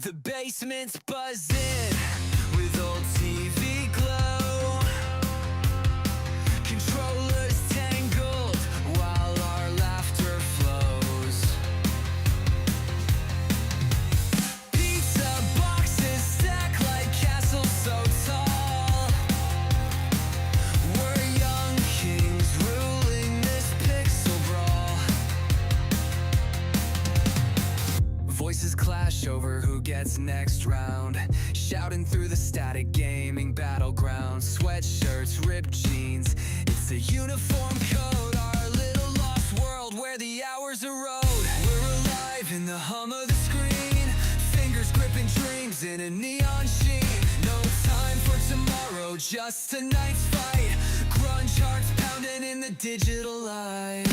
The basement's buzzing with old TV glow. Controllers tangled while our laughter flows. Pizza boxes stack like castles so tall. We're young kings ruling this pixel brawl. Voices clash over who gets next round, shouting through the static gaming battleground. Sweatshirts, ripped jeans, it's a uniform code. Our little lost world where the hours erode. We're alive in the hum of the screen, fingers gripping dreams in a neon sheen. No time for tomorrow, just tonight's fight. Grunge hearts pounding in the digital light.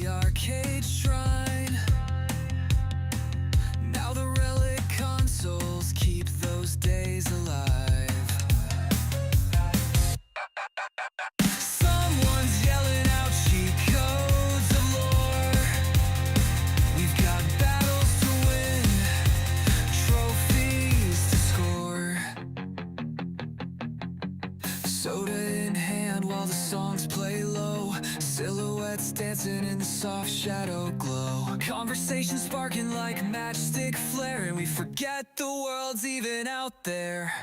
Arcade shrine. Now the relic consoles keep those days alive. Someone's yelling out cheat codes of lore. We've got battles to win, trophies to score. Soda in hand while the songs play low. Silhouettes dancing in the soft shadow glow. Conversation sparking like matchstick flare, and we forget the world's even out there.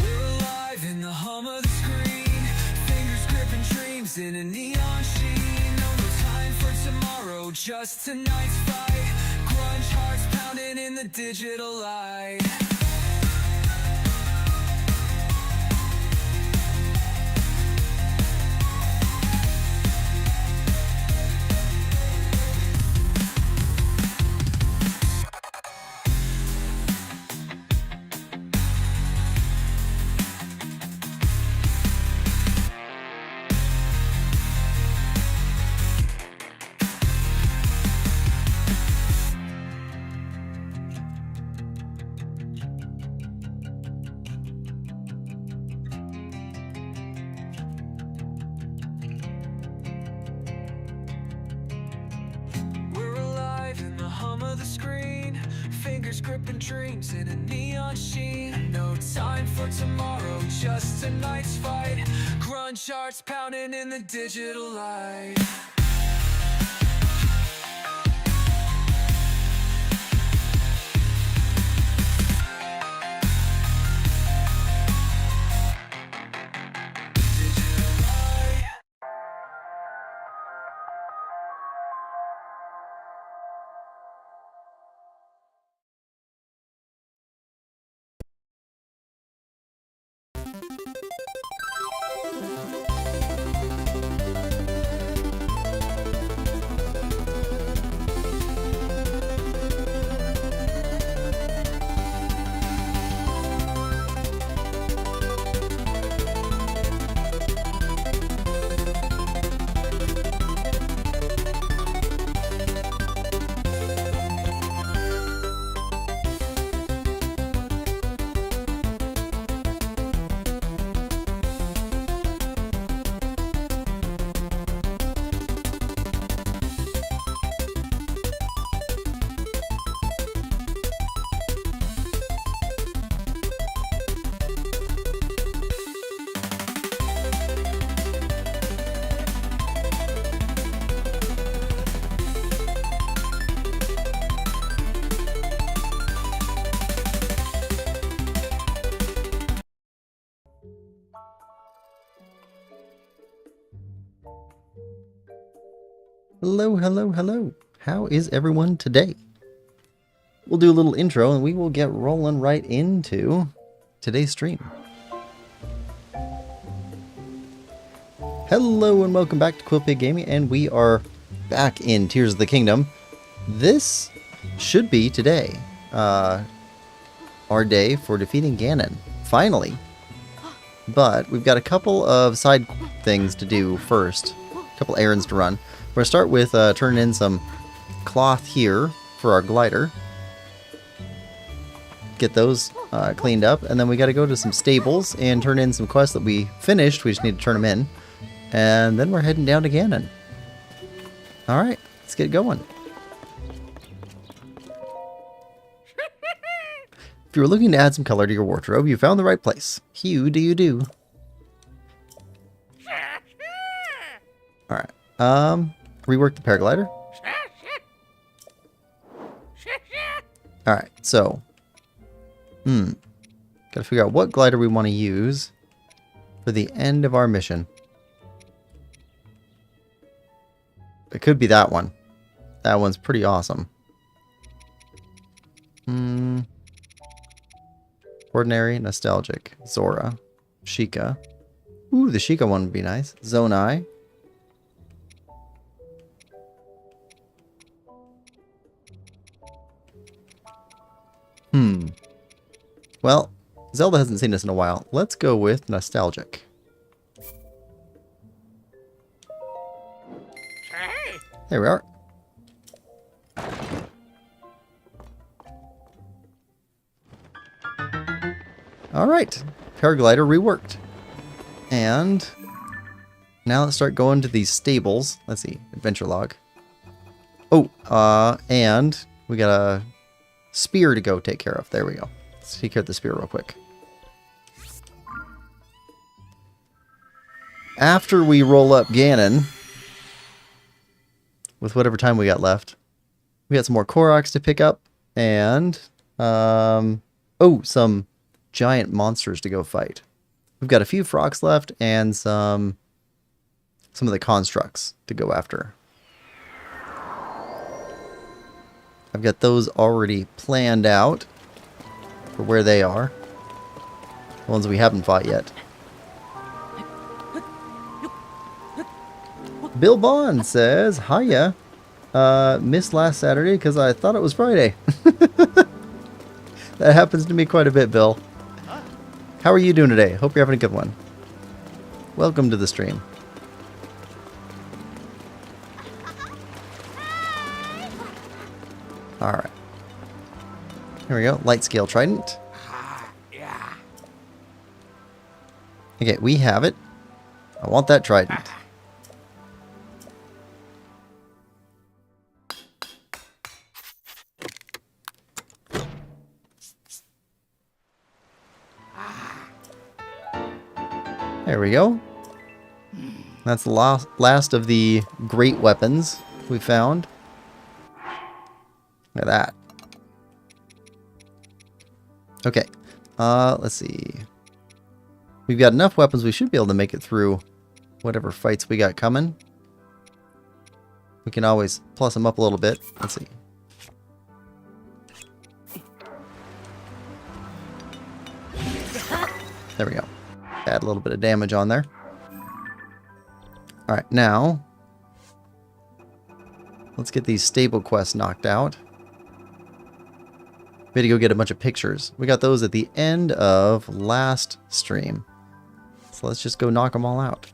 We're alive in the hum of the screen, fingers gripping dreams in a neon sheen. No time for tomorrow, just tonight's fight. Grunge hearts pounding in the digital light. The screen, fingers gripping dreams in a neon sheen. No time for tomorrow, just tonight's fight. Grunge hearts pounding in the digital light. Hello, hello, hello. How is everyone today? We'll do a little intro and we will get rolling right into today's stream. Hello and welcome back to Quillpig Gaming, and we are back in Tears of the Kingdom. This should be today, our day for defeating Ganon, finally. But we've got a couple of side things to do first, a couple errands to run. We're going to start with turning in some cloth here for our glider. Get those cleaned up, and then we got to go to some stables and turn in some quests that we finished. We just need to turn them in. And then we're heading down to Ganon. Alright, let's get going. If you were looking to add some color to your wardrobe, you found the right place. Hue do you do. Alright, rework the paraglider. Alright, so, gotta figure out what glider we want to use for the end of our mission. It could be that one. That one's pretty awesome. Ordinary, nostalgic, Zora, Sheikah. Ooh, the Sheikah one would be nice. Zonai. Well, Zelda hasn't seen us in a while. Let's go with nostalgic. There we are. Alright, paraglider reworked. And now let's start going to these stables. Let's see, adventure log. Oh, and we got a spear to go take care of. There we go. Let's take care of the spear real quick. After we roll up Ganon, with whatever time we got left, we got some more Koroks to pick up, and some giant monsters to go fight. We've got a few frogs left, and some of the constructs to go after. I've got those already planned out for where they are. The ones we haven't fought yet. Bill Bond says, hiya. Missed last Saturday because I thought it was Friday. That happens to me quite a bit, Bill. How are you doing today? Hope you're having a good one. Welcome to the stream. Alright. Here we go. Light scale trident. Okay, we have it. I want that trident. There we go. That's the last of the great weapons we found. Look at that. Okay. Let's see. We've got enough weapons, we should be able to make it through whatever fights we got coming. We can always plus them up a little bit. Let's see. There we go. Add a little bit of damage on there. Alright, now let's get these stable quests knocked out. We had to go get a bunch of pictures. We got those at the end of last stream. So let's just go knock them all out.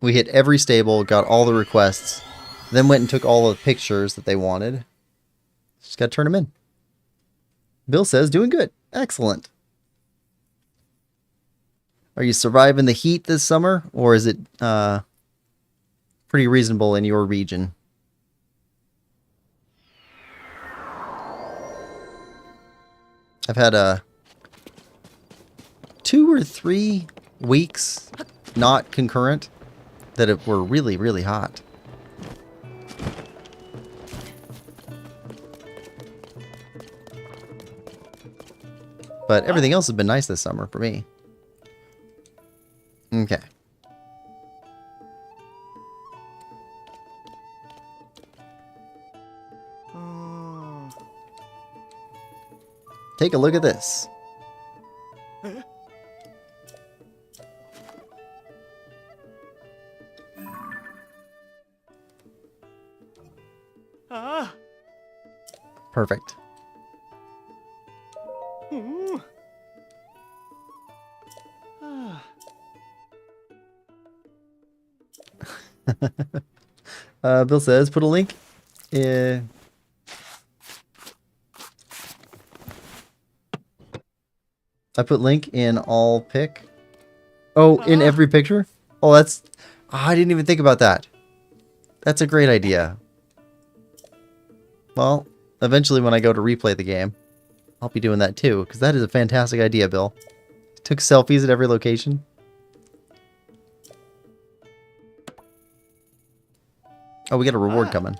We hit every stable, got all the requests, then went and took all the pictures that they wanted. Just gotta turn them in. Bill says, doing good. Excellent. Are you surviving the heat this summer, or is it pretty reasonable in your region? I've had 2 or 3 weeks, not concurrent, that were really, really hot. But everything else has been nice this summer for me. Okay. Take a look at this. Perfect. Bill says, put a link in. I put link in all pick Oh, in every picture? Oh, that's... I didn't even think about that. That's a great idea. Well, eventually when I go to replay the game, I'll be doing that too, because that is a fantastic idea, Bill. Took selfies at every location. Oh, we got a reward coming.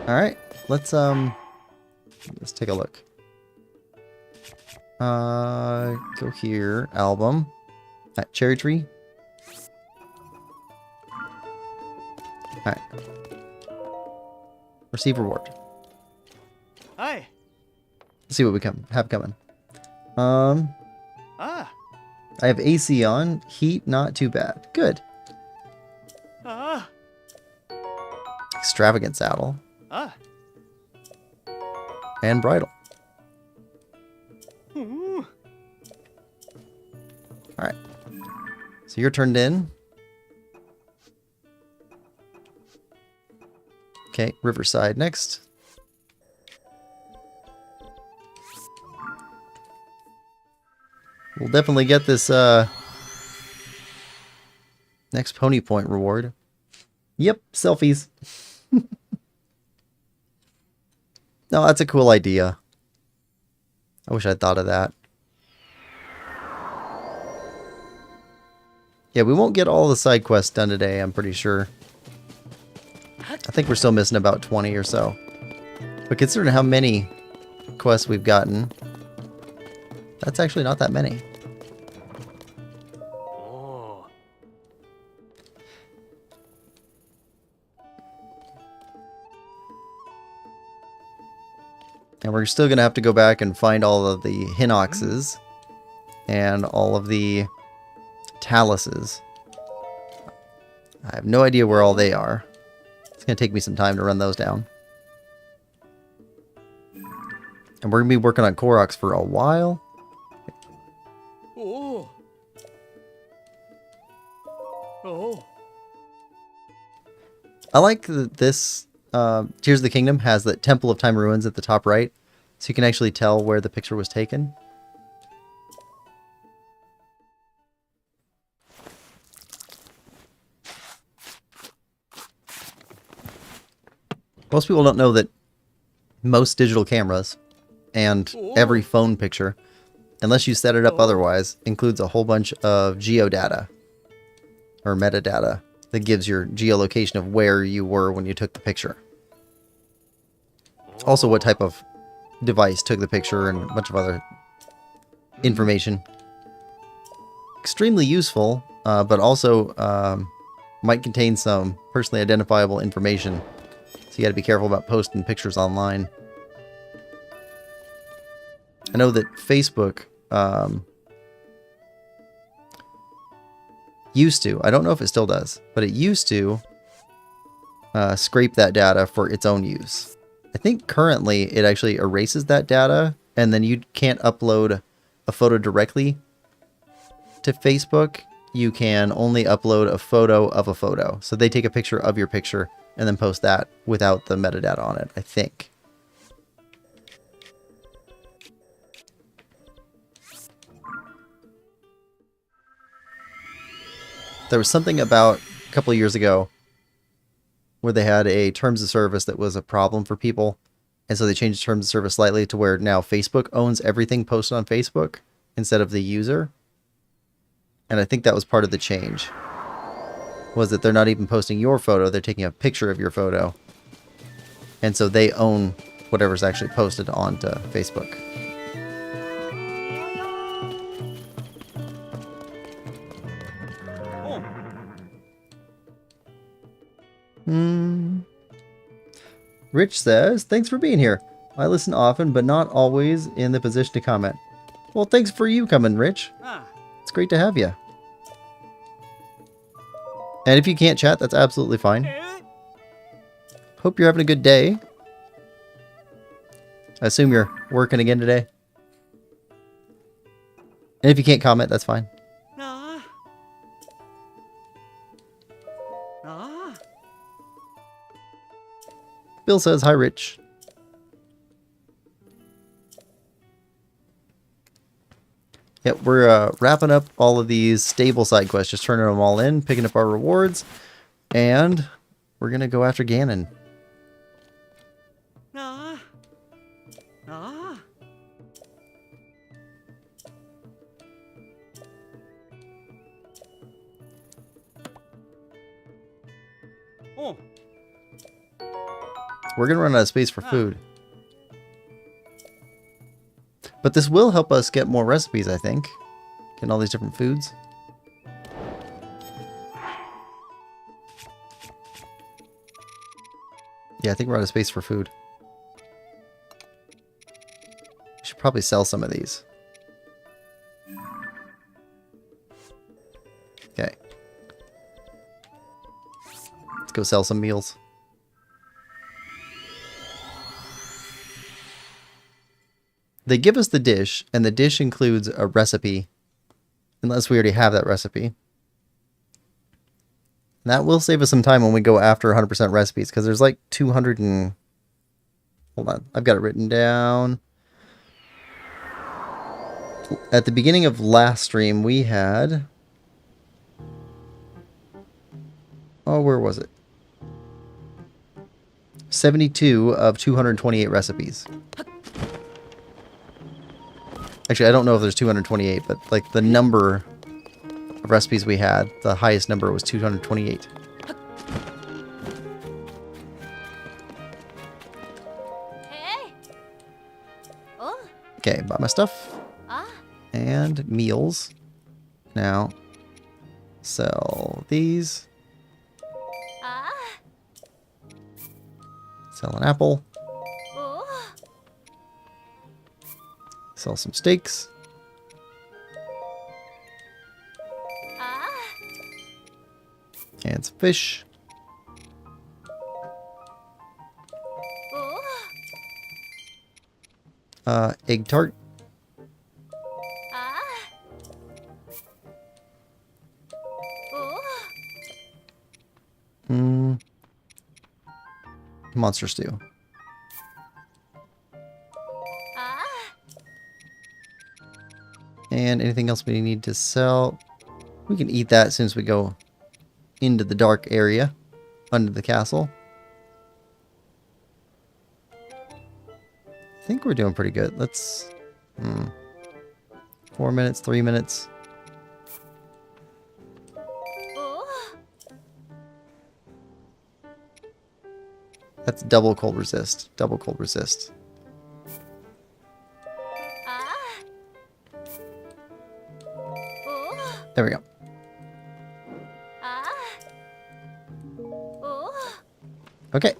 Alright, let's take a look. Go here, album. Cherry tree. Alright. Receive reward. Hi. Let's see what we have coming. I have AC on. Heat, not too bad. Good. Extravagant saddle. And bridle. Alright. So you're turned in. Okay, Riverside next. We'll definitely get this next pony point reward. Yep, selfies. No, that's a cool idea. I wish I'd thought of that. Yeah, we won't get all the side quests done today, I'm pretty sure. I think we're still missing about 20 or so. But considering how many quests we've gotten, that's actually not that many. And we're still going to have to go back and find all of the Hinoxes and all of the Taluses. I have no idea where all they are. It's going to take me some time to run those down. And we're going to be working on Koroks for a while. I like that this Tears of the Kingdom has the Temple of Time Ruins at the top right, so you can actually tell where the picture was taken. Most people don't know that most digital cameras and every phone picture, unless you set it up otherwise, includes a whole bunch of geodata or metadata that gives your geolocation of where you were when you took the picture. Also what type of device took the picture and a bunch of other information. Extremely useful, but also might contain some personally identifiable information. So you got to be careful about posting pictures online. I know that Facebook used to, I don't know if it still does, but it used to scrape that data for its own use. I think currently it actually erases that data, and then you can't upload a photo directly to Facebook. You can only upload a photo of a photo. So they take a picture of your picture and then post that without the metadata on it, I think. There was something about a couple of years ago where they had a terms of service that was a problem for people. And so they changed the terms of service slightly to where now Facebook owns everything posted on Facebook instead of the user. And I think that was part of the change. Was that they're not even posting your photo, they're taking a picture of your photo. And so they own whatever's actually posted onto Facebook. Rich says, thanks for being here. I listen often, but not always in the position to comment. Well, thanks for you coming, Rich. It's great to have you. And if you can't chat, that's absolutely fine. Hope you're having a good day. I assume you're working again today. And if you can't comment, that's fine. Bill says, hi, Rich. Yep, we're wrapping up all of these stable side quests, just turning them all in, picking up our rewards, and we're going to go after Ganon. Ah. Ah. Oh. We're going to run out of space for food. But this will help us get more recipes, I think. Getting all these different foods. Yeah, I think we're out of space for food. We should probably sell some of these. Okay. Let's go sell some meals. They give us the dish, and the dish includes a recipe, unless we already have that recipe. That will save us some time when we go after 100% recipes, because there's like 200 and... Hold on, I've got it written down. At the beginning of last stream, we had... Oh, where was it? 72 of 228 recipes. Actually, I don't know if there's 228, but like the number of recipes we had, the highest number was 228. Hey. Oh. Okay, bought my stuff. Ah. And meals. Now, sell these. Ah. Sell an apple. Oh. Sell some steaks. Ah. And some fish. Oh. Egg tart. Ah. Oh. Monster stew. Ah. And anything else we need to sell? We can eat that as soon as we go into the dark area under the castle. I think we're doing pretty good. Let's... 4 minutes, 3 minutes. Oh. That's double cold resist. Double cold resist. Ah. Oh. There we go. Ah. Oh. Okay.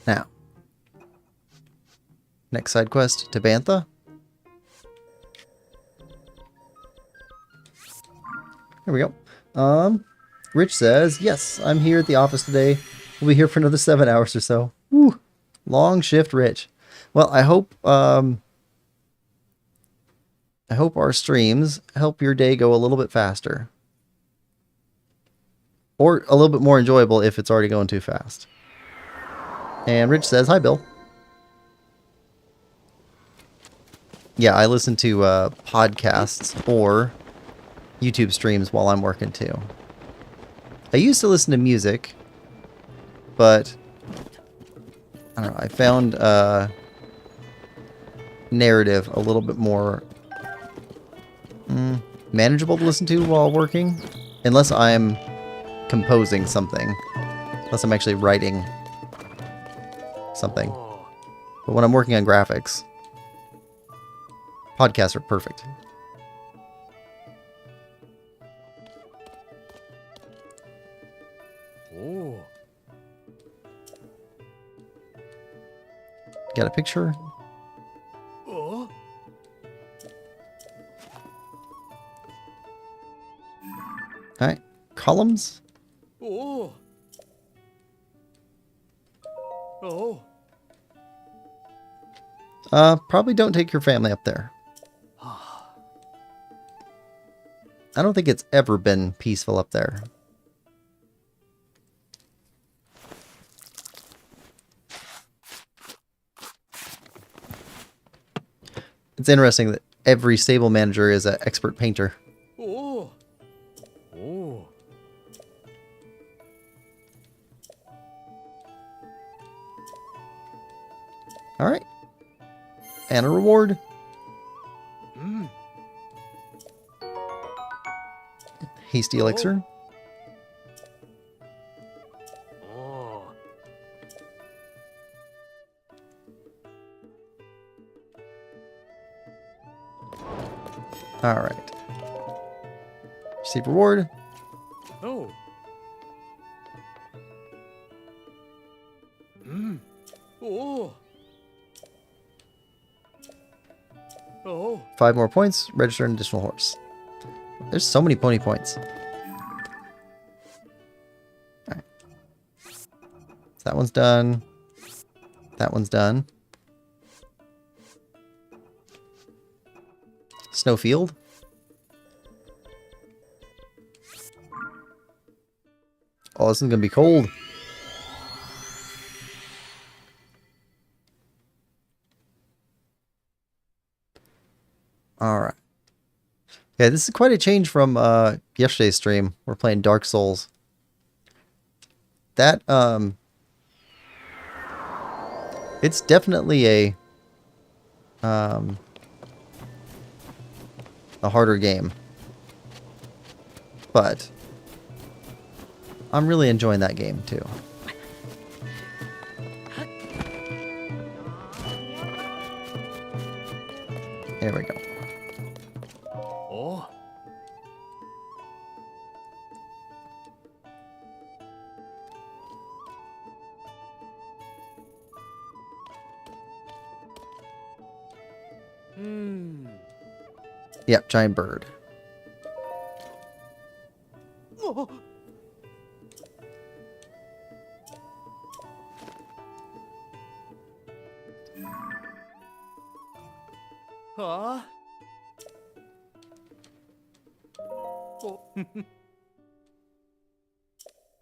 Now. Next side quest to Bantha. There we go. Rich says, yes, I'm here at the office today. We'll be here for another 7 hours or so. Woo. Long shift, Rich. Well, I hope our streams help your day go a little bit faster. Or a little bit more enjoyable if it's already going too fast. And Rich says, hi, Bill. Yeah, I listen to podcasts or YouTube streams while I'm working too. I used to listen to music, but I don't know, I found narrative a little bit more manageable to listen to while working, unless I'm composing something, unless I'm actually writing something. But when I'm working on graphics, podcasts are perfect. Oh. Got a picture? Oh. Alright. Columns? Oh. Oh. Probably don't take your family up there. I don't think it's ever been peaceful up there. It's interesting that every stable manager is an expert painter. Oh. Oh. All right. And a reward. Mm. Hasty elixir. Oh. All right. Receive reward. Oh. Mm. Oh. Oh. 5 more points. Register an additional horse. There's so many pony points. Alright. So that one's done. That one's done. Snowfield. Oh, this is gonna be cold. Alright. Yeah, this is quite a change from yesterday's stream. We're playing Dark Souls. That it's definitely a harder game. But I'm really enjoying that game too. Here we go. Oh. Hmm. Yep, giant bird. Oh. Huh? Oh.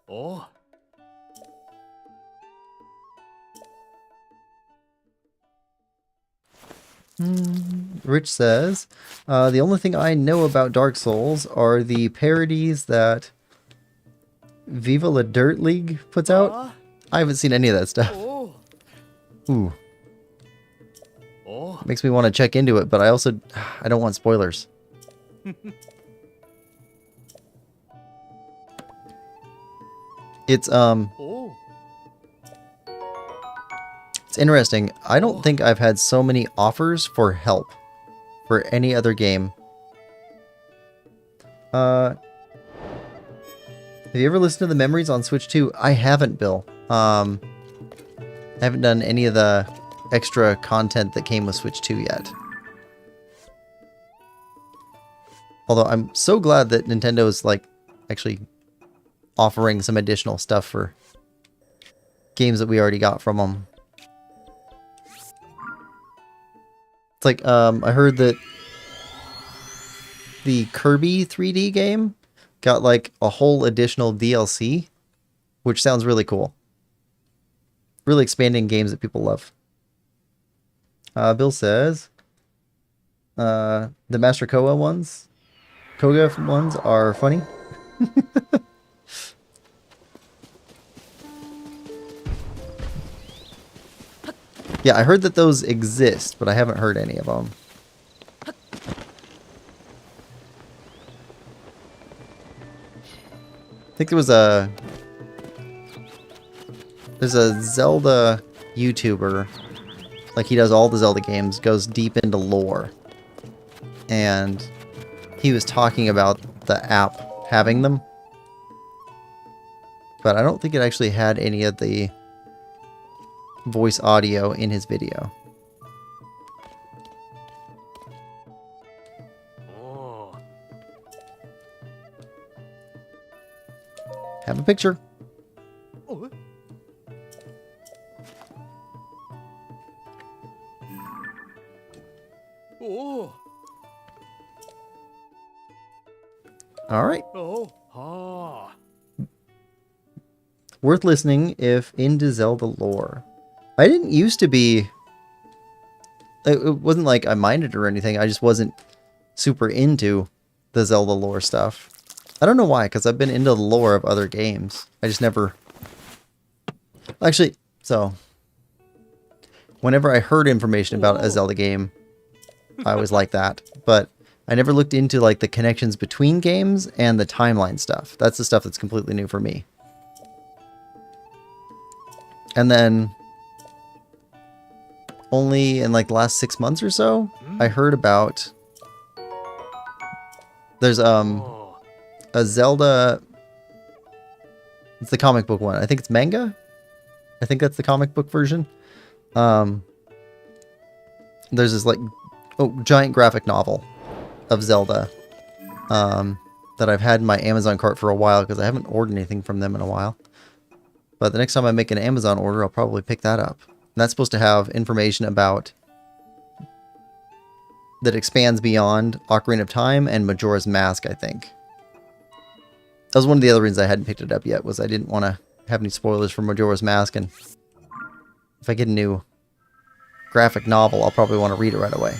Oh. Rich says, the only thing I know about Dark Souls are the parodies that Viva La Dirt League puts out. Huh? I haven't seen any of that stuff. Oh. Ooh, Oh. makes me want to check into it, but I don't want spoilers. It's Oh. it's interesting. I don't think I've had so many offers for help for any other game. Have you ever listened to the memories on Switch 2? I haven't, Bill. I haven't done any of the extra content that came with Switch 2 yet. Although I'm so glad that Nintendo is like actually offering some additional stuff for games that we already got from them. It's like I heard that the Kirby 3D game got like a whole additional DLC, which sounds really cool. Really expanding games that people love. Bill says the Master Koga ones are funny. Yeah, I heard that those exist, but I haven't heard any of them. I think there's a Zelda YouTuber, like he does all the Zelda games, goes deep into lore. And he was talking about the app having them. But I don't think it actually had any of the voice audio in his video. Oh. Have a picture. Oh. Oh. All right. Oh. Ah. Worth listening if into Zelda lore. I didn't used to be it wasn't like I minded or anything. I just wasn't super into the Zelda lore stuff. I don't know why, because I've been into the lore of other games. I just never... Actually, so... Whenever I heard information about a Zelda game, I always liked that. But I never looked into like the connections between games and the timeline stuff. That's the stuff that's completely new for me. And then... only in like the last 6 months or so, I heard about... There's Oh. a Zelda... It's the comic book one. I think it's manga? I think that's the comic book version. There's this like giant graphic novel of Zelda that I've had in my Amazon cart for a while because I haven't ordered anything from them in a while. But the next time I make an Amazon order, I'll probably pick that up. And that's supposed to have information about that expands beyond Ocarina of Time and Majora's Mask, I think. That was one of the other reasons I hadn't picked it up yet, was I didn't want to have any spoilers for Majora's Mask, and if I get a new graphic novel, I'll probably want to read it right away.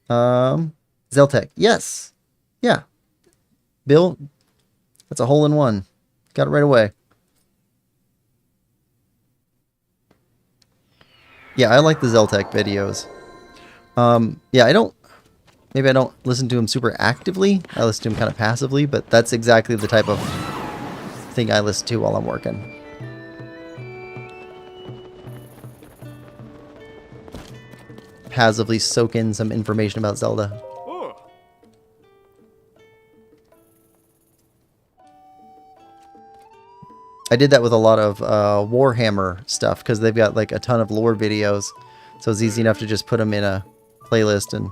Zeltec. Yes. Yeah. Bill, that's a hole in one. Got it right away. Yeah, I like the Zeltec videos. Yeah, maybe I don't listen to him super actively. I listen to him kind of passively, but that's exactly the type of thing I listen to while I'm working. Passively soak in some information about Zelda. Oh. I did that with a lot of Warhammer stuff because they've got like a ton of lore videos, so it's easy enough to just put them in a playlist and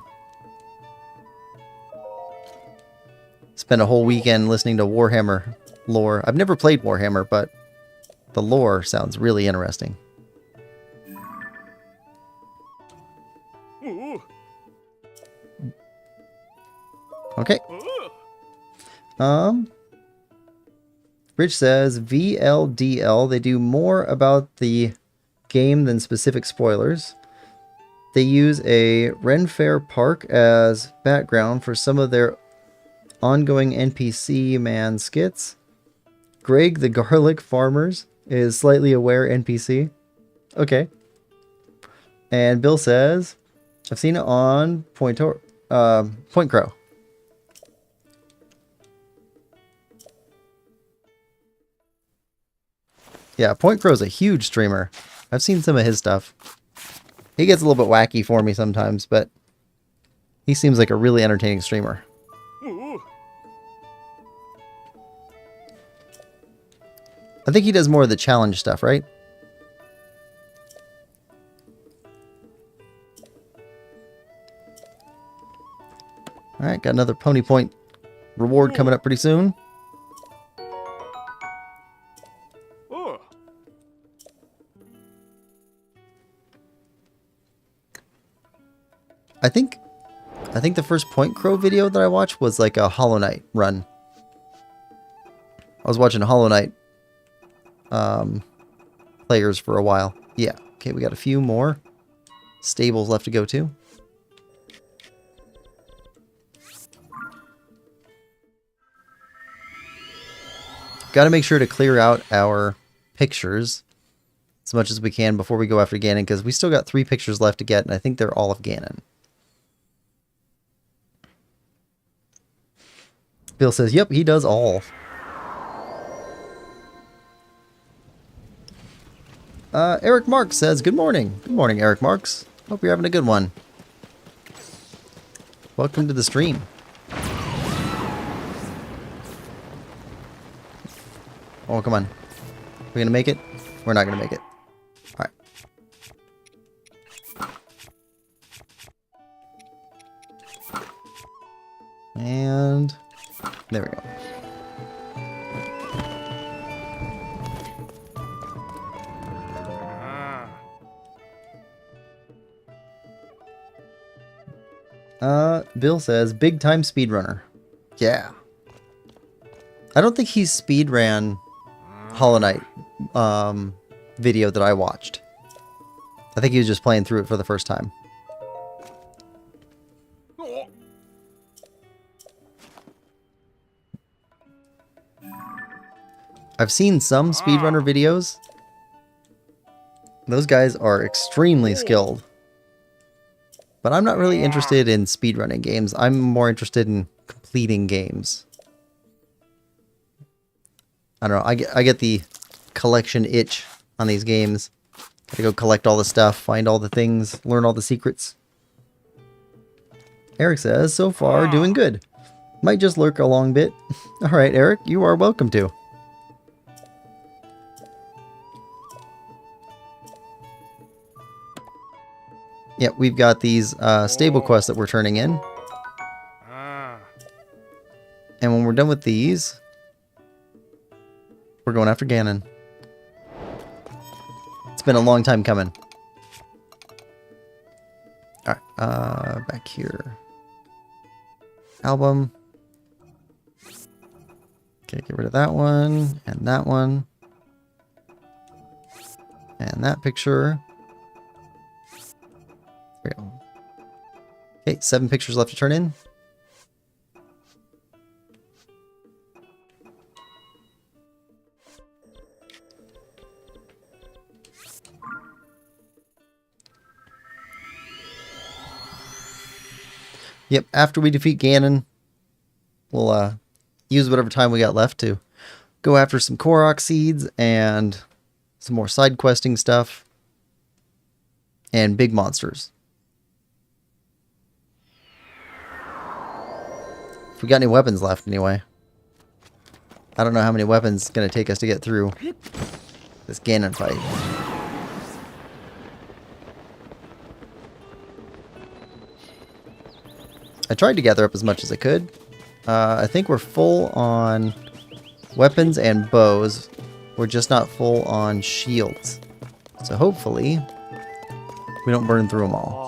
spend a whole weekend listening to Warhammer lore. I've never played Warhammer, but the lore sounds really interesting. Ooh. Okay. Oh. Rich says VLDL, they do more about the game than specific spoilers. They use a Ren Fair Park as background for some of their ongoing NPC man skits. Greg the Garlic Farmers is slightly aware NPC. Okay. And Bill says, I've seen it on Point Crow. Yeah, Point Crow's a huge streamer. I've seen some of his stuff. He gets a little bit wacky for me sometimes, but he seems like a really entertaining streamer. Ooh. I think he does more of the challenge stuff, right? Alright, got another Pony Point reward coming up pretty soon. Oh. I think the first Point Crow video that I watched was like a Hollow Knight run. I was watching Hollow Knight players for a while. Yeah. Okay, we got a few more stables left to go to. Got to make sure to clear out our pictures as much as we can before we go after Ganon, because we still got 3 pictures left to get, and I think they're all of Ganon. Bill says, yep, he does all. Eric Marks says, good morning. Good morning, Eric Marks. Hope you're having a good one. Welcome to the stream. Oh, come on. We're going to make it? We're not going to make it. All right. And there we go. Bill says, big time speedrunner. Yeah. I don't think he speedran Hollow Knight video that I watched. I think he was just playing through it for the first time. Oh. I've seen some speedrunner videos. Those guys are extremely skilled. But I'm not really interested in speedrunning games. I'm more interested in completing games. I don't know. I get the collection itch on these games. Gotta go collect all the stuff, find all the things, learn all the secrets. Eric says, so far, doing good. Might just lurk a long bit. Alright, Eric, you are welcome to. Yeah, we've got these stable quests that we're turning in. Ah. And when we're done with these, we're going after Ganon. It's been a long time coming. Alright, back here. Album. Okay, get rid of that one, and that one. And that picture. There we go. Okay, 7 pictures left to turn in. Yep, after we defeat Ganon, we'll use whatever time we got left to go after some Korok seeds and some more side questing stuff and big monsters. If we got any weapons left anyway. I don't know how many weapons it's going to take us to get through this Ganon fight. I tried to gather up as much as I could. I think we're full on weapons and bows. We're just not full on shields. So hopefully we don't burn through them all.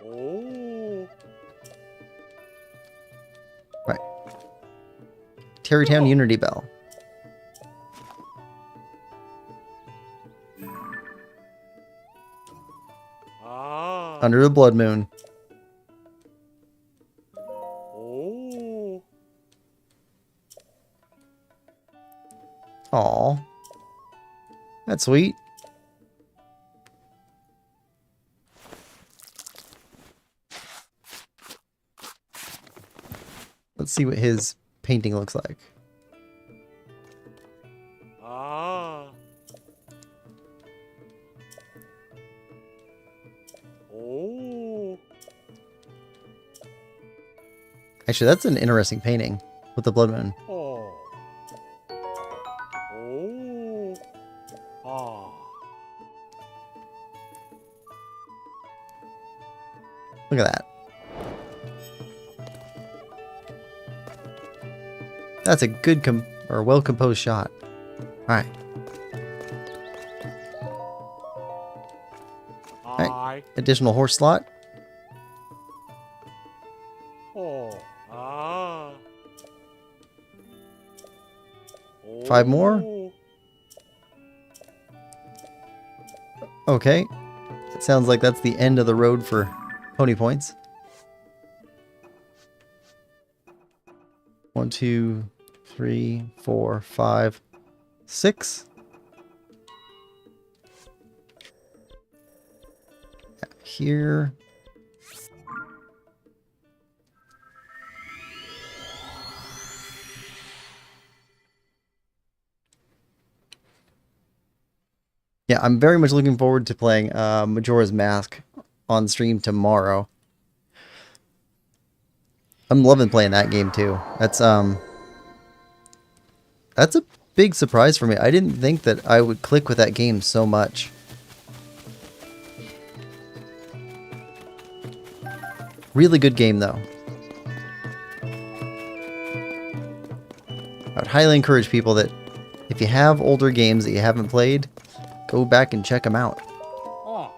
Oh. Right. Terrytown Unity Bell. Ah. Under the Blood Moon. Oh. Aw. That's sweet. Let's see what his painting looks like. Ah. Oh. Actually, that's an interesting painting with the Blood Moon. Oh. Oh. Ah. Look at that. That's a good or well-composed shot. Alright. I. Additional horse slot. Oh. Ah. 5 more. Oh. Okay. It sounds like that's the end of the road for pony points. 1, 2, 3, 4, 5, 6. Here. Yeah, I'm very much looking forward to playing Majora's Mask on stream tomorrow. I'm loving playing that game too. That's a big surprise for me. I didn't think that I would click with that game so much. Really good game though. I would highly encourage people that if you have older games that you haven't played, go back and check them out. Oh.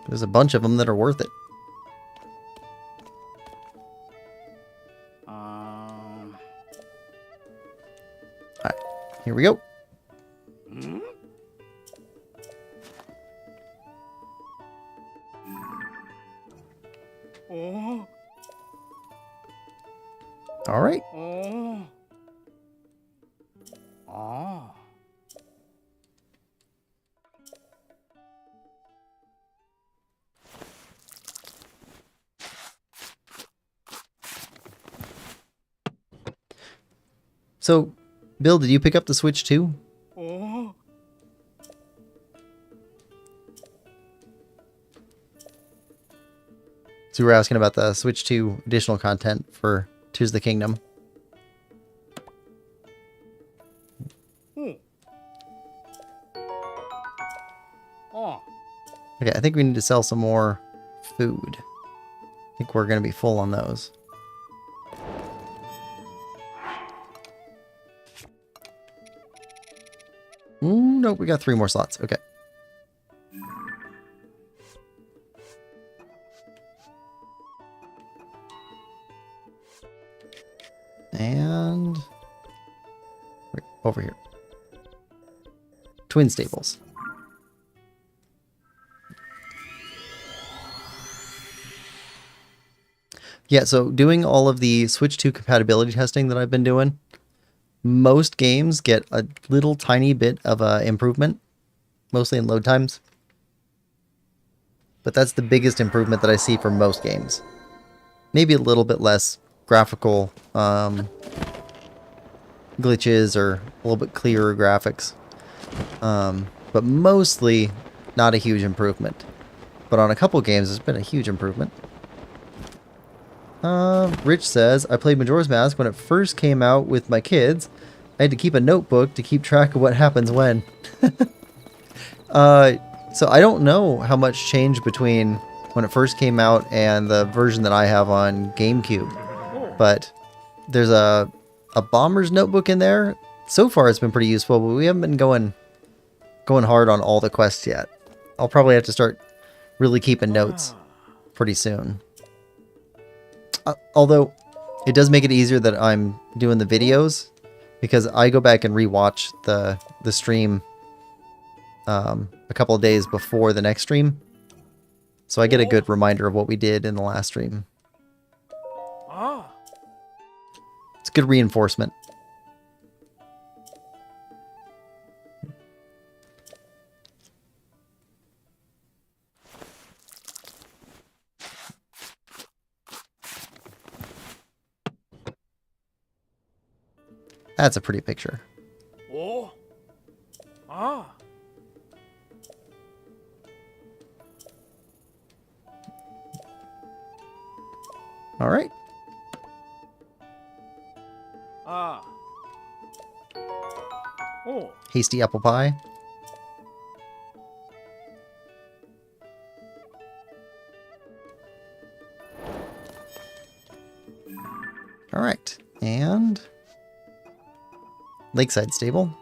There's a bunch of them that are worth it. Alright, here we go. Oh. Alright. Oh. Ah. So, Bill, did you pick up the Switch too? Oh. So we were asking about the Switch 2 additional content for Tears of the Kingdom. Oh. Okay, I think we need to sell some more food. I think we're going to be full on those. Nope, we got 3 more slots. Okay. And wait, over here. Twin stables. Yeah, so doing all of the Switch 2 compatibility testing that I've been doing, most games get a little tiny bit of improvement, mostly in load times. But that's the biggest improvement that I see for most games. Maybe a little bit less graphical glitches or a little bit clearer graphics. But mostly not a huge improvement. But on a couple games, it's been a huge improvement. Rich says, I played Majora's Mask when it first came out with my kids. I had to keep a notebook to keep track of what happens when. So I don't know how much changed between when it first came out and the version that I have on GameCube. But there's a bomber's notebook in there. So far it's been pretty useful, but we haven't been going hard on all the quests yet. I'll probably have to start really keeping notes pretty soon. Although it does make it easier that I'm doing the videos, because I go back and rewatch the stream a couple of days before the next stream. So I get a good reminder of what we did in the last stream. Ah. It's good reinforcement. That's a pretty picture. Oh. Ah. All right. Ah. Oh. Hasty apple pie. All right. And Lakeside Stable.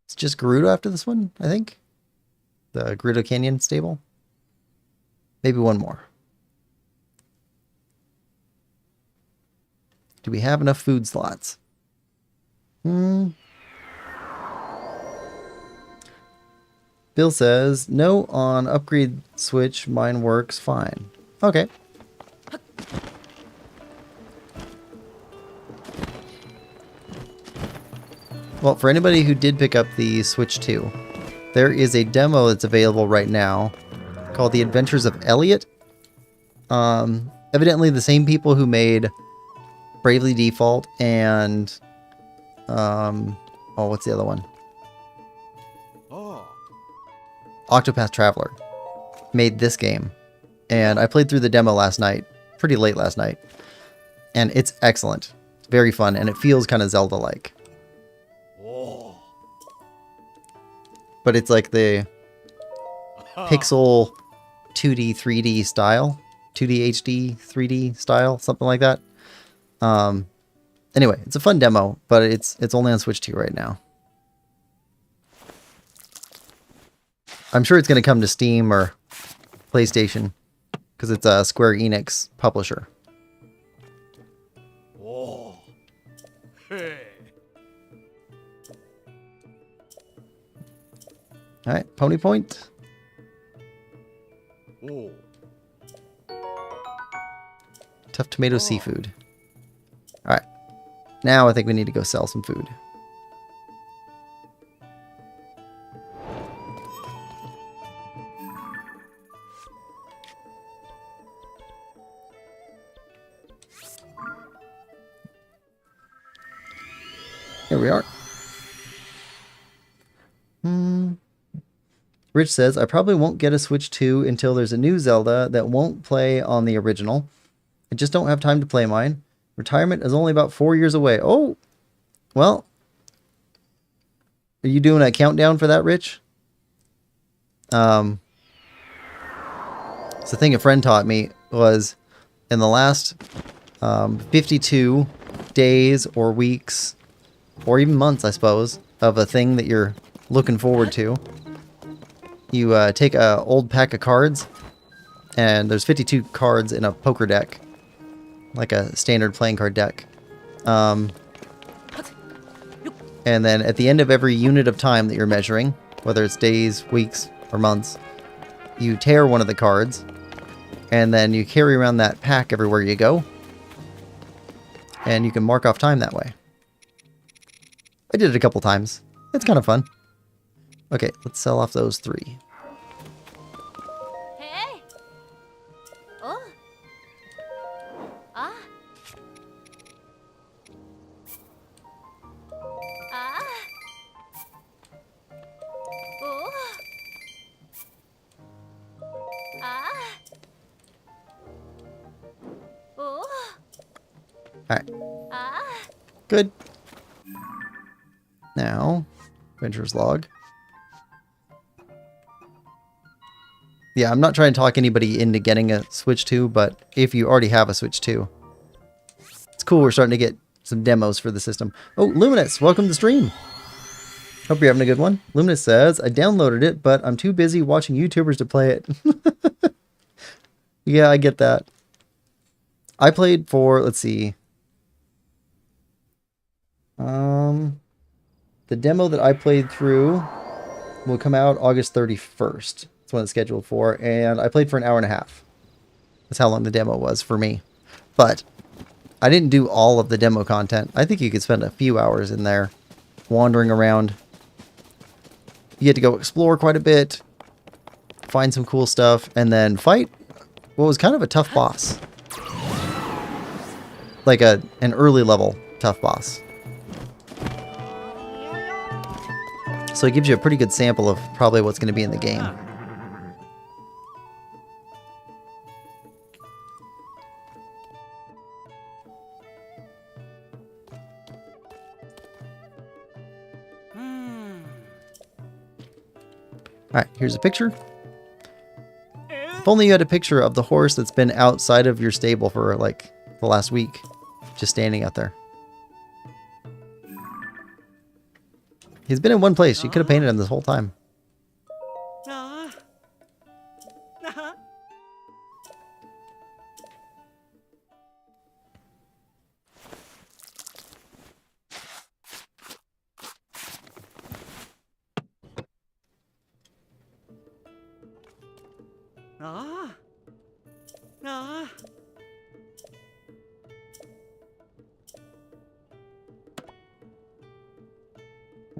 It's just Gerudo after this one, I think. The Gerudo Canyon Stable. Maybe one more. Do we have enough food slots? Bill says, no on upgrade switch, mine works fine. Okay. Well, for anybody who did pick up the Switch 2, there is a demo that's available right now called The Adventures of Elliot. Evidently the same people who made Bravely Default and what's the other one? Oh. Octopath Traveler made this game. And I played through the demo last night, pretty late last night. And it's excellent. It's very fun, and it feels kind of Zelda-like. Oh. But it's like the pixel 2D, 3D style. 2D, HD, 3D style, something like that. Anyway, it's a fun demo, but it's only on Switch 2 right now. I'm sure it's going to come to Steam or PlayStation because it's a Square Enix publisher. Oh. Hey. All right, Pony Point. Oh. Tough tomato seafood. All right. Now I think we need to go sell some food. Here we are. Rich says, I probably won't get a Switch 2 until there's a new Zelda that won't play on the original. I just don't have time to play mine. Retirement is only about 4 years away. Oh, well. Are you doing a countdown for that, Rich? So the thing a friend taught me was in the last 52 days or weeks, or even months, I suppose, of a thing that you're looking forward to, you take a old pack of cards, and there's 52 cards in a poker deck, like a standard playing card deck. And then at the end of every unit of time that you're measuring, whether it's days, weeks, or months, you tear one of the cards, and then you carry around that pack everywhere you go, and you can mark off time that way. I did it a couple times. It's kind of fun. Okay, let's sell off those 3. Hey. Oh. Ah. Ah. Oh. Ah. Oh. Alright, Ah. good. Now, Adventurer's Log. Yeah, I'm not trying to talk anybody into getting a Switch 2, but if you already have a Switch 2, it's cool we're starting to get some demos for the system. Oh, Luminous, welcome to the stream. Hope you're having a good one. Luminous says, I downloaded it, but I'm too busy watching YouTubers to play it. Yeah, I get that. I played for, let's see. The demo that I played through will come out August 31st. That's when it's scheduled for. And I played for an hour and a half. That's how long the demo was for me. But I didn't do all of the demo content. I think you could spend a few hours in there wandering around. You get to go explore quite a bit, find some cool stuff, and then fight what was kind of a tough boss. Like an early level tough boss. So it gives you a pretty good sample of probably what's going to be in the game. Alright, here's a picture. If only you had a picture of the horse that's been outside of your stable for like the last week. Just standing out there. He's been in one place. You could have painted him this whole time.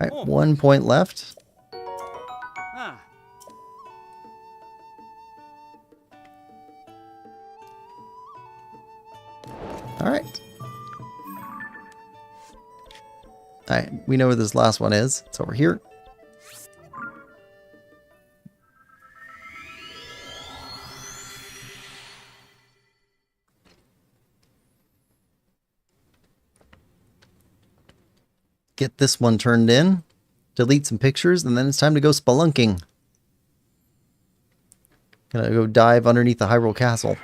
Alright, 1 point left. Alright. Alright, we know where this last one is. It's over here. Get this one turned in, delete some pictures, and then it's time to go spelunking. Gonna go dive underneath the Hyrule Castle.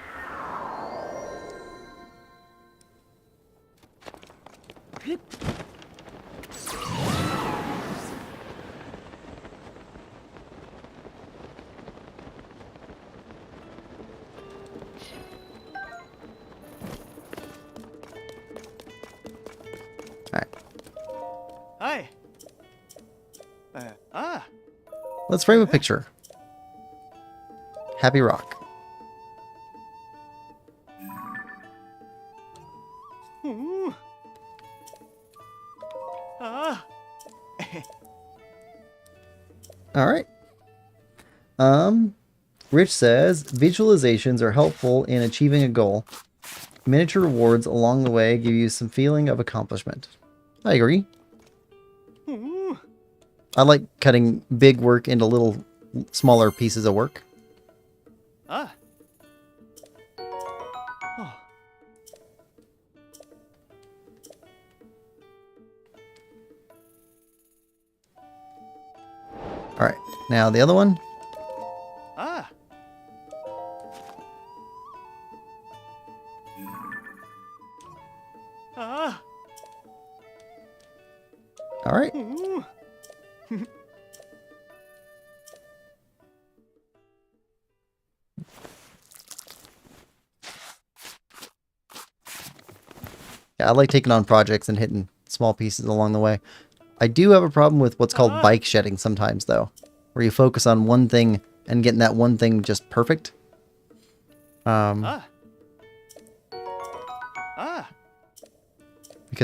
Alright. Hi. Let's frame a picture. Happy Rock. Ooh. Alright. Rich says, visualizations are helpful in achieving a goal. Miniature rewards along the way give you some feeling of accomplishment. I agree. Ooh. I like cutting big work into little smaller pieces of work. Oh. Alright, now the other one. Alright. Ooh. Yeah, I like taking on projects and hitting small pieces along the way. I do have a problem with what's called bike shedding sometimes, though, where you focus on one thing and getting that one thing just perfect. Because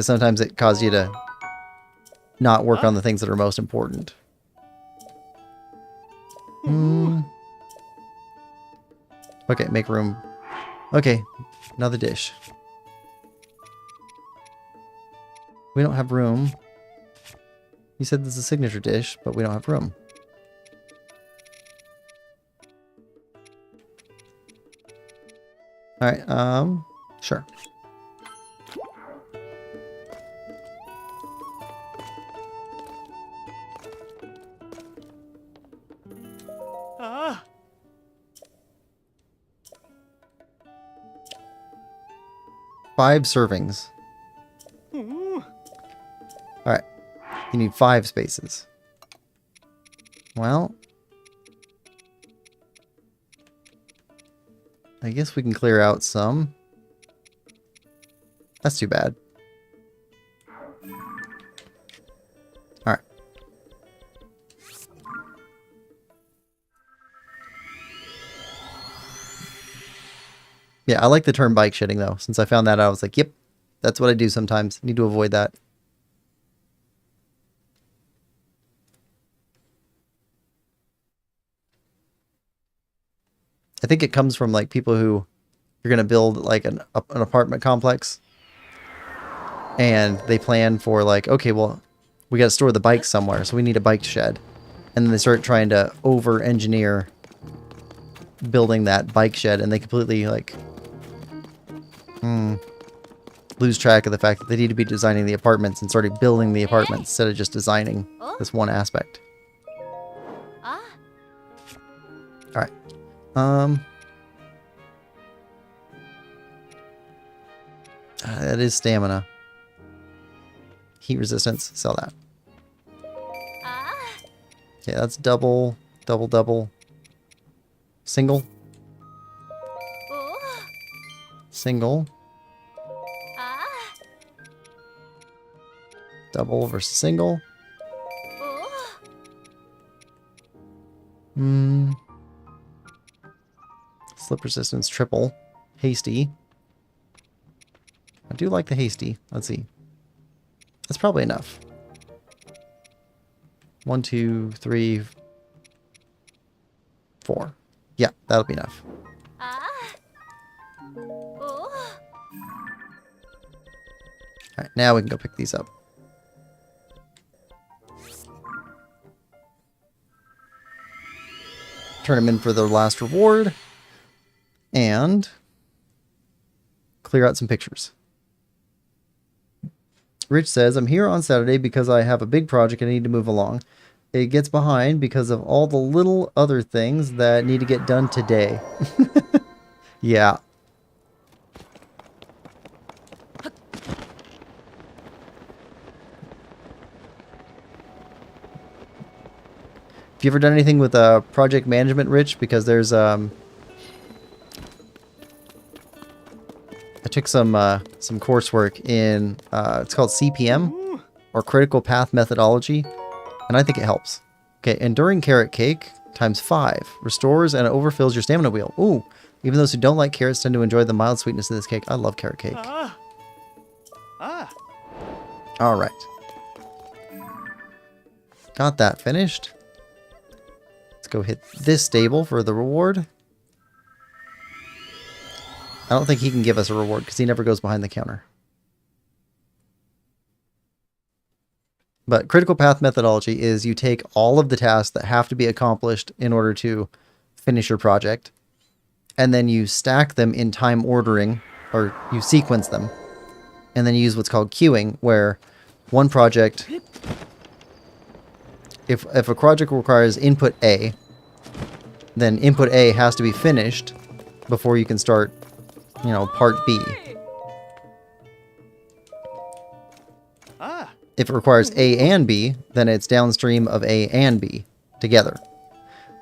sometimes it causes you to not work on the things that are most important. Okay, make room. Okay, another dish. We don't have room. You said this is a signature dish, but we don't have room. Alright, sure. Five servings. Alright. You need 5 spaces. Well, I guess we can clear out some. That's too bad. Alright. Yeah, I like the term bike shedding though. Since I found that out, I was like, yep, that's what I do sometimes. Need to avoid that. I think it comes from like people who are going to build like an apartment complex, and they plan for like, okay, well, we got to store the bikes somewhere, so we need a bike shed. And then they start trying to over-engineer building that bike shed, and they completely like lose track of the fact that they need to be designing the apartments and starting building the apartments instead of just designing this one aspect. Alright. That is stamina. Heat resistance. Sell that. Okay, that's double, double, double. Single. Single. Double versus single. Slip resistance, triple. Hasty. I do like the hasty. Let's see. That's probably enough. 1, 2, 3, 4. Yeah, that'll be enough. Alright, now we can go pick these up. Turn them in for their last reward. And clear out some pictures. Rich says, I'm here on Saturday because I have a big project I need to move along. It gets behind because of all the little other things that need to get done today. Yeah. you ever done anything with project management, Rich? Because there's I took some coursework in it's called CPM or Critical Path Methodology, and I think it helps. Okay, enduring carrot cake times 5 restores and overfills your stamina wheel. Ooh, even those who don't like carrots tend to enjoy the mild sweetness of this cake. I love carrot cake. Ah. Ah. All right, got that finished. Let's go hit this stable for the reward. I don't think he can give us a reward because he never goes behind the counter. But critical path methodology is you take all of the tasks that have to be accomplished in order to finish your project, and then you stack them in time ordering, or you sequence them, and then you use what's called queuing, where one project, if a project requires input A, then input A has to be finished before you can start, you know, part B. Ah. If it requires A and B, then it's downstream of A and B together.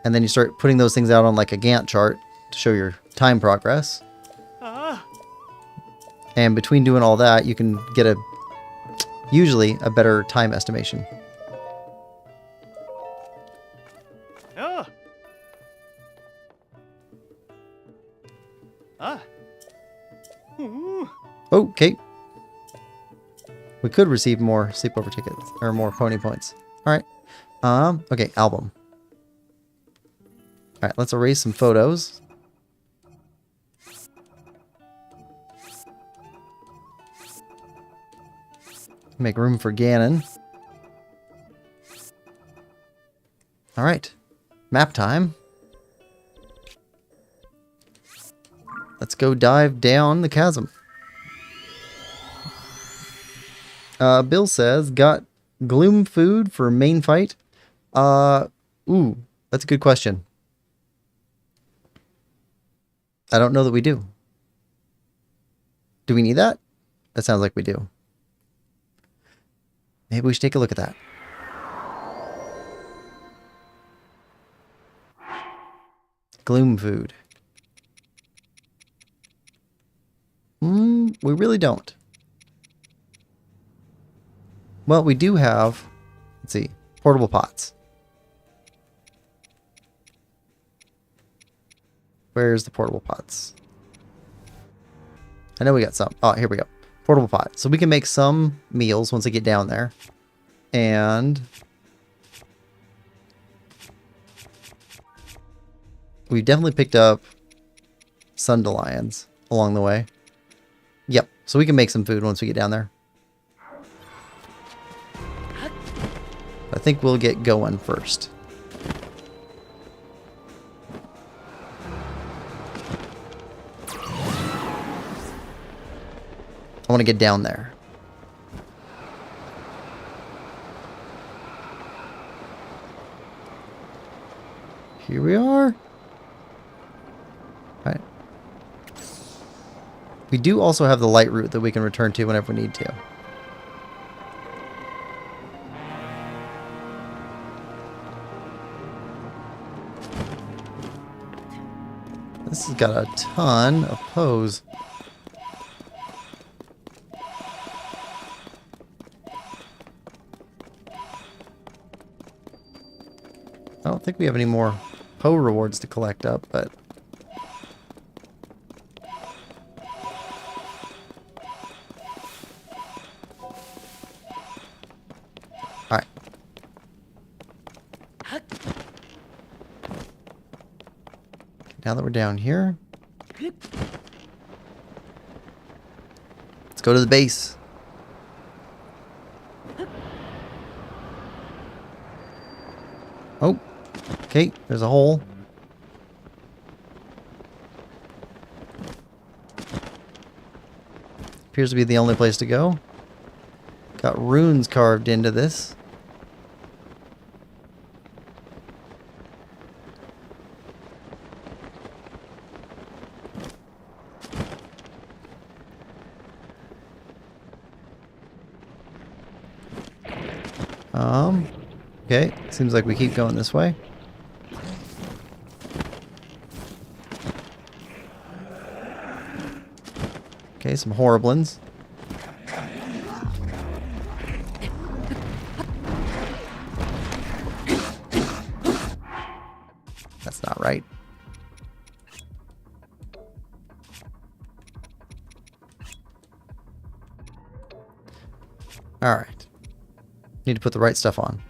And then you start putting those things out on like a Gantt chart to show your time progress. Ah. And between doing all that, you can get usually a better time estimation. Oh. Ah. Ooh. Okay. We could receive more sleepover tickets or more pony points. All right. Okay, album. All right, let's erase some photos. Make room for Ganon. All right. Map time. Let's go dive down the chasm. Bill says, got gloom food for main fight? Ooh, that's a good question. I don't know that we do. Do we need that? That sounds like we do. Maybe we should take a look at that. Gloom food. We really don't. Well, we do have, let's see, portable pots. Where's the portable pots? I know we got some. Oh, here we go. Portable pot. So we can make some meals once we get down there. And we've definitely picked up Sundelions along the way. Yep. So we can make some food once we get down there. I think we'll get going first. I want to get down there. Here we are. All right. We do also have the light route that we can return to whenever we need to. This has got a ton of pose. I don't think we have any more Poe rewards to collect up, but... Alright. Now that we're down here, let's go to the base. Oh, okay, there's a hole. Appears to be the only place to go. Got runes carved into this. Okay, seems like we keep going this way. Okay, some horriblins. That's not right. Alright. Need to put the right stuff on.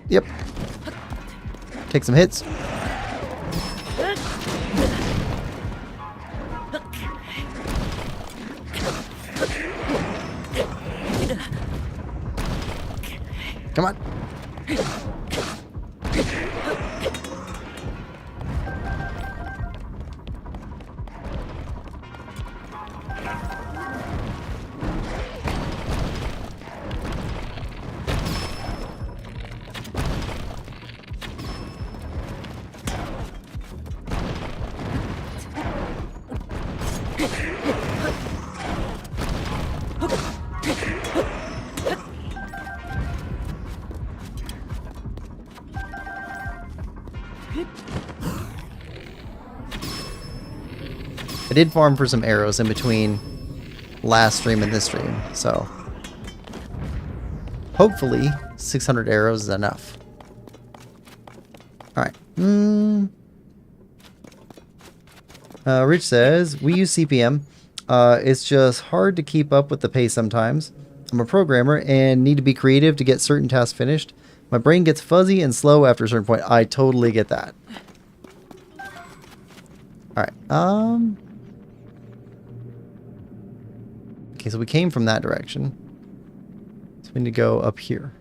Yep. Take some hits. Come on. I did farm for some arrows in between last stream and this stream, so hopefully 600 arrows is enough. Alright. Rich says, we use CPM. It's just hard to keep up with the pace sometimes. I'm a programmer and need to be creative to get certain tasks finished. My brain gets fuzzy and slow after a certain point. I totally get that. Alright, okay, so we came from that direction. So we need to go up here.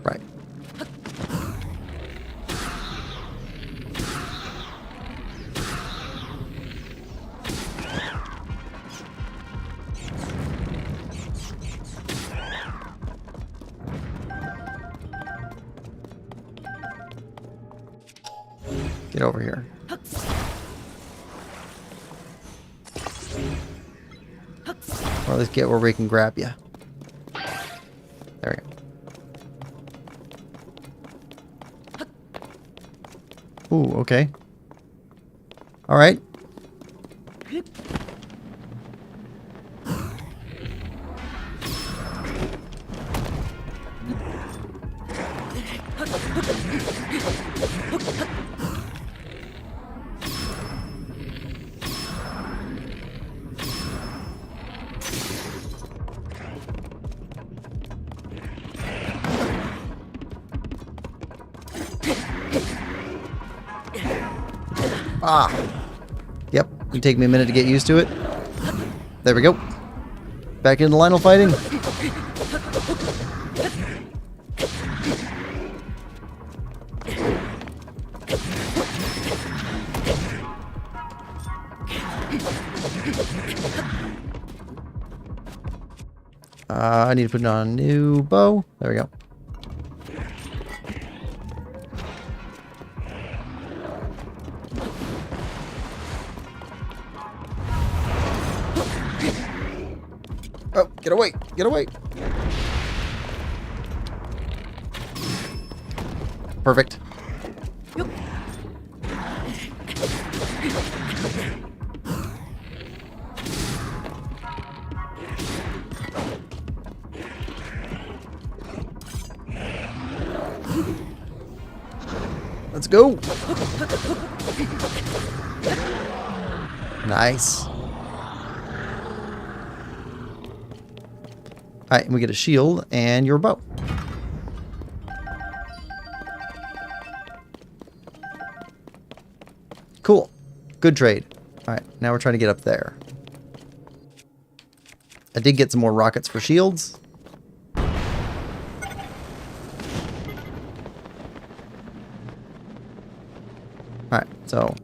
Right. Get over here. Or let's get where we can grab you. There we go. Ooh, okay. Alright. Ah. Yep. It'll take me a minute to get used to it. There we go. Back into Lionel fighting. I need to put on a new bow. There we go. Oh, get away! Get away! Perfect. Let's go! Nice. Alright, and we get a shield and your bow. Cool. Good trade. Alright, now we're trying to get up there. I did get some more rockets for shields. Alright, so...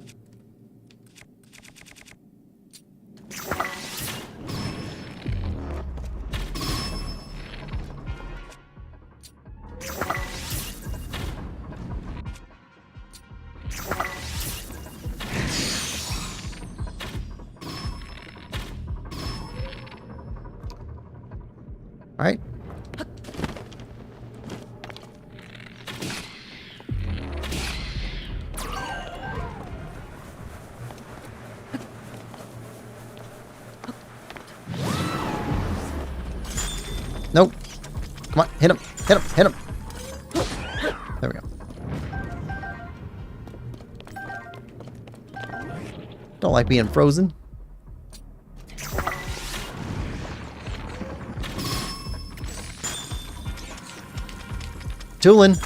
Alright. Nope. Come on, hit him, hit him, hit him. There we go. Don't like being frozen. Toolin.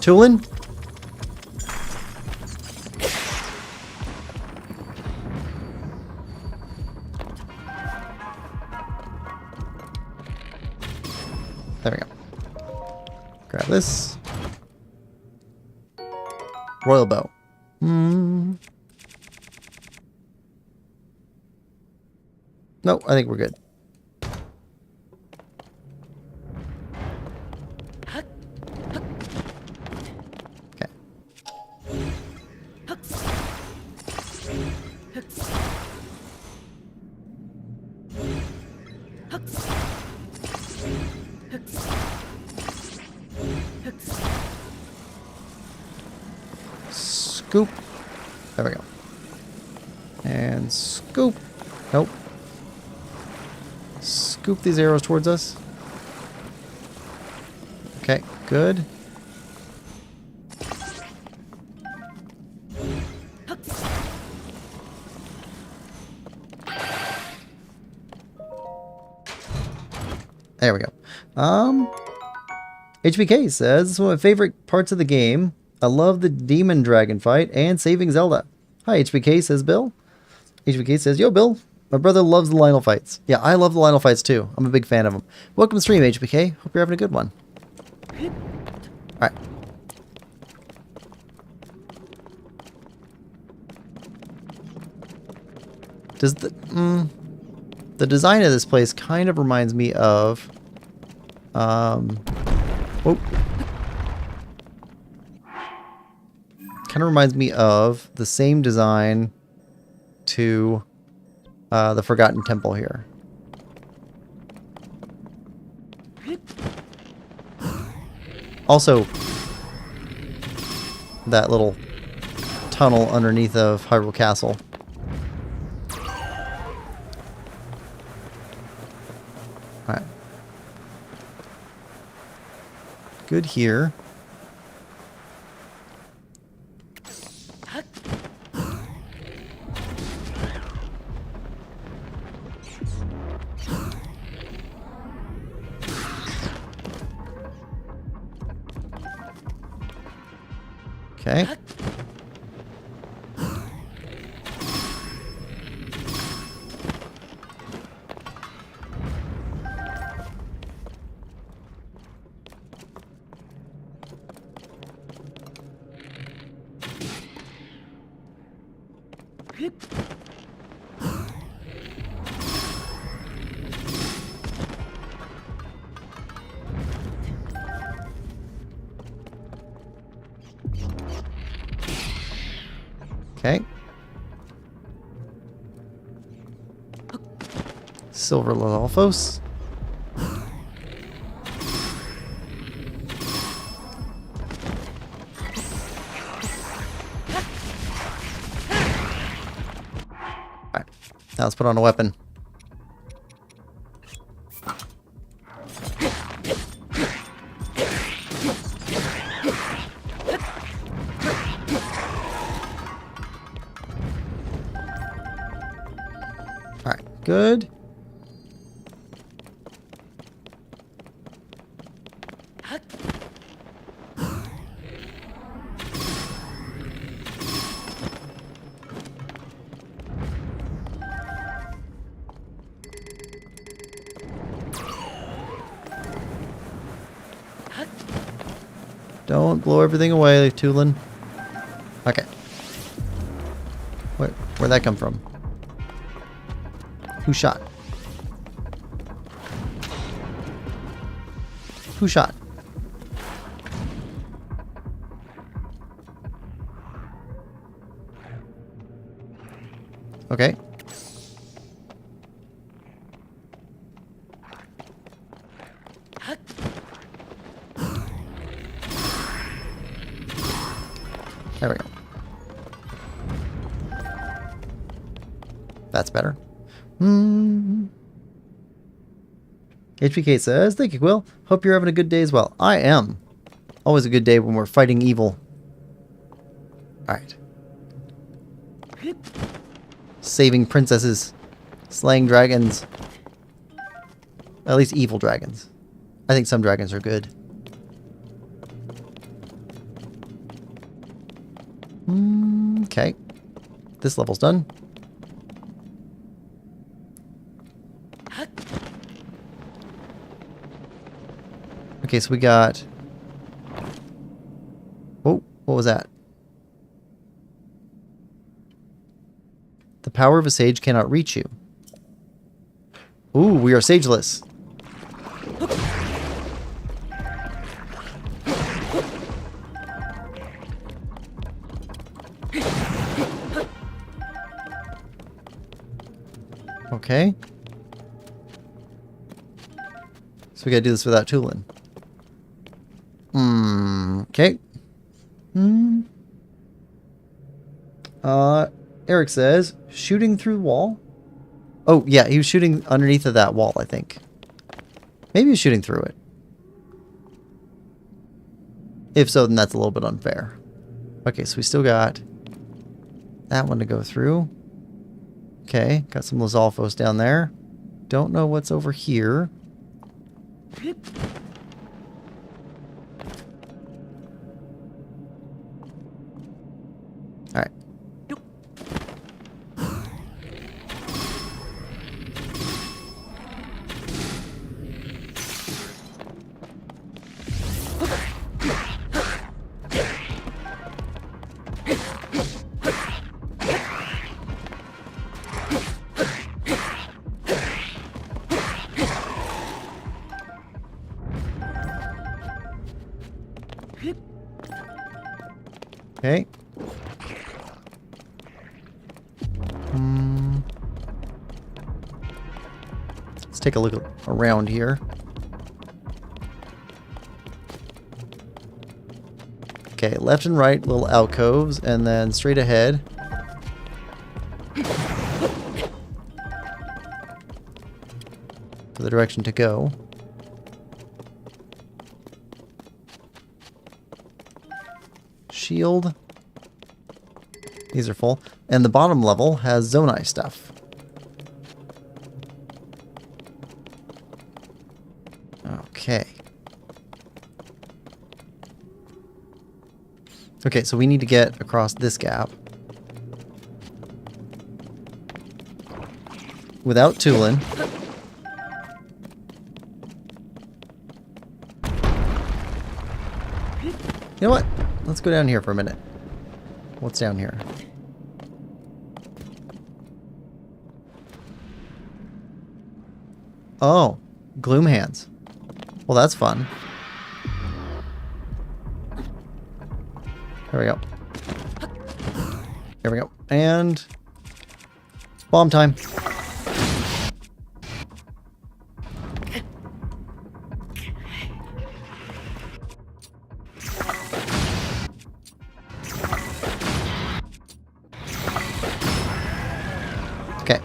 Toolin. There we go. Grab this. Royal bow. No, I think we're good. Okay. Scoop. There we go. And scoop. Nope. Scoop these arrows towards us. Okay, good. There we go. HBK says, this is one of my favorite parts of the game. I love the demon dragon fight and saving Zelda. Hi, HBK, says Bill. HBK says, yo, Bill. My brother loves the Lionel fights. Yeah, I love the Lionel fights too. I'm a big fan of them. Welcome to stream, HBK. Hope you're having a good one. Alright. Does the design of this place kind of reminds me of whoa. Kind of reminds me of the same design to the Forgotten Temple here. Also, that little tunnel underneath of Hyrule Castle. Alright. Good here. Okay. Okay. Silver Lolphos. Alright. Now let's put on a weapon. Good. Don't blow everything away, Tulin. Okay. Where'd that come from? Who shot? Who shot? Okay. There we go. That's better. HPK says, thank you, Quill. Hope you're having a good day as well. I am. Always a good day when we're fighting evil. Alright. Saving princesses. Slaying dragons. At least evil dragons. I think some dragons are good. Okay. This level's done. Okay, so we got... Oh, what was that? The power of a sage cannot reach you. Ooh, we are sageless. Okay. So we gotta do this without Tulin. Okay. Eric says, shooting through wall? Oh, yeah, he was shooting underneath of that wall, I think. Maybe he was shooting through it. If so, then that's a little bit unfair. Okay, so we still got that one to go through. Okay, got some Lizalfos down there. Don't know what's over here. Alright. Okay. Let's take a look around here. Okay, left and right little alcoves, and then straight ahead. For the direction to go. Shield. These are full. And the bottom level has Zonai stuff. Okay. Okay, so we need to get across this gap. Without Tulin. You know what? Let's go down here for a minute. What's down here? Oh, gloom hands. Well, that's fun. There we go. There we go. And bomb time. Okay.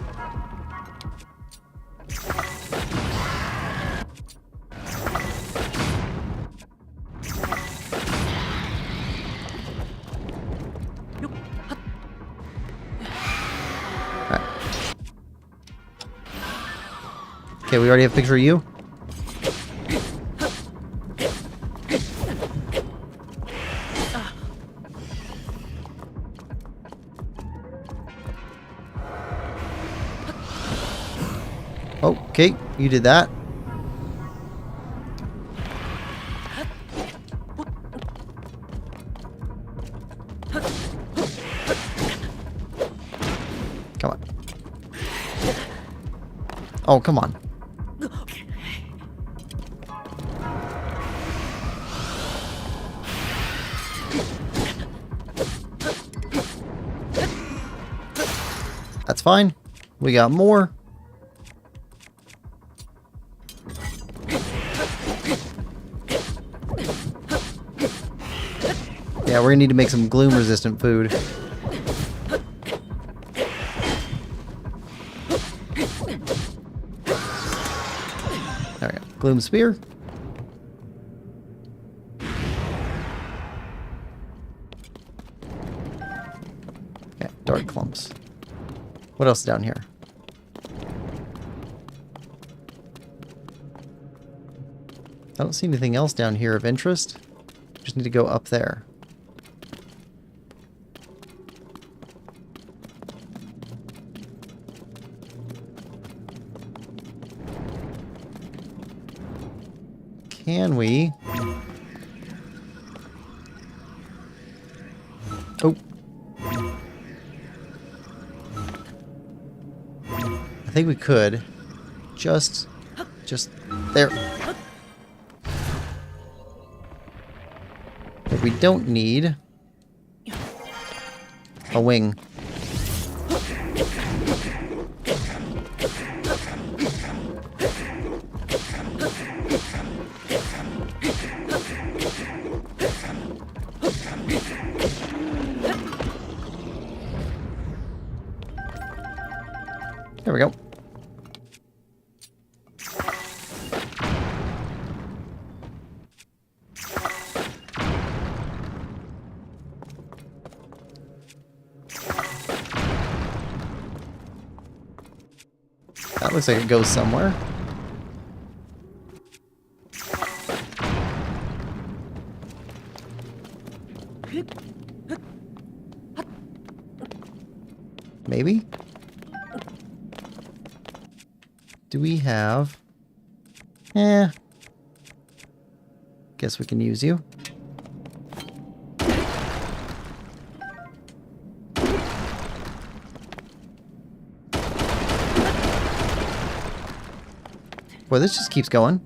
Alright. Okay, we already have a picture of you. Okay, you did that. Come on. Oh, come on. That's fine. We got more. Yeah, we're gonna need to make some gloom-resistant food. There we go. Gloom spear. Okay, dark clumps. What else is down here? I don't see anything else down here of interest. Just need to go up there. Can we? Oh. I think we could. Just there. But we don't need a wing. There we go. That looks like it goes somewhere. Maybe? Do we have... Guess we can use you. Boy, this just keeps going.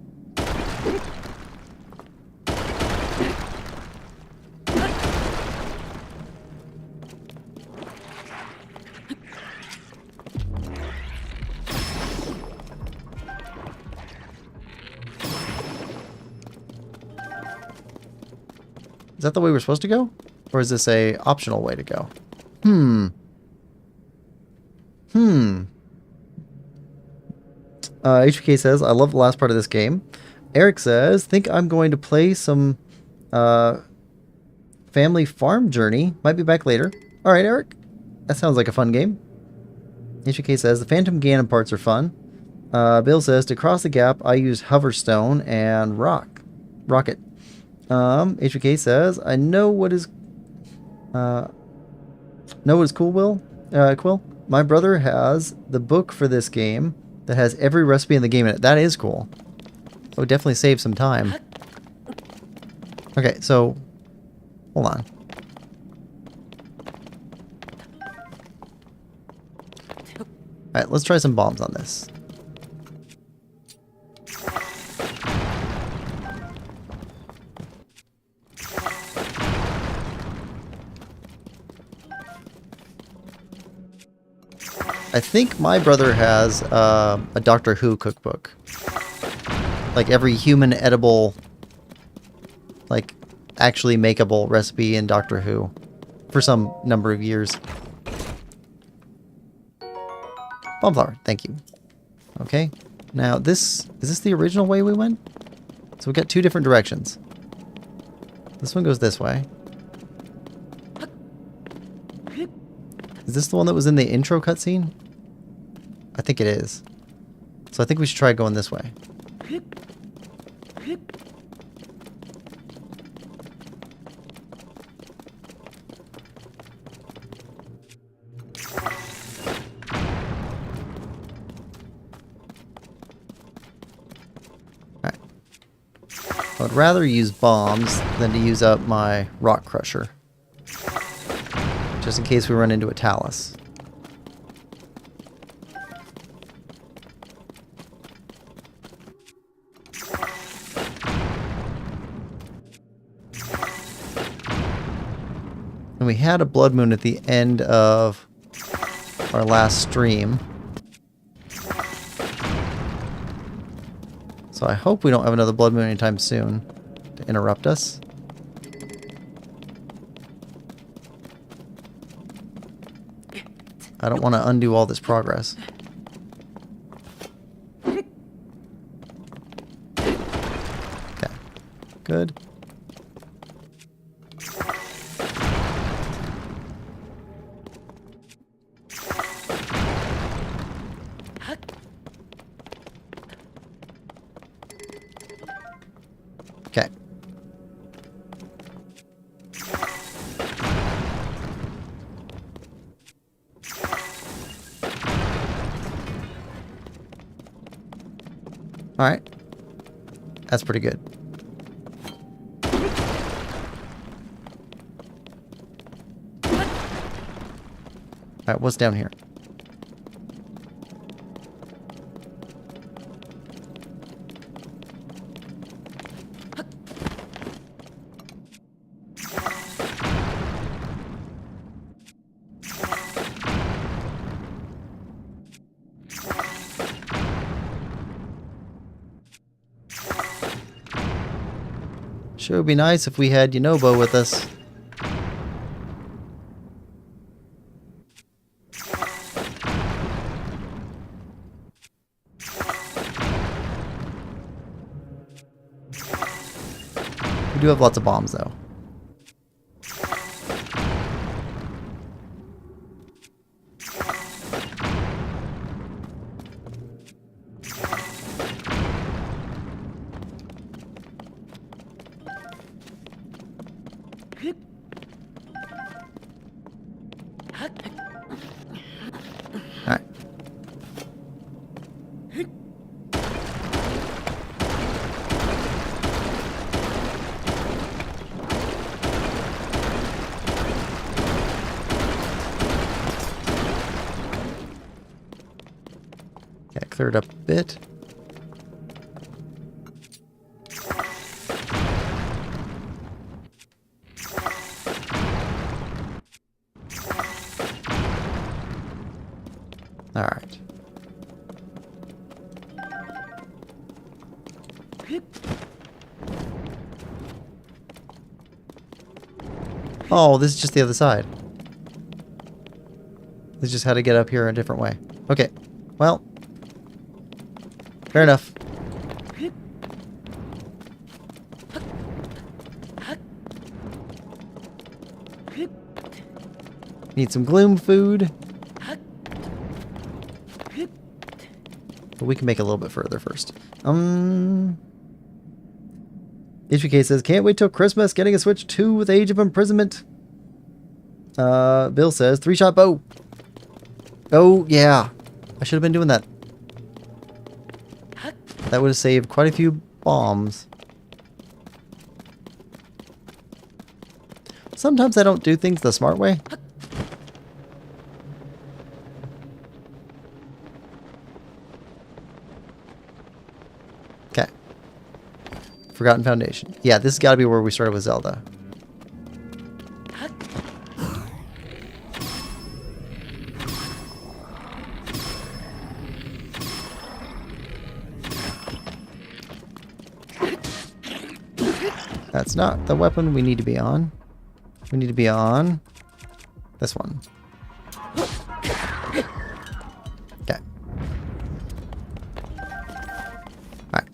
Is that the way we're supposed to go? Or is this a optional way to go? HBK says, I love the last part of this game. Eric says, think I'm going to play some Family Farm Journey. Might be back later. Alright, Eric. That sounds like a fun game. HBK says, the Phantom Ganon parts are fun. Bill says, to cross the gap, I use Hoverstone and Rocket. HBK says, I know what is cool, Quill? My brother has the book for this game that has every recipe in the game in it. That is cool. That would definitely save some time. Okay, so hold on. Alright, let's try some bombs on this. I think my brother has a Doctor Who cookbook. Like every human edible, like actually makeable recipe in Doctor Who for some number of years. Bomb flower, thank you. Okay, now is this the original way we went? So we got two different directions. This one goes this way. Is this the one that was in the intro cutscene? I think it is. So I think we should try going this way. Alright. I would rather use bombs than to use up my rock crusher. Just in case we run into a Talus. And we had a blood moon at the end of our last stream. So I hope we don't have another blood moon anytime soon to interrupt us. I don't want to undo all this progress. Okay. Good. Okay. All right. That's pretty good. All right, what's down here? Sure would be nice if we had Yunobo with us. We do have lots of bombs, though. All right. Okay, cleared up a bit. All right. Oh, this is just the other side. This is just how to get up here a different way. Okay. Well. Fair enough. Need some gloom food. But we can make it a little bit further first. HBK says, can't wait till Christmas. Getting a Switch 2 with Age of Imprisonment. Bill says, 3-shot bow. Oh, yeah. I should have been doing that. That would have saved quite a few bombs. Sometimes I don't do things the smart way. Okay. Forgotten Foundation. Yeah, this has got to be where we started with Zelda. That's not the weapon we need to be on. We need to be on this one. Okay. Alright.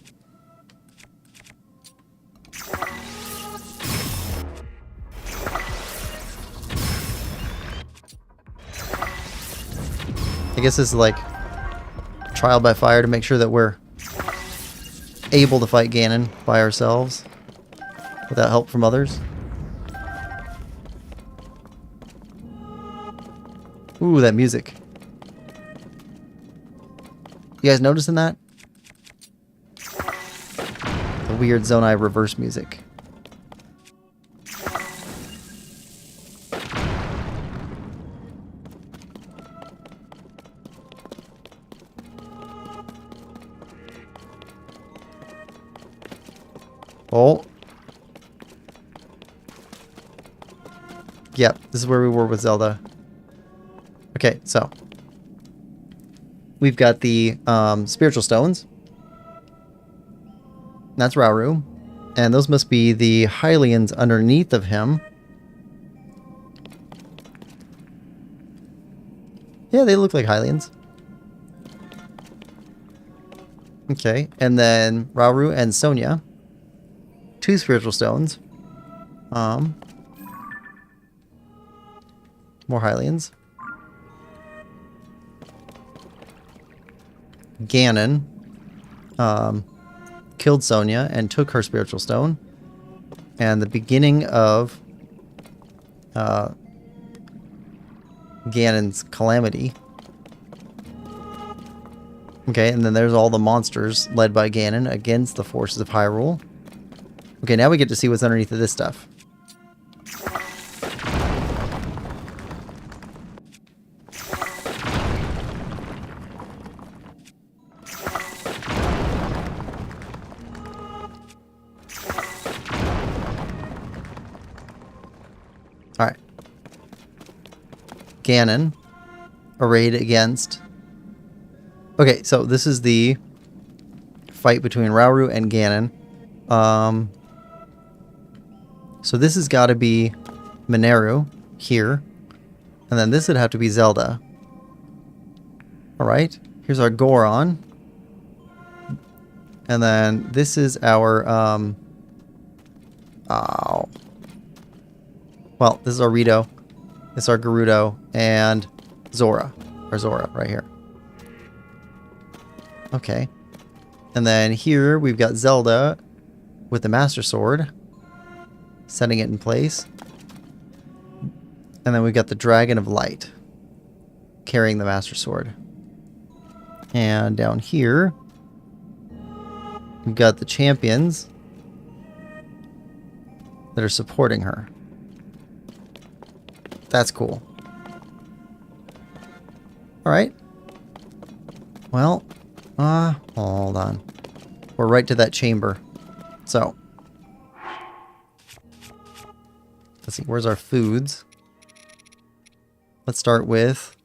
I guess this is like trial by fire to make sure that we're able to fight Ganon by ourselves without help from others. Ooh, that music. You guys noticing that? The weird Zonai reverse music. Oh. Yep, this is where we were with Zelda. Okay, so we've got the spiritual stones. That's Rauru. And those must be the Hylians underneath of him. Yeah, they look like Hylians. Okay, and then Rauru and Sonia. 2 spiritual stones. More Hylians. Ganon killed Sonia and took her spiritual stone. And the beginning of Ganon's calamity. Okay, and then there's all the monsters led by Ganon against the forces of Hyrule. Okay, now we get to see what's underneath of this stuff. Alright. Ganon arrayed against... Okay, so this is the fight between Rauru and Ganon. So this has got to be Mineru here. And then this would have to be Zelda. Alright, here's our Goron. And then this is our... Oh. Well, this is our Rito. This is our Gerudo. And Zora. Or Zora, right here. Okay. And then here we've got Zelda with the Master Sword. Setting it in place. And then we've got the Dragon of Light. Carrying the Master Sword. And down here, we've got the champions that are supporting her. That's cool. Alright. Well, hold on. We're right to that chamber. So, let's see, where's our foods? Let's start with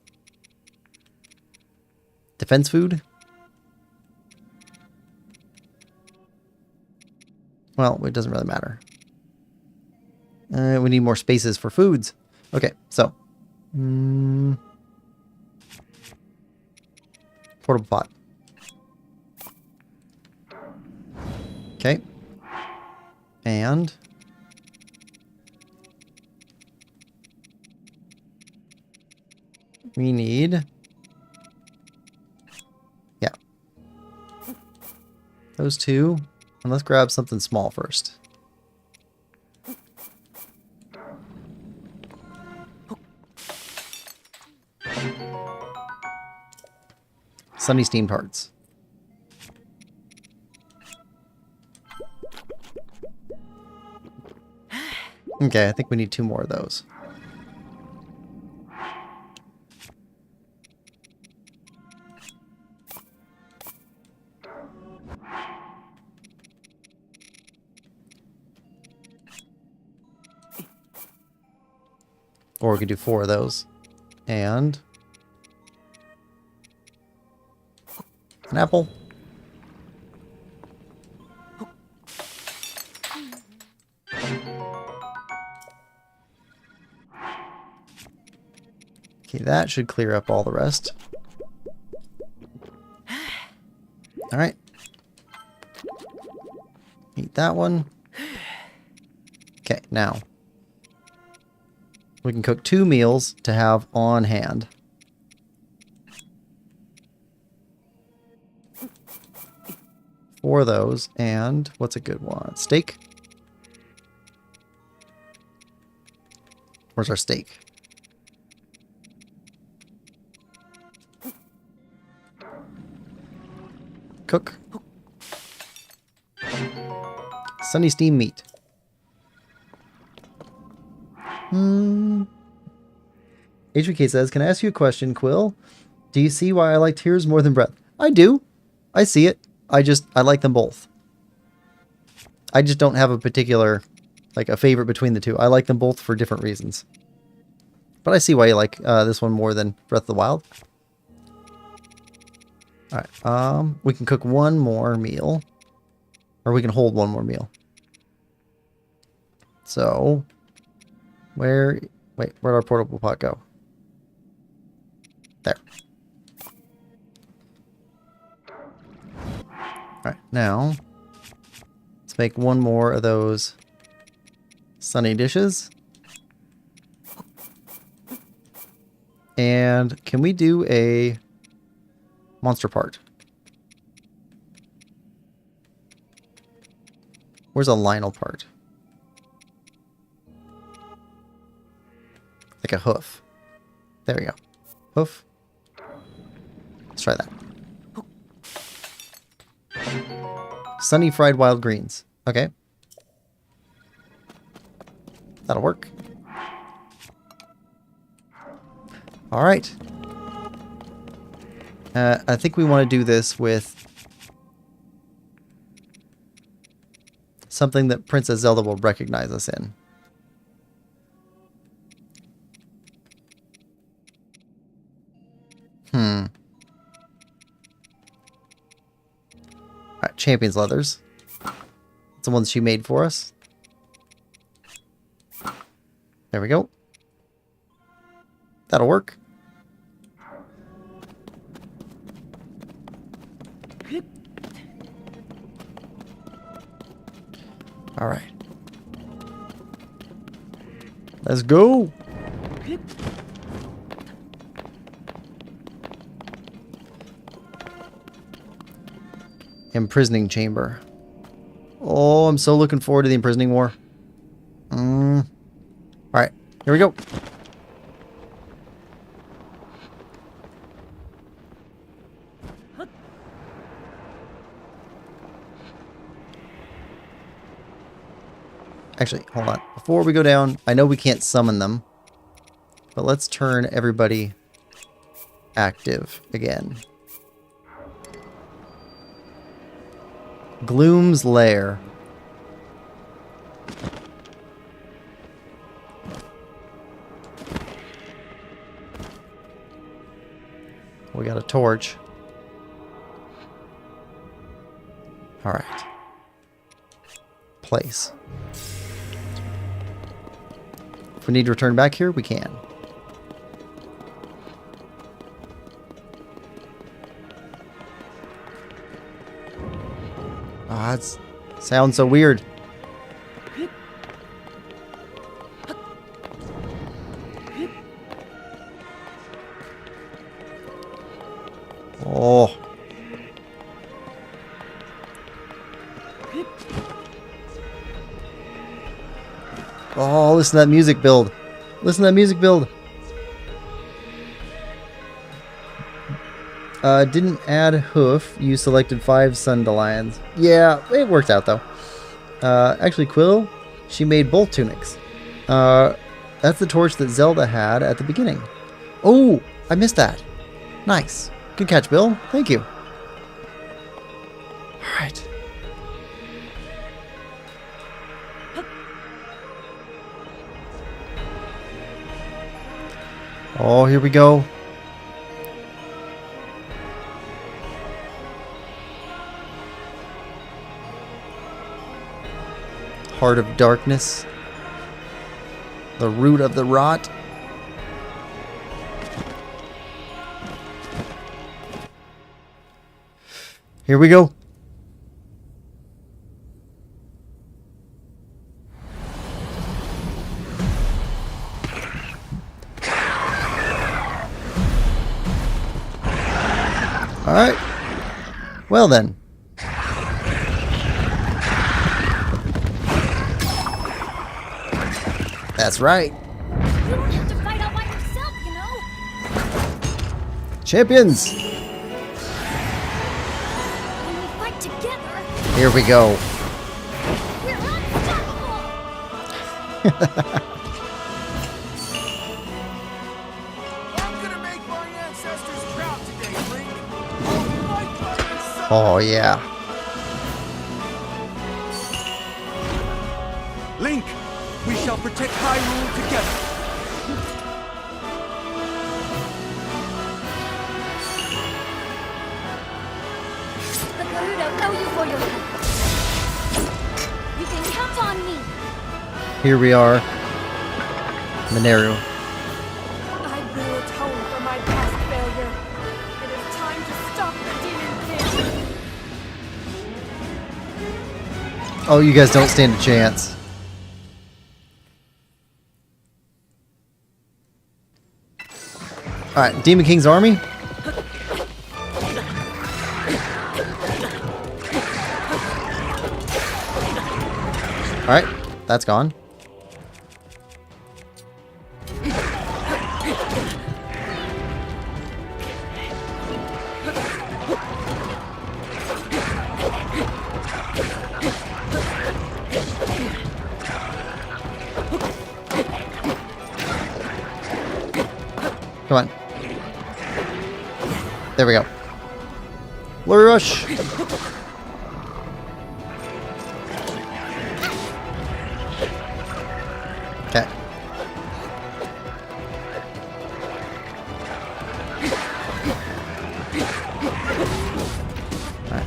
defense food. Well, it doesn't really matter. We need more spaces for foods. Okay, so. Portable pot. Okay. And we need, yeah, those two. And let's grab something small first. Sunny steamed hearts. Okay, I think we need 2 more of those. Or we could do 4 of those. And an apple. Okay, that should clear up all the rest. Alright. Eat that one. Okay, now we can cook 2 meals to have on hand. Four of those, and what's a good one? Steak? Where's our steak? Cook. Sunny steam meat. HVK says, can I ask you a question, Quill? Do you see why I like Tears more than Breath? I do. I see it. I like them both. I just don't have a particular, like, a favorite between the two. I like them both for different reasons. But I see why you like this one more than Breath of the Wild. Alright, we can cook 1 more meal. Or we can hold 1 more meal. So, where'd our portable pot go? There. Alright, now let's make one more of those sunny dishes. And can we do a monster part? Where's a Lionel part? Like a hoof. There we go. Hoof. Let's try that. Sunny fried wild greens. Okay. That'll work. Alright. I think we want to do this with something that Princess Zelda will recognize us in. Alright, Champion's Leathers. It's the ones she made for us. There we go. That'll work. Alright. Let's go. Imprisoning chamber. Oh, I'm so looking forward to the imprisoning war. Alright, here we go. Actually, hold on. Before we go down, I know we can't summon them, but let's turn everybody active again. Gloom's Lair. We got a torch. All right. Place. If we need to return back here, we can. Ah, it sounds so weird. Oh. Oh, listen to that music build. Listen to that music build. Didn't add hoof. You selected 5 Sundelions. Yeah, it worked out though. Actually, Quill, she made both tunics. That's the torch that Zelda had at the beginning. Oh, I missed that. Nice. Good catch, Bill. Thank you. Alright. Oh, here we go. Heart of Darkness. The root of the rot. Here we go. All right. Well then. That's right. You don't have to fight all by yourself, you know. Champions. When we fight together, Here we go. we're unstoppable. I'm gonna make my ancestors proud today, Link. I'll fight by your side. Oh yeah. Link, we shall protect Hyrule together. The Garuda owe you for your help. You can count on me. Here we are. Mineru. I will atone for my past failure Oh, you guys don't stand a chance. Alright, Demon King's army. Alright, that's gone. Come on. There we go. Flurry rush. Okay. Alright.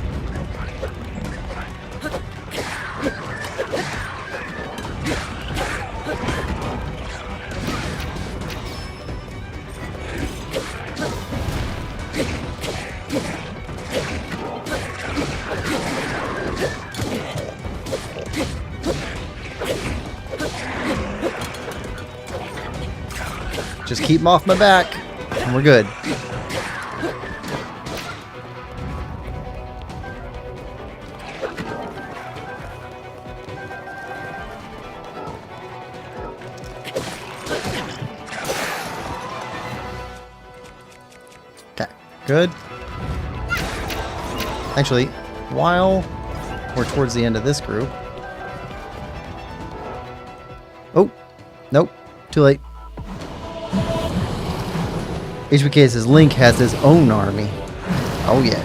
Just keep them off my back, and we're good. Okay, good. Actually, while we're towards the end of this group... Oh, nope, too late. HBK says Link has his own army. Oh yeah.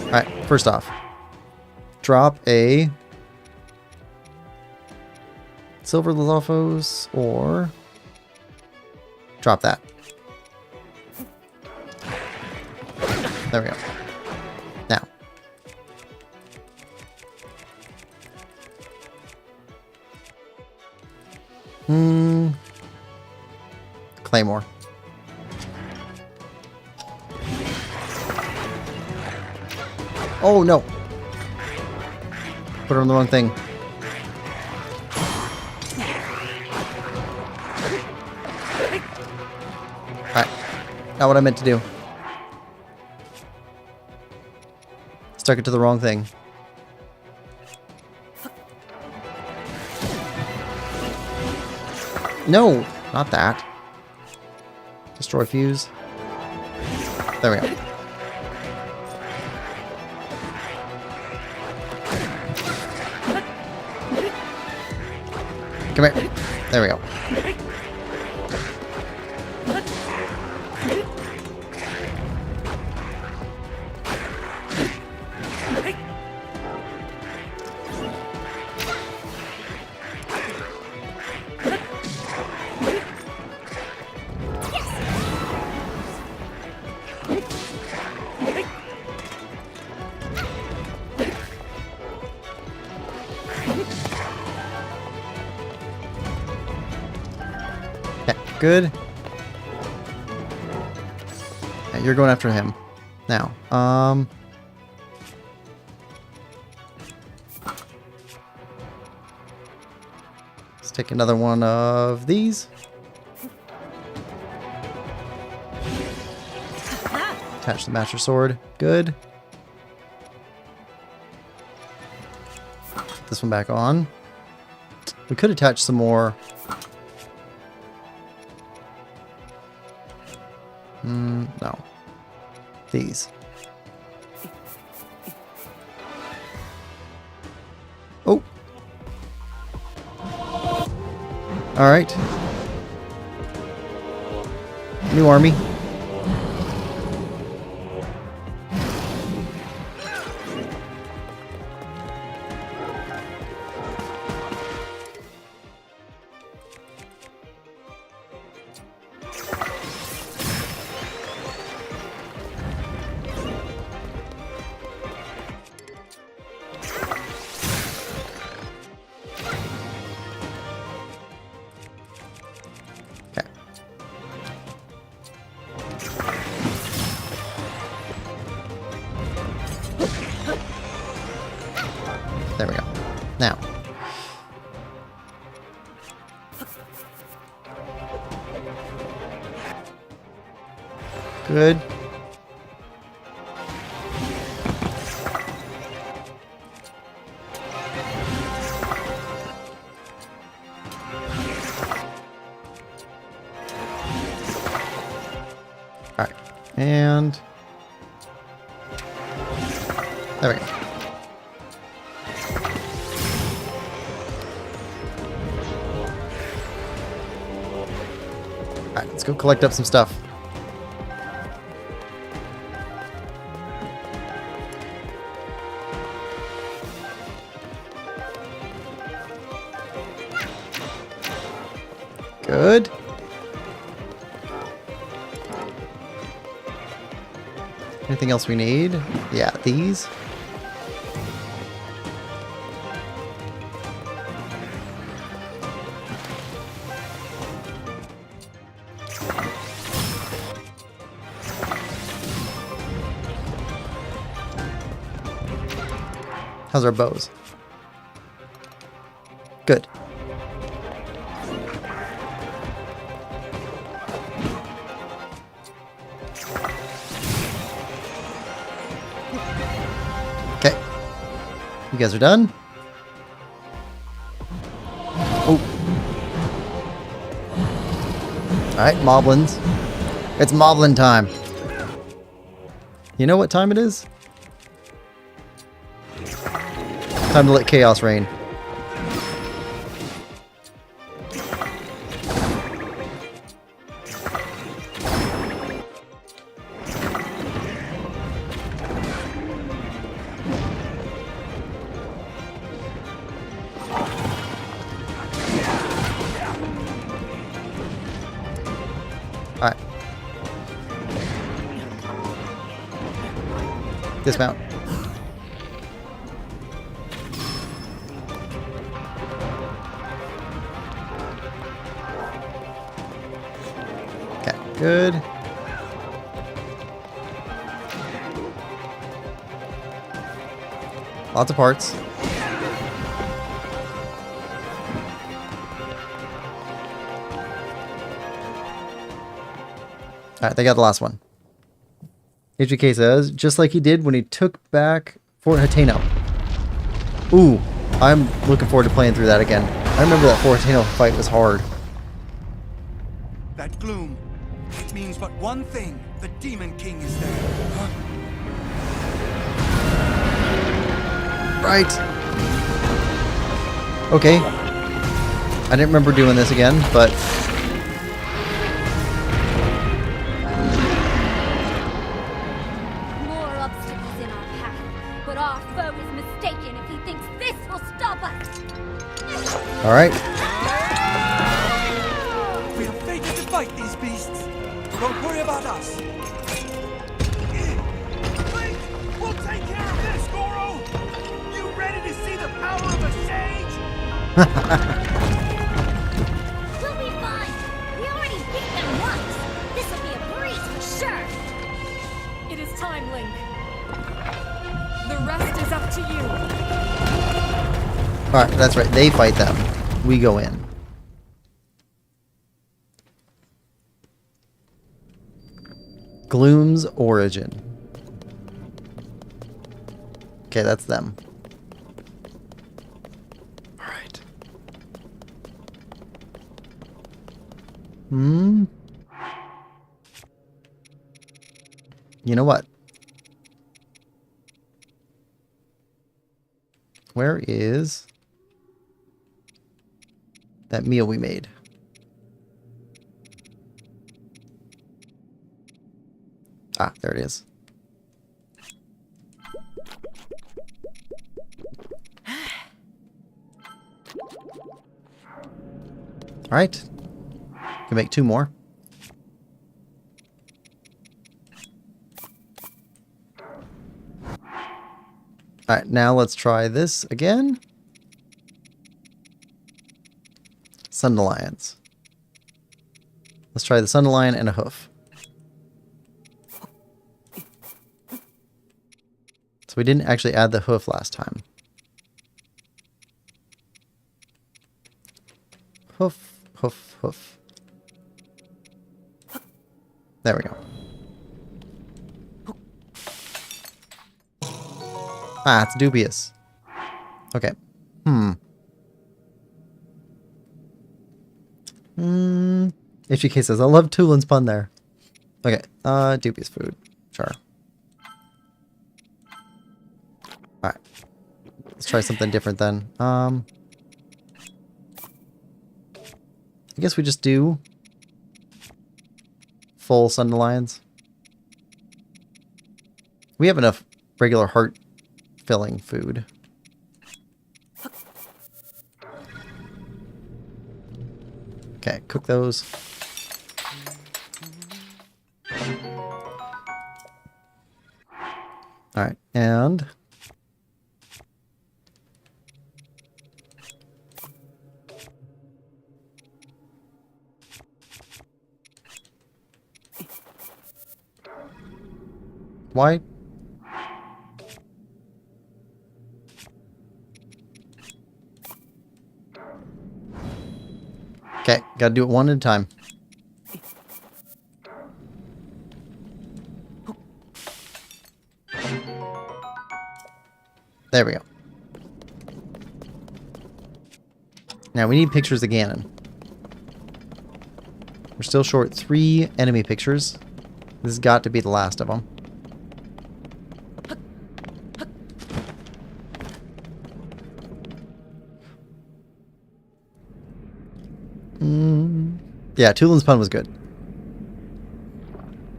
Alright, first off. Drop a Silver Lithofos or drop that. There we go. Now. Claymore. Oh no. Put her on the wrong thing. Alright. Not what I meant to do. Stuck it to the wrong thing. No, not that. Destroy fuse. There we go. Come here. There we go. Good. Yeah, you're going after him. Now, let's take another one of these. Attach the Master Sword. Good. Put this one back on. We could attach some more. No. These. Oh. Alright. New army. Good. Alright. And there we go. Alright, let's go collect up some stuff. Good. Anything else we need? Yeah, these. How's our bows? Good. Okay. You guys are done? Oh. Alright, moblins. It's moblin time. You know what time it is? Time to let chaos reign. Alright. Dismount. Okay, good. Lots of parts. Alright, they got the last one. HGK says, just like he did when he took back Fort Hateno. Ooh, I'm looking forward to playing through that again. I remember that Fort Hateno fight was hard. That gloom, it means but one thing. The Demon King is there. Huh? Right. Okay. I didn't remember doing this again, but... More obstacles in our path, but our foe is mistaken if he thinks this will stop us. Alright. We are fated to fight these beasts. Don't worry about us. Link, we'll take care of this, Goro. You ready to see the power of a sage? We'll be fine. We already beat them once. This will be a breeze for sure. It is time, Link. The rest is up to you. Alright, that's right. They fight them. We go in. Gloom's origin. Okay, that's them. Alright. You know what? Where is that meal we made? Ah, there it is. All right. Can make 2 more. All right, now let's try this again. Sundelions. Let's try the Sundelion and a hoof. So we didn't actually add the hoof last time. Hoof, hoof, hoof. There we go. Ah, it's dubious. Okay. HGK says, I love Tulin's pun there. Okay, dubious food. Sure. Alright. Let's try something different then. I guess we just do full Sun Lions. We have enough regular heart-filling food. Okay, cook those. Alright, and... Why? Okay, gotta do it one at a time. There we go. Now we need pictures of Ganon. We're still short 3 enemy pictures. This has got to be the last of them. Yeah, Tulin's pun was good.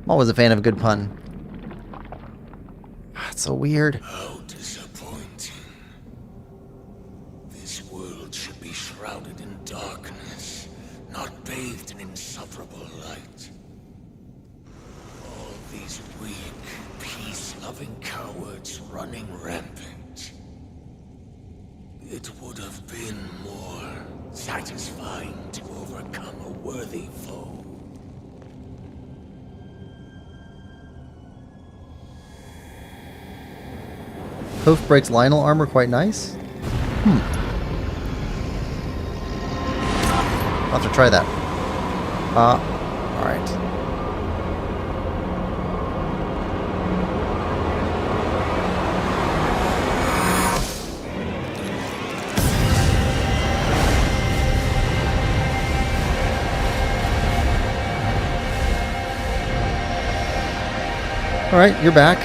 I'm always a fan of a good pun. It's so weird. How disappointing. This world should be shrouded in darkness, not bathed in insufferable light. All these weak, peace-loving cowards running rampant. It would have been more satisfying to overcome a worthy foe. Hoof breaks Lionel armor quite nice. I'll have to try that. Alright. Alright, you're back.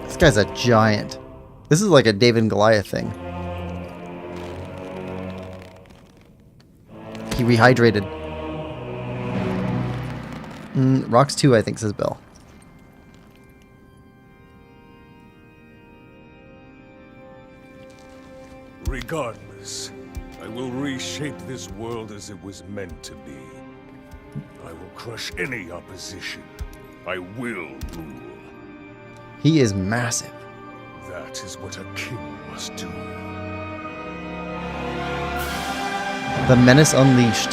This guy's a giant. This is like a David and Goliath thing. He rehydrated. Rocks 2, I think, says Bill. Regardless, I will reshape this world as it was meant to be. I will crush any opposition. I will rule. He is massive. That is what a king must do. The Menace Unleashed.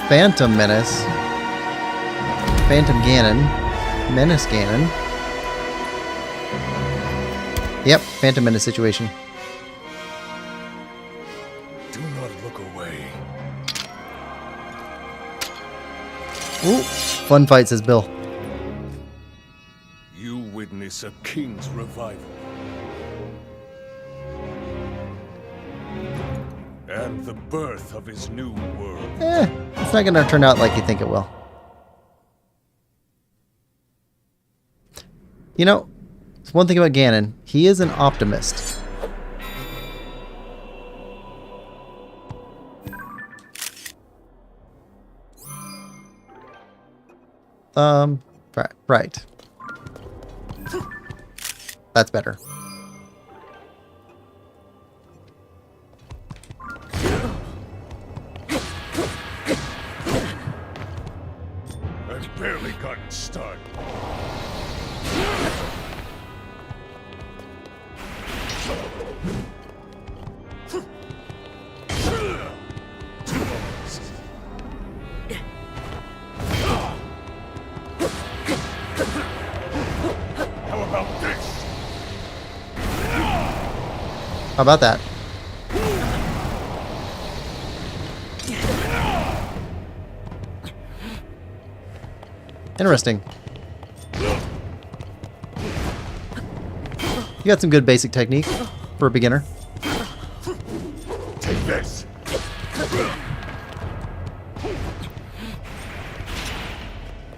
Phantom Menace. Phantom Ganon. Menace Ganon. Yep, Phantom Menace situation. Do not look away. Ooh, fun fight, says Bill. You witness a king's revival. And the birth of his new world. It's not gonna turn out like you think it will. You know, there's one thing about Ganon. He is an optimist. Right. That's better. I've barely gotten started. How about this? How about that? Interesting. You got some good basic technique for a beginner. Take this.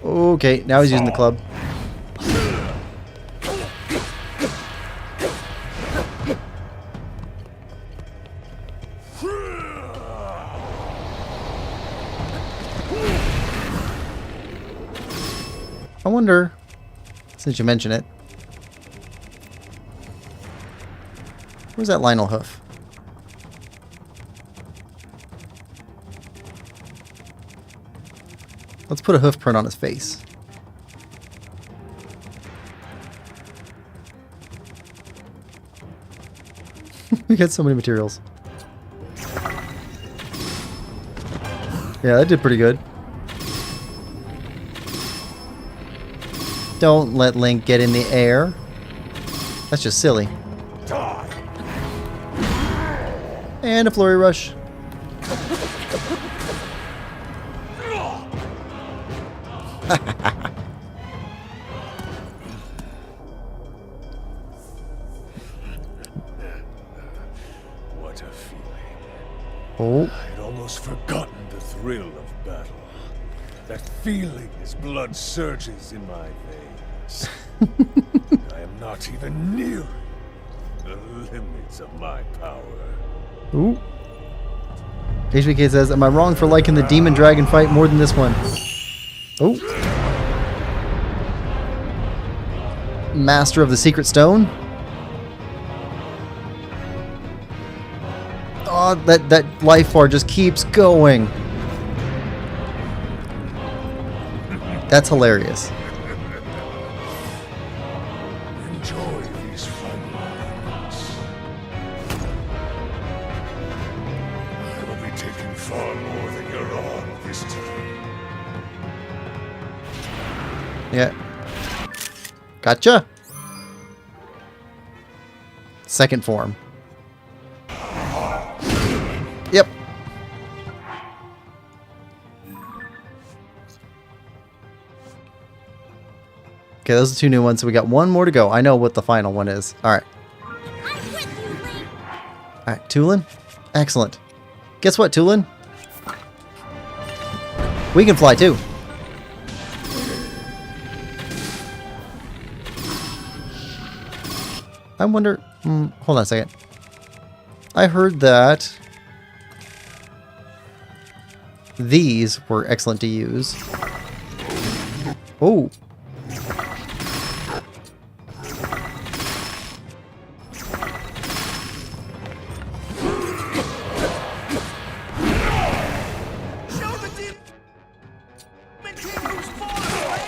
Okay, now he's using the club. I wonder, since you mention it, where's that Lionel hoof? Let's put a hoof print on his face. We got so many materials. Yeah, that did pretty good. Don't let Link get in the air. That's just silly. Die. And a flurry rush. What a feeling. Oh, I'd almost forgotten the thrill of battle. That feeling as blood surges in my veins. I am not even near the limits of my power. ooh. HBK says, am I wrong for liking the demon dragon fight more than this one? Oh. Master of the Secret Stone. Oh, that life bar just keeps going. That's hilarious. Enjoy these fun moments. I will be taking far more than you're on this time. Yeah. Gotcha. Second form. Yep. Okay, those are two new ones, so we got one more to go. I know what the final one is. Alright. Alright, Tulin. Excellent. Guess what, Tulin? We can fly too. I wonder... hold on a second. I heard that these were excellent to use. Oh. Show the demon king who's falling,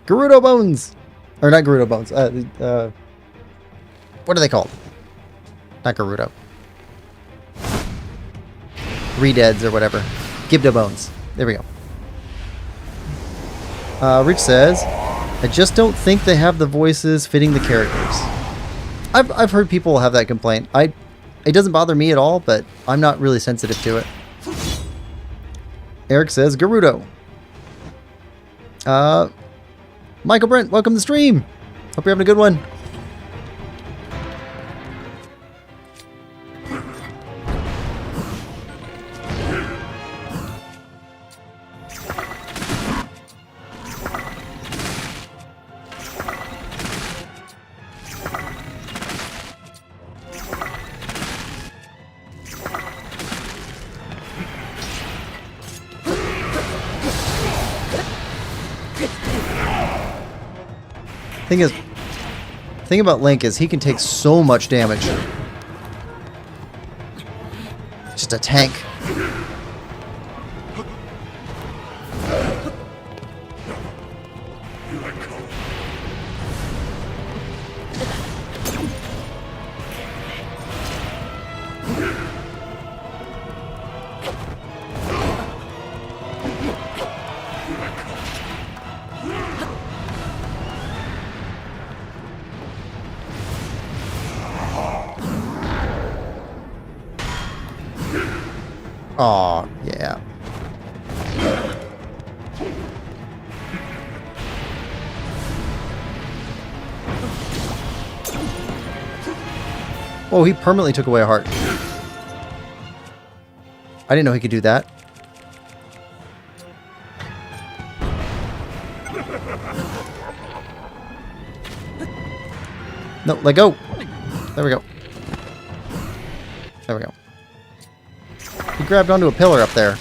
Gerudo Bones! Or not Gerudo Bones. What are they called? Not Gerudo. Redeads or whatever. Gibdo Bones. There we go. Rich says, I just don't think they have the voices fitting the characters. I've heard people have that complaint. It doesn't bother me at all, but I'm not really sensitive to it. Eric says, Gerudo. Michael Brent, welcome to the stream. Hope you're having a good one. Thing about Link is he can take so much damage. Just a tank. Aw, yeah. Whoa, he permanently took away a heart. I didn't know he could do that. No, let go. There we go. There we go. He grabbed onto a pillar up there.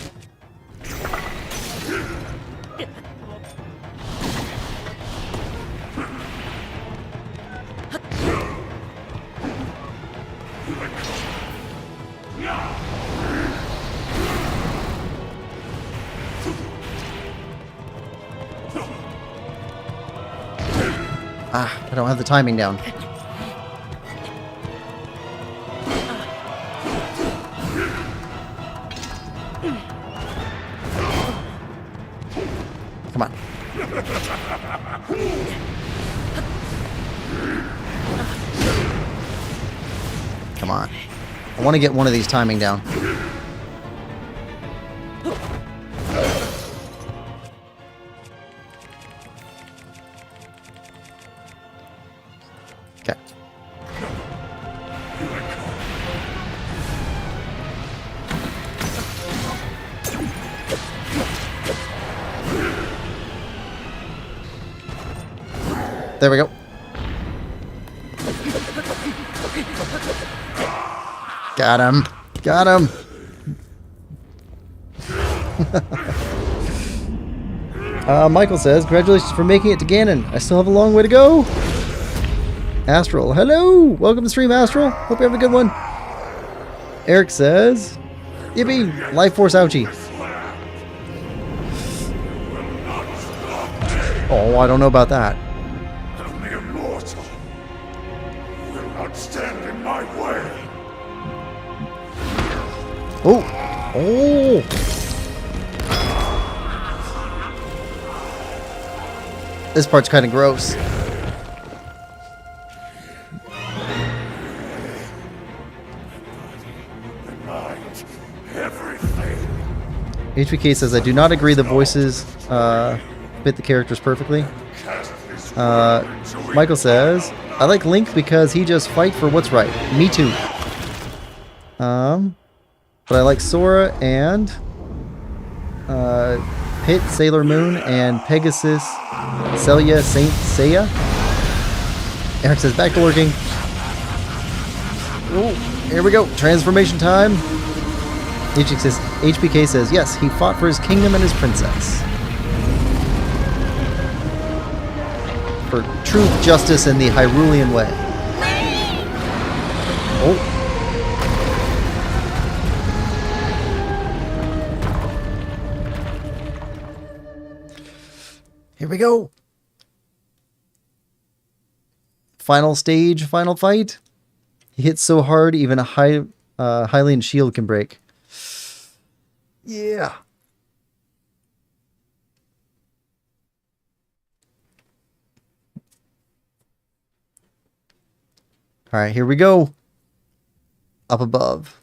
Ah, I don't have the timing down. Come on. Come on. I want to get one of these timing down. Okay. There we go. Got him. Got him. Michael says, congratulations for making it to Ganon. I still have a long way to go. Astral, hello. Welcome to stream, Astral. Hope you have a good one. Eric says, yippee, Life Force ouchie. Oh, I don't know about that. The immortal will not stand in my way. Oh. Oh. This part's kind of gross. HBK says, I do not agree the voices fit the characters perfectly. Michael says, I like Link because he just fight for what's right. Me too. But I like Sora and Pit, Sailor Moon, and Pegasus, Celia, Saint Seiya. Eric says, back to lurking. Oh, here we go. Transformation time. HBK says, yes, he fought for his kingdom and his princess. For truth, justice, and the Hyrulean way. Oh. Here we go. Final stage, final fight. He hits so hard, even a Hylian shield can break. Yeah. All right, here we go. Up above.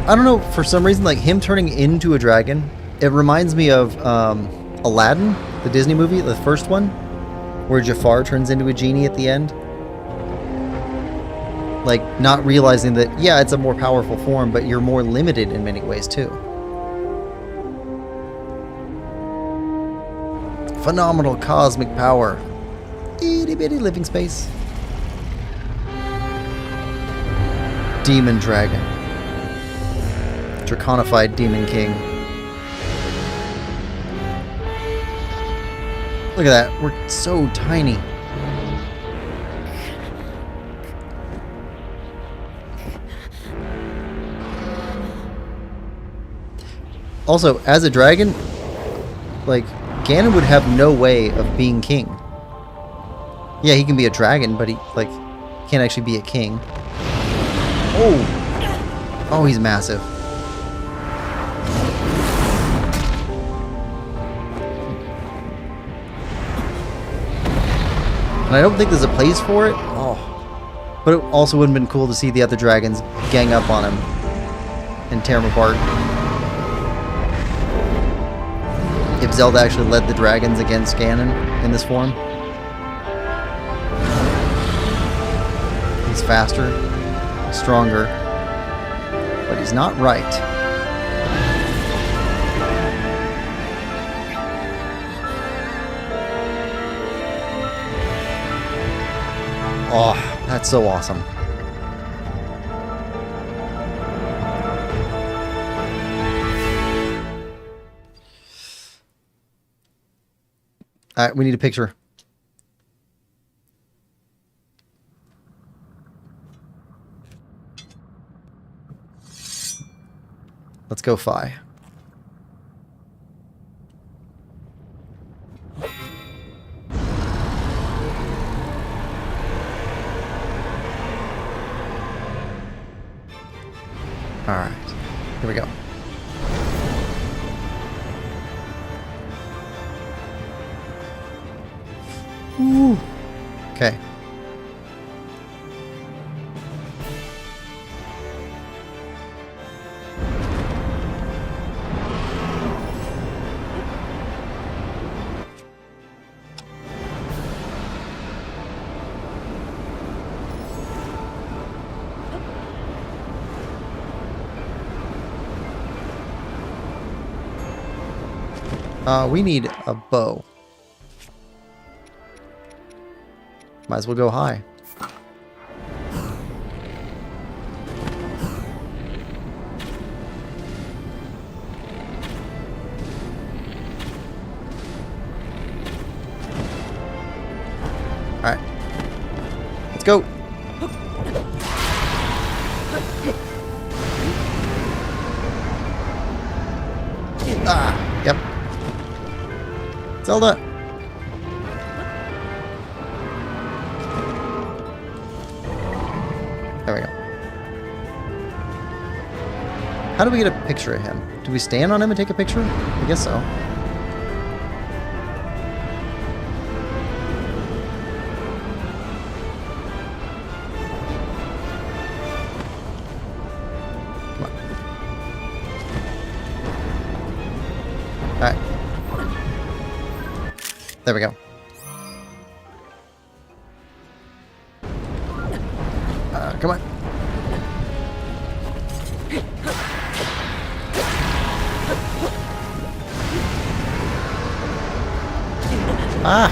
I don't know, for some reason, like him turning into a dragon, it reminds me of Aladdin, the Disney movie, the first one, where Jafar turns into a genie at the end. Like, not realizing that, yeah, it's a more powerful form, but you're more limited in many ways, too. Phenomenal cosmic power. Itty bitty living space. Demon dragon. Draconified Demon King. Look at that. We're so tiny. Also, as a dragon, like, Ganon would have no way of being king. Yeah, he can be a dragon, but he, like, can't actually be a king. Oh! Oh, he's massive. And I don't think there's a place for it. Oh. But it also would have been cool to see the other dragons gang up on him and tear him apart. If Zelda actually led the dragons against Ganon in this form. He's faster, stronger, but he's not right. Oh, that's so awesome. Alright, we need a picture. Let's go Fi. Alright, here we go. Ooh. Okay. We need a bow. Might as well go high. Alright. Let's go. Ah, yep. Zelda! There we go. How do we get a picture of him? Do we stand on him and take a picture? I guess so. Come on. Alright. There we go. Come on. Ah!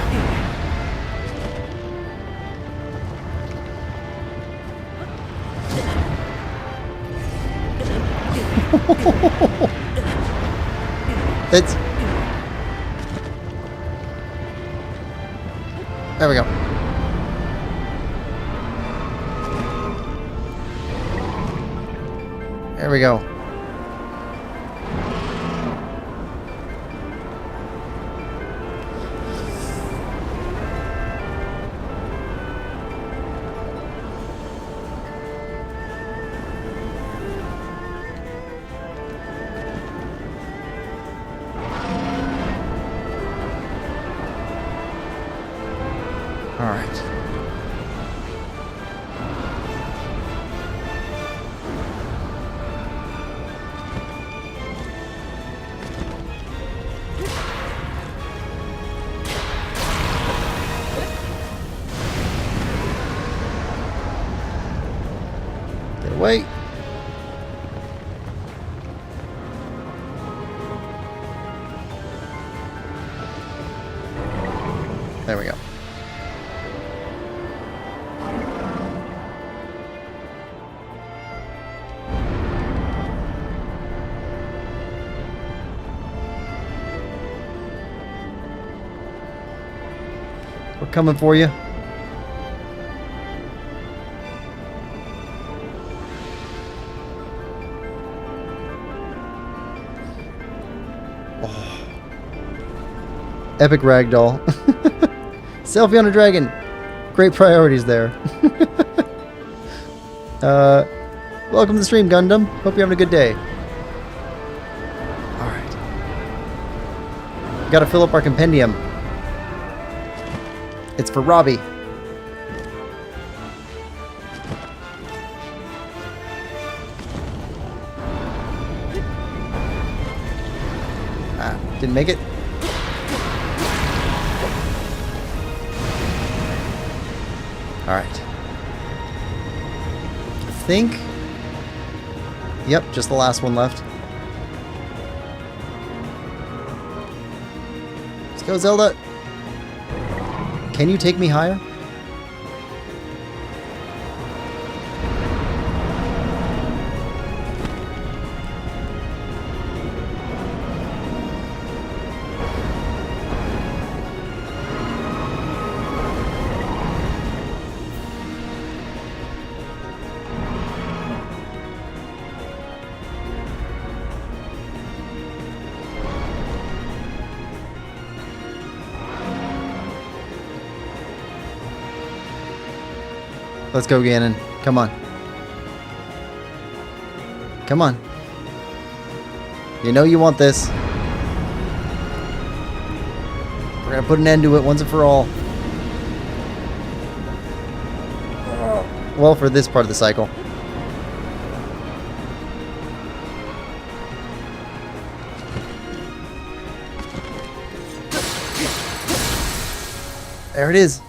It's... There we go. There we go. All right. Get away. There we go. We're coming for you. Oh. Epic ragdoll. Selfie on a dragon. Great priorities there. Welcome to the stream, Gundam. Hope you're having a good day. Alright. Gotta fill up our compendium. It's for Robbie. Ah, didn't make it. Alright. I think... Yep, just the last one left. Let's go, Zelda! Can you take me higher? Let's go, Ganon. Come on. Come on. You know you want this. We're gonna put an end to it once and for all. Well, for this part of the cycle. There it is.